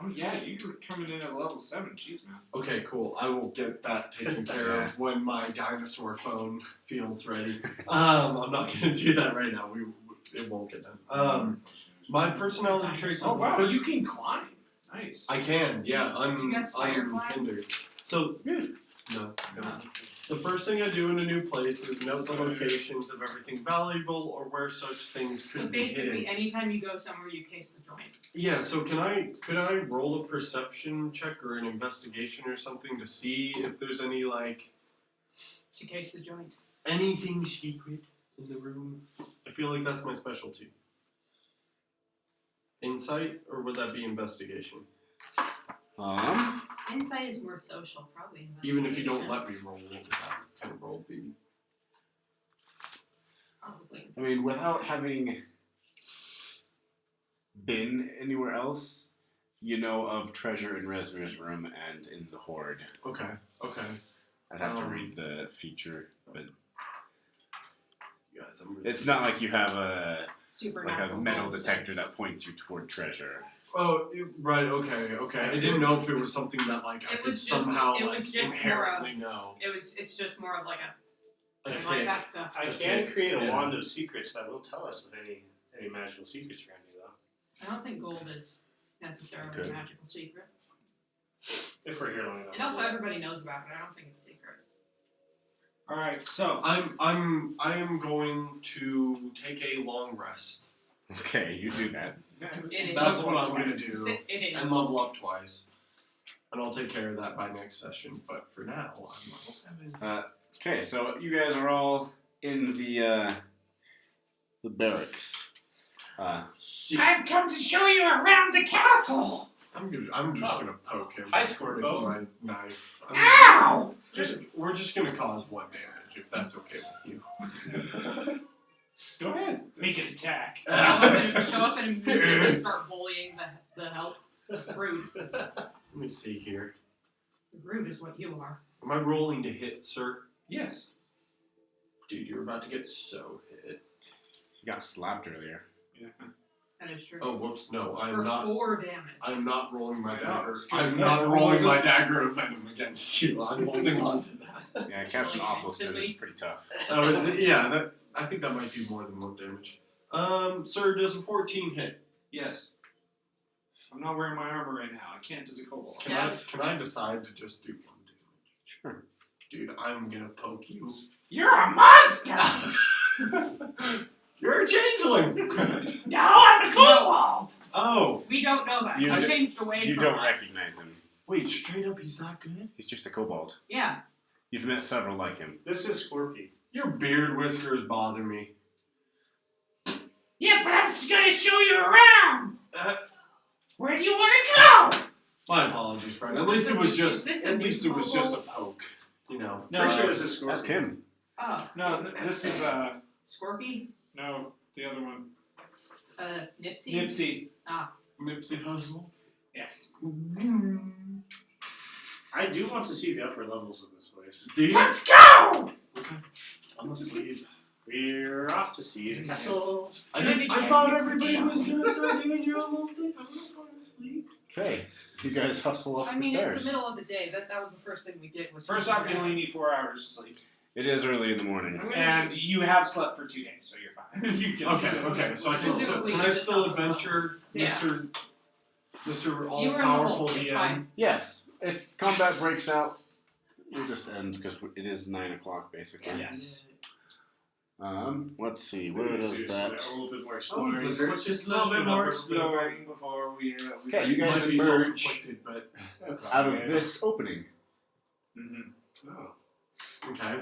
Oh yeah, you were coming in at level 7. Jeez, man. Okay, cool. I will get that taken care of when my dinosaur phone feels ready. I'm not gonna do that right now. It won't get done. My personality traits is Oh wow, the first. you can climb. Nice. I can, yeah. You got spider climb? Unhindered. So no. The first thing I do in a new place is note the locations of everything valuable or where such things could So be basically, hidden. anytime you go somewhere, you case the joint. Yeah, so could I roll a perception check or an investigation or something to see if there's any like To case the joint. anything secret in the room? I feel like that's my specialty. Insight, or would that be investigation? Insight is more social, probably. Even if you don't investigation. let me roll, what would that kind of roll be? Probably. I mean, without having been anywhere else, you know of treasure in Resmir's room and in the Hoard. Okay. I'd have to read the feature, but You guys, I'm really it's not like you have a Supernatural. metal sense. detector that points you toward treasure. Oh, right. Okay. I didn't know if it was something that like I It could was just- somehow it like was just inherently know. It's just more of like a A like tick. that stuff. I A can tick, create a yeah. wand of secrets that will tell us of any magical secrets around you, though. I don't think gold is necessarily Okay. a magical secret. If we're here long enough. And also, everybody knows about it. I don't think it's secret. All right, so I am going to take a long rest Okay, you do that. It is. That's what I'm gonna Twice. do. It is. and level up twice, and I'll take care of that by next session. But for now, I'm level 7. Okay, so you guys are all in the barracks. I've come to show you around the castle. I'm just gonna poke him High score, with Bo. my knife. Ow! We're just gonna cause 1 damage if that's okay with you. Go ahead, make an attack. Show up and immediately start bullying the help. Rude. Let me see here. Rude is what you are. Am I rolling to hit, sir? Yes. Dude, you're about to get so hit. You got slapped earlier. Yeah. That is true. Oh, whoops! No, For I'm not. 4 damage. I'm not rolling my I know, dagger. it's good. I'm not rolling my dagger of venom against you. I'm holding on to that. Yeah, Captain Like Awfulston instantly? is pretty tough. Yeah, I think that might do more than 1 damage. Sir, does a 14 hit? Yes. I'm not wearing my armor right now. I can't as a kobold. Can I decide to just do 1 damage? Sure. Dude, I'm gonna poke you. You're a monster! You're a changeling! No, I'm a kobold! Oh! We don't know that. You He d- changed away You from don't us. recognize him. Wait, straight up, he's that good? He's just a kobold. Yeah. You've met several like him. This is Scorpy. Your beard whiskers bother me. Yeah, but I'm just gonna show you around! Uh, Where do you want to go? My apologies, friend. At Is least this it was a- just. is this a At least it was new just a poke. You know. No, Pretty sure this is Scorpy. Ask him. Oh. No, this is, Scorpy? no, the other one. It's, Nipsey? Nipsey. Nipsey Hussle. Yes. I do want to see the upper levels of this place. Do you? Let's go! I'm asleep. We're off to see the castle. I thought everybody was gonna start doing your own little thing. I'm not going to sleep. Okay, you guys hustle up I the mean, stairs. it's the middle of the day. That was the first thing we did. Was First off, you only need 4 hours to sleep. It is early in the morning. And you have slept for 2 days, so you're fine. You can Okay, so I can still, can I still adventure, Yeah. Mr. All You were in the Powerful hole. It's DM? fine. Yes, if combat breaks out, we'll just end because it is 9 o'clock basically. Yes. Let's see, where does that? A little bit more Oh, exploring. it's the quickest Just a little bit session more I've ever been a part exploring before we. Okay, you guys Might be emerge self-inflicted, but That's out of okay. this opening. Mm-hmm. Oh. okay.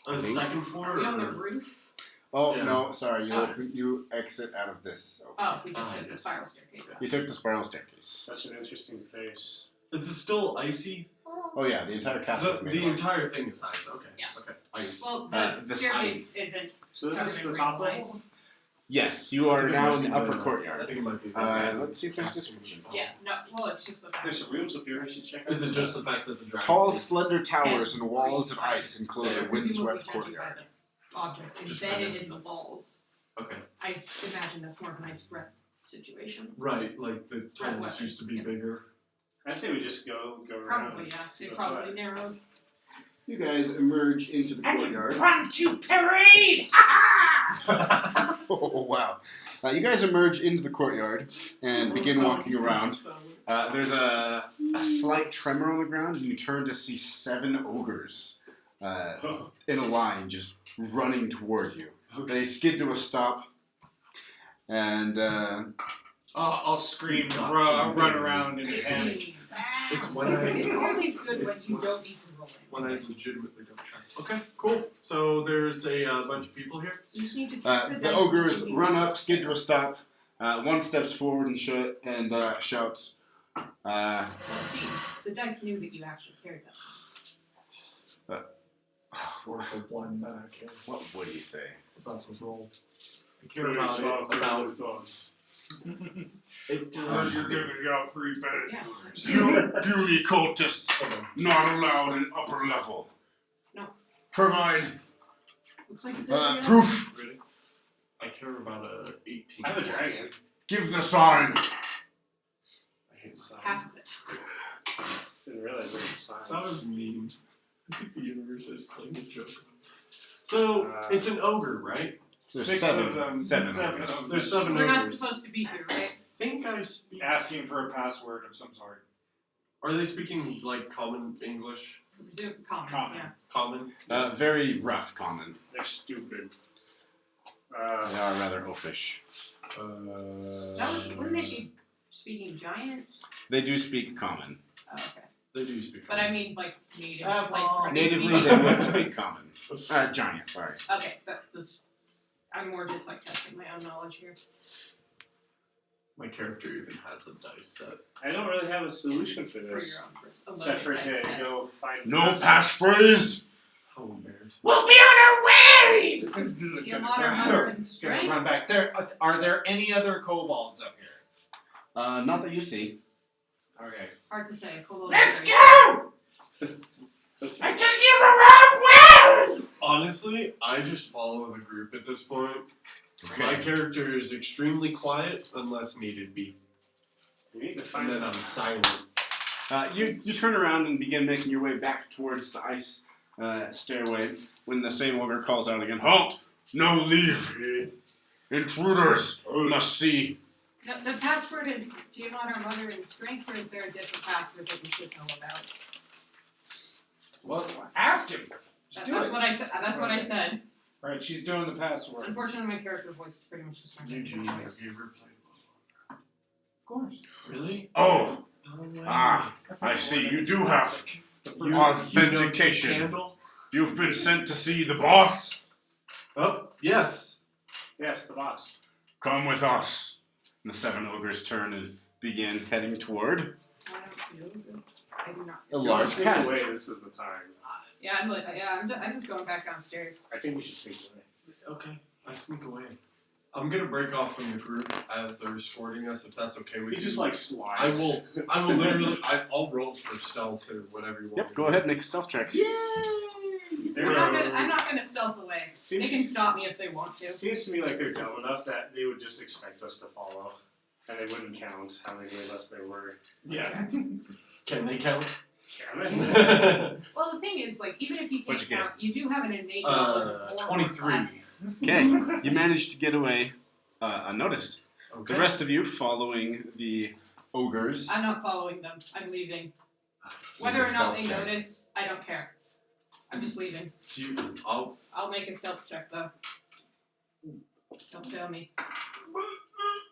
On the second floor. Are we on the or- roof? Oh Yeah. no, sorry, Oh. you exit out of this. opening. Oh, we just Ah, took the yes. spiral staircase. You took the spiral staircase. Such an interesting place. Is it still icy? Oh yeah, the entire castle. is made The of ice. entire thing is ice. Okay. Yeah. Okay. Ice. Well, Uh, the the staircase ice. isn't. So this is the covered top in level? ice. Yes, you are now in the upper I courtyard. think it might be. Let's see if there's description. Yeah, no, well, it's just the fact. There's some rooms up here. I should check out. Is it just the fact that the dragon? Tall, is- slender towers and walls of ice enclose a They're windswept presumably judging by courtyard. the objects Just embedded kind of- in the walls. Okay. I imagine that's more of an ice breath situation. Right, like the tunnels weapon, used to be yeah. bigger. I say we just go around. Probably, yeah. They That's probably right. narrowed. You guys emerge into the courtyard. Run to parade! Oh wow! You guys emerge into the courtyard and begin walking around. There's a slight tremor on the ground, and you turn to see 7 ogres in a line, just running toward you. They skid to a stop, and I'll scream, You've got run to- around in panic. It's when I It's always good when you don't need to roll it. when I legitimately don't track. Okay, cool. So there's a bunch of people here. You just need to check the dice ogres and run up, skid to a stop. One steps forward and shouts, Well, see, the dice knew that you actually carried them. Worth of one back. Yeah. "What would he say?" That was roll. I care Very about soft, it. About it. You're giving out free Yeah. You puny cultists, Okay. not allowed in upper level. No. Provide Looks like it's every other- proof. Really? I care about a 18. I have a dragon. Give the sign. I hate the sign. half of it. Didn't realize there was a sign. That was mean. I think the universe is playing a joke. So it's an ogre, right? There's 6 7 of them. Seven Seven ogres. of them. There's 7 We're not ogres. supposed to be here, right? I think I speak. Asking for a password of some sort. Are they speaking like common English? Common. Common. Yeah. Common? Very rough common. They're stupid. They are rather oafish. Wouldn't they be speaking giant? They do speak common. Oh, okay. They do speak But common. I mean, like native. Have like, all- are they Natively, speaking- they would speak common. Giant, sorry. Okay, that was. I'm more just like testing my own knowledge here. My character even has a dice set. I don't really have a solution for For this. your own Except for dice to set. go find. No passphrase. How embarrassing. We'll be on our way! Tiamat or Mother and Gonna Strength? run back. Are there any other kobolds up here? Not that you see. Okay. Hard to say. Kobolds Let's are very- go! I took you the wrong way! Honestly, I just follow the group at this point. My character is extremely quiet unless needed be. We need to And find then I'm them. silent. You turn around and begin making your way back towards the ice stairway when the same ogre calls out again. Halt! No leave! Intruders must see. The password is Tiamat or Mother and Strength, or is there a different password that we should know about? Well, ask him. Just do That's it. what I said. That's what I said. Alright, she's doing the password. Unfortunately, my character voice is pretty much just my character Eugene, have voice. you ever played? Of course. Really? Oh, No way. I see you do have You authentication. don't candle? You've been sent to see the boss. Oh, yes. Yes, the boss. Come with us. And the 7 ogres turn and begin heading toward I do not. a If you wanna large sneak path. away, this is the time. Yeah, I'm just going back downstairs. I think we should sneak away. Okay, I sneak away. I'm gonna break off from the group as they're escorting us, if that's okay with He you. just like slides. I will literally. I'll roll for stealth or whatever you want. Yep, go ahead, make a stealth check. Yay! There I'm not goes. gonna stealth away. They can Seems stop me if they want to. seems to me like they're dumb enough that they would just expect us to follow, and they wouldn't count how many of us there were. Yeah. Can they count? Can they? Well, the thing is, like, even if you can't What'd you count, you do have an innate knowledge of more 23. or less. Okay, you managed to get away unnoticed. Okay. The rest of you following the ogres. I'm not following them. I'm leaving. Whether or not they Stealth check. notice, I don't care. I'm just leaving. I'll make a stealth check though. Don't fail me.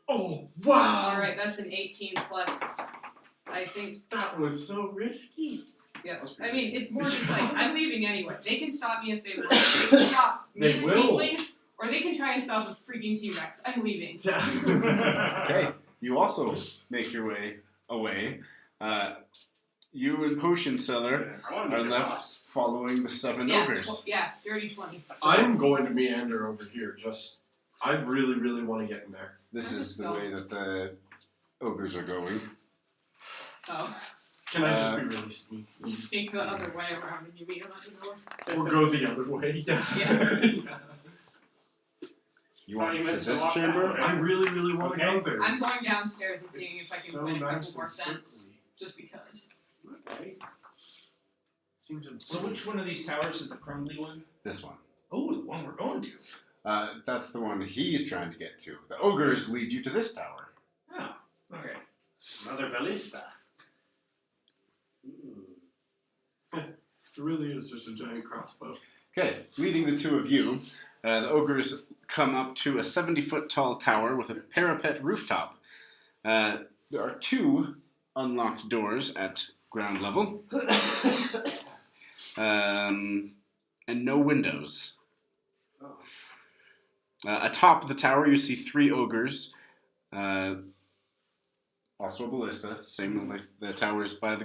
Oh, wow! Alright, that's an 18 plus. I think. That was so risky. Yeah. I mean, it's more just like, I'm leaving anyway. They can stop me if they want. They can stop me, They the will. tiefling, or they can try and stop a freaking T-Rex. I'm leaving. Okay, you also make your way away. You and Potion Seller I want to are be their left boss. following the 7 ogres. Yeah, dirty 20. I'm going to meander over here. I really, really want to get in there. This I'll is just the go. way that the ogres are going. Oh. Can I just be really sneaky? You sneak the other way around and you meet them at the door. Or go the other way? Yeah. Yeah. You Thought want you to meant to this walk that chamber? way. I really, really want to Okay. go there. I'm going downstairs and seeing if I It's can so win a couple nice more and cents. circly. Just because. Okay. Seems So which one of these towers is the crumbly one? This one. Oh, the one we're going to. That's the one he's trying to get to. The ogres lead you to this tower. Oh, okay. Mother Ballista. It really is just a giant crossbow. Okay, leading the two of you, the ogres come up to a 70-foot tall tower with a parapet rooftop. There are 2 unlocked doors at ground level, and no windows. Oh. Atop the tower, you see 3 ogres, also a ballista, same like the towers by the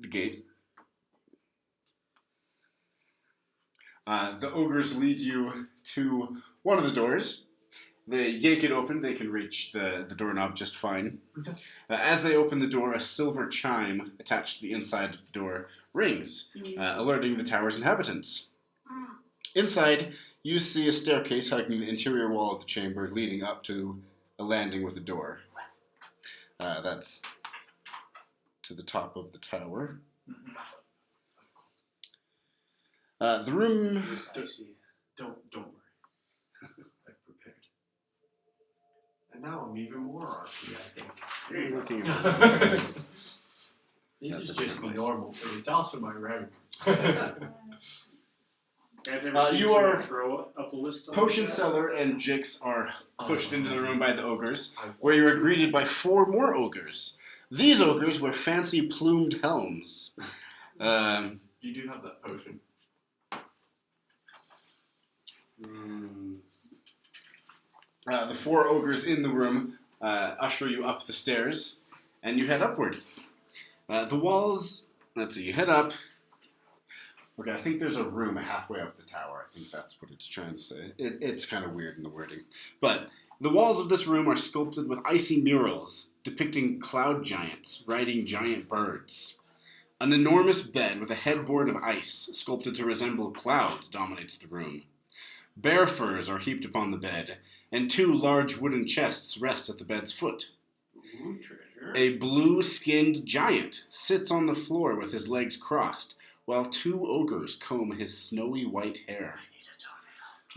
gate. The ogres lead you to one of the doors. They yank it open. They can reach the doorknob just fine. As they open the door, a silver chime attached to the inside of the door rings, alerting the tower's inhabitants. Inside, you see a staircase hugging the interior wall of the chamber, leading up to a landing with a door. That's to the top of the tower. The room... Don't worry. I've prepared. And now I'm even more artsy, I think. What are you looking This That's is a just different place. normal, but it's also my rank. Guys ever seen you someone are- throw up a list on Potion that? Seller and Jix are pushed into the room by the ogres, where you are greeted by 4 more ogres. These ogres wear fancy plumed helms. You do have that potion. The 4 ogres in the room usher you up the stairs, and you head upward. The walls, let's see, you head up. Okay, I think there's a room halfway up the tower. I think that's what it's trying to say. It's kind of weird in the wording. But the walls of this room are sculpted with icy murals depicting cloud giants riding giant birds. An enormous bed with a headboard of ice sculpted to resemble clouds dominates the room. Bear furs are heaped upon the bed, and 2 large wooden chests rest at the bed's foot. Ooh, treasure. A blue-skinned giant sits on the floor with his legs crossed, while 2 ogres comb his snowy white hair.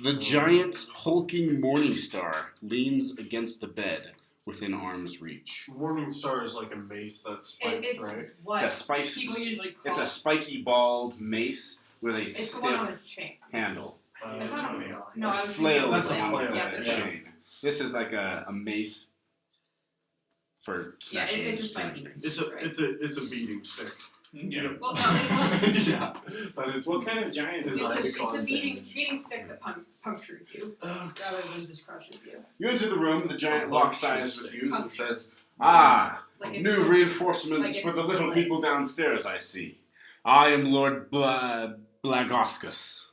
The giant, hulking morning star leans against the bed within arm's reach. Morning Star is like a mace that's spiked, It's right? what It's a spicy, people usually call it's a spiky bald mace with a it's the one on stiff the chain. handle. I thought- Toenail. No, I was Flail thinking is That's a on flail, the yeah, chain. This is like a mace for Yeah, smashing it's a string spiky things. It's a beating stick. Yeah. Well, no, it's Yeah. That is What kind of giant is Design this? it's a cause beating damage. stick that punctures you rather than just crushes you. You enter the room, the giant locks eyes with you and Puncture. says, "Ah, Like it's new reinforcements like for it's the little like- people downstairs, I see. I am Lord Blagothkus,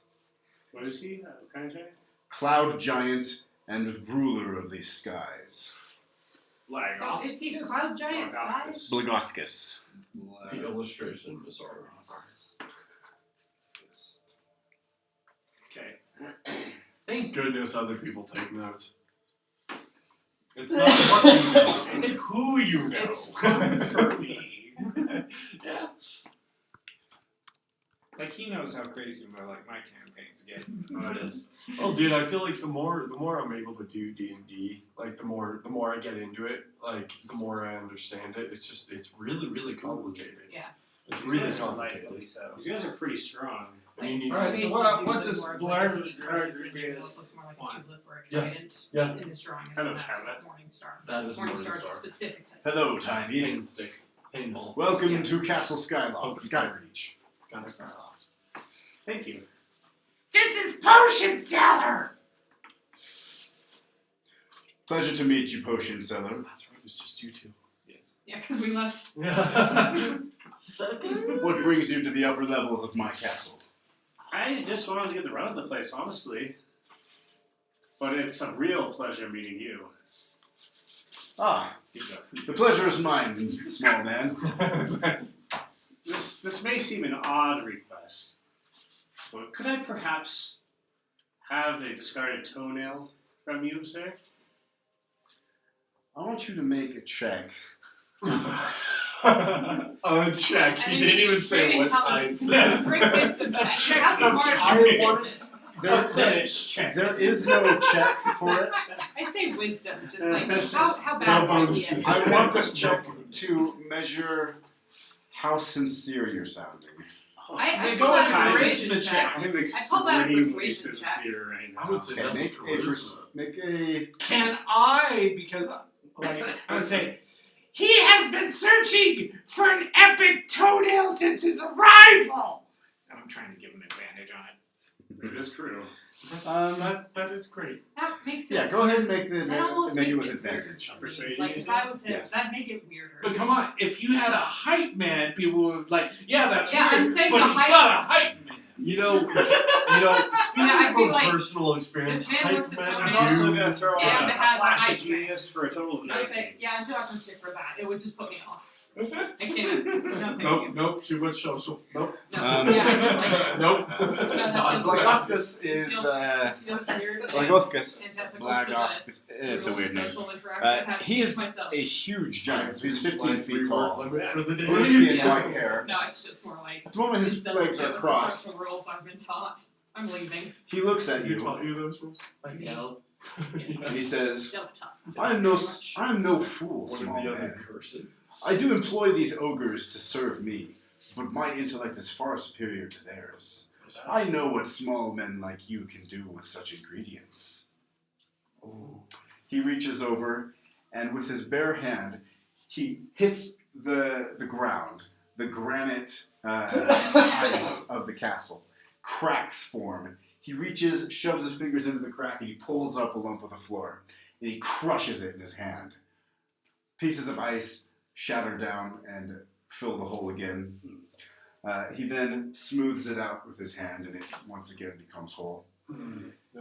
What is he? What kind of giant? cloud giant and ruler of these skies. So is he cloud giant size? Blagothkus. The illustration is already Okay. Thank goodness other people take notes. It's not what you know, it's who you know. It's fun for me. Yeah. Like he knows how crazy my campaigns get. Oh, it is. Oh, dude, I feel like the more I'm able to do D&D, like the more I get into it, like the more I understand it. It's really really complicated. Yeah. It's These really guys are complicated. delightfully so. These guys are pretty strong. I mean, you Alright, so Faces what usually does more of Blair like a deep character version, do it is looks more like one? a tulip or a Yeah. trident Yeah. in this drawing. Hello, and that's Hamlet. Morningstar. that is Morningstar is a Morningstar. specific type. Hello, Tiny. Pain stick. Paintball. Welcome Yeah. to Castle Skyreach. Got it. Thank you. This is Potion Seller! Pleasure to meet you, Potion Seller. That's right, it's just you two. Yes. Yeah, because we left. Second? What brings you to the upper levels of my castle? I just wanted to get the run of the place, honestly. But it's a real pleasure meeting you. Ah, Good job. the pleasure is mine, small man. This may seem an odd request, but could I perhaps have a discarded toenail from you, sir? I want you to make a check. Uncheck. He And didn't even say straight what intelligence. type. Straight wisdom check. check. How smart I are you want- business? Fetish check. There is no check for it. I'd say wisdom, just like how bad No are bonuses. ideas? I want this check to measure how sincere you're sounding. I They pull go out in a a persuasion rich check. I'm pulled out a extremely persuasion check. sincere right now. I would say Okay, that's make charisma. make a. Can I, because, like, I would say, he has been searching for an epic toenail since his arrival! I'm trying to give him advantage on it. It is true. That is great. That makes it. Yeah, go ahead and make the That almost make it makes with it weird advantage. to me. Persuasion, Like you if I was him, Yes. that'd make it weirder. But come on, if you had a hype man, people would like, yeah, that's Yeah, weird, I'm saying but the he's hype- not a hype man. You know, speaking I feel from like personal experience, this man hype looks at men somebody I'm Yeah. also do. going to throw And out it has a flash a of genius for a total of I 19. say, yeah, I'm too optimistic for that. It would just put me off. I can't. No, thank Nope, you. nope, too much social. Nope. No. Um, Yeah, I'm just like, Nope. that feels weird. Blagofkus This is feels weird. Blagofkus. Antithetical to Blagofkus. It's a rules weird of name. social interaction. I have to He teach is myself. a huge giant. He's 15 My feet 3-word tall. limit for the day. Blue skin, Yeah. white hair. No, it's just more like At the moment, this his doesn't legs fit are with the crossed. social rules I've been taught. I'm leaving. He looks at Who you taught you those rules? Yeah. and he says, Self-taught. I'm no fool, One small of the other man. curses. I do employ these ogres to serve me, but my intellect is far superior to theirs. I know what small men like you can do with such ingredients. Oh. He reaches over, and with his bare hand, he hits the ground. The granite ice of the castle cracks form. He reaches, shoves his fingers into the crack, and he pulls up a lump of the floor, and he crushes it in his hand. Pieces of ice shatter down and fill the hole again. He then smooths it out with his hand, and it once again becomes whole.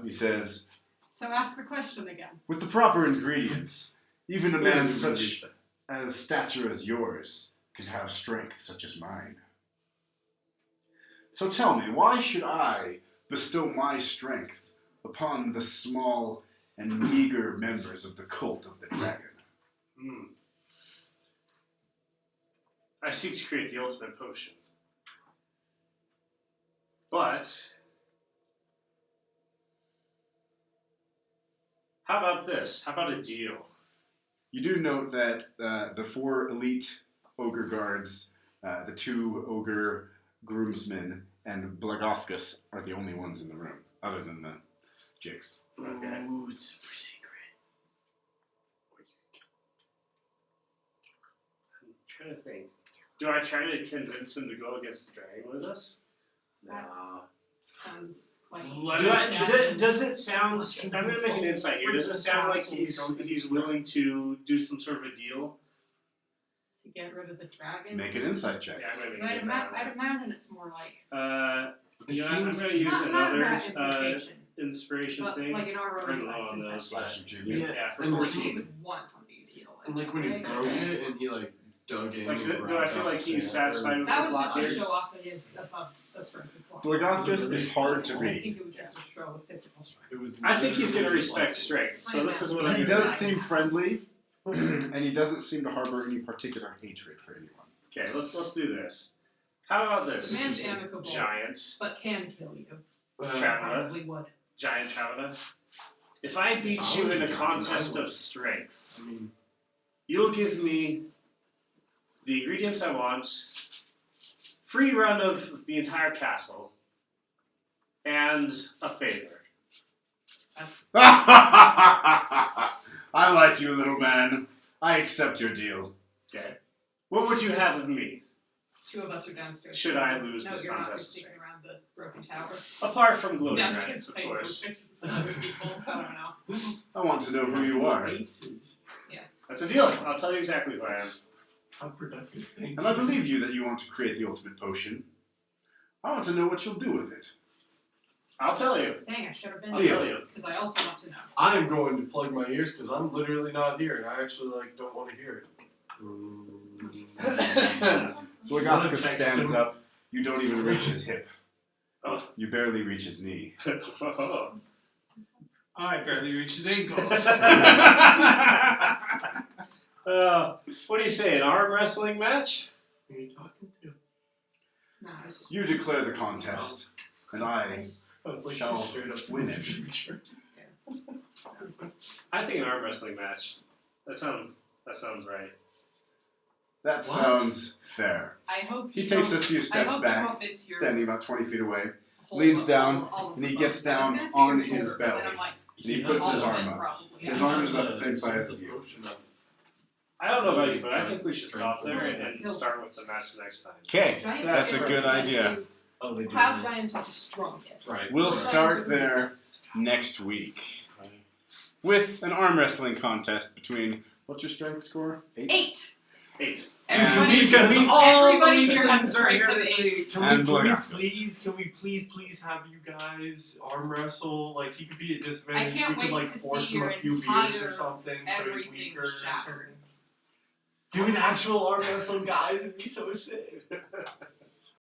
He says, So ask the question again. with the proper ingredients, even a man such as stature as yours can have strength such as mine. So tell me, why should I bestow my strength upon the small and meager members of the cult of the dragon? I seek to create the ultimate potion. But how about this? How about a deal? You do note that the 4 elite ogre guards, the 2 ogre groomsmen, and Blagofkus are the only ones in the room, other than the jigs. Okay. Ooh, it's super secret. I'm trying to think. Do I try to convince him to go against the dragon with us? No. Sounds like. Does it sound? I'm gonna make an insight here. Does it sound like he's willing to do some sort of a deal? To get rid of the dragon? Make an insight check. Yeah, I'm gonna make 'Cause an insight on I'd imagine it's more like. that. It Yeah, I'm seems gonna use not another rat infestation, inspiration but thing. like an RO Pretty low less on those, infestation. Slash of genius. Yeah, for And 14. He would want something to heal it. And like when he right? broke it and he like dug in Like, and do I grabbed feel out like the he's sand, satisfied with That his was just to last show off that his above a strength of 12. Blegothris is hard to I read. think it was just a show of physical strength. It was I think he's going to literally just respect like- strength. So this is what I'm He going to does seem friendly, and he doesn't seem to harbor any particular hatred for anyone. Okay, let's do this. How about The this? man's amicable, Giant but can kill you. traveler, Probably would. giant traveler. If I beat If I you was in a a giant, contest I would. of strength, I mean, you'll give me the ingredients I want, free run of the entire castle, and a favor. That's I like you, little man. I accept your deal. Okay. What would you have of me, two of us are downstairs. should I lose no, this you're not. You're contest? sticking around the broken tower. Apart from gloating Downstairs rights, of playing course. with other people. I don't know. I want to know who you are. Aces. That's a deal. I'll tell you exactly who I am. How productive. Thank And I believe you that you want to create the ultimate potion. I want to know what you'll do with it. I'll tell you. Dang, I should have been I'll Deal. tell you. because I also want to know. I am going to plug my ears because I'm literally not here, and I actually don't want to hear it. Blegothris Text stands him. up. You don't even reach his hip. Oh. You barely reach his knee. I barely reach his ankle. What do you say, an arm wrestling match? Who are you talking to? No, I was just. You declare the contest, and I I was like, shall you're straight up win in the it. future. I think an arm wrestling match. That sounds right. That What? sounds fair. I hope He you takes a don't- few I steps hope you back, don't miss your standing about 20 feet away, whole- leans down, all of and he the gets bones. I was down gonna say on your his shoulder, but belly. then I'm like, and he puts all his of arm it up. probably, His yeah. arm is about the same size as you. I don't know about you, but I think we should stop there and start with the match next time. Okay, Giants that's a are good idea. Oh, they do. How giants are the strongest. Right. We'll Giants start are the there best. next week with an arm wrestling contest between, what's your strength score? 8? 8. And Everybody, because everybody here has a strength of 8. Can And we Blegothris. please have you guys arm wrestle? Like, he could be a disadvantage. I can't we could, wait like, to force see him your a few beers entire or something so he's everything weaker or shattered. something. Do an actual arm wrestling, guys. It'd be so sick.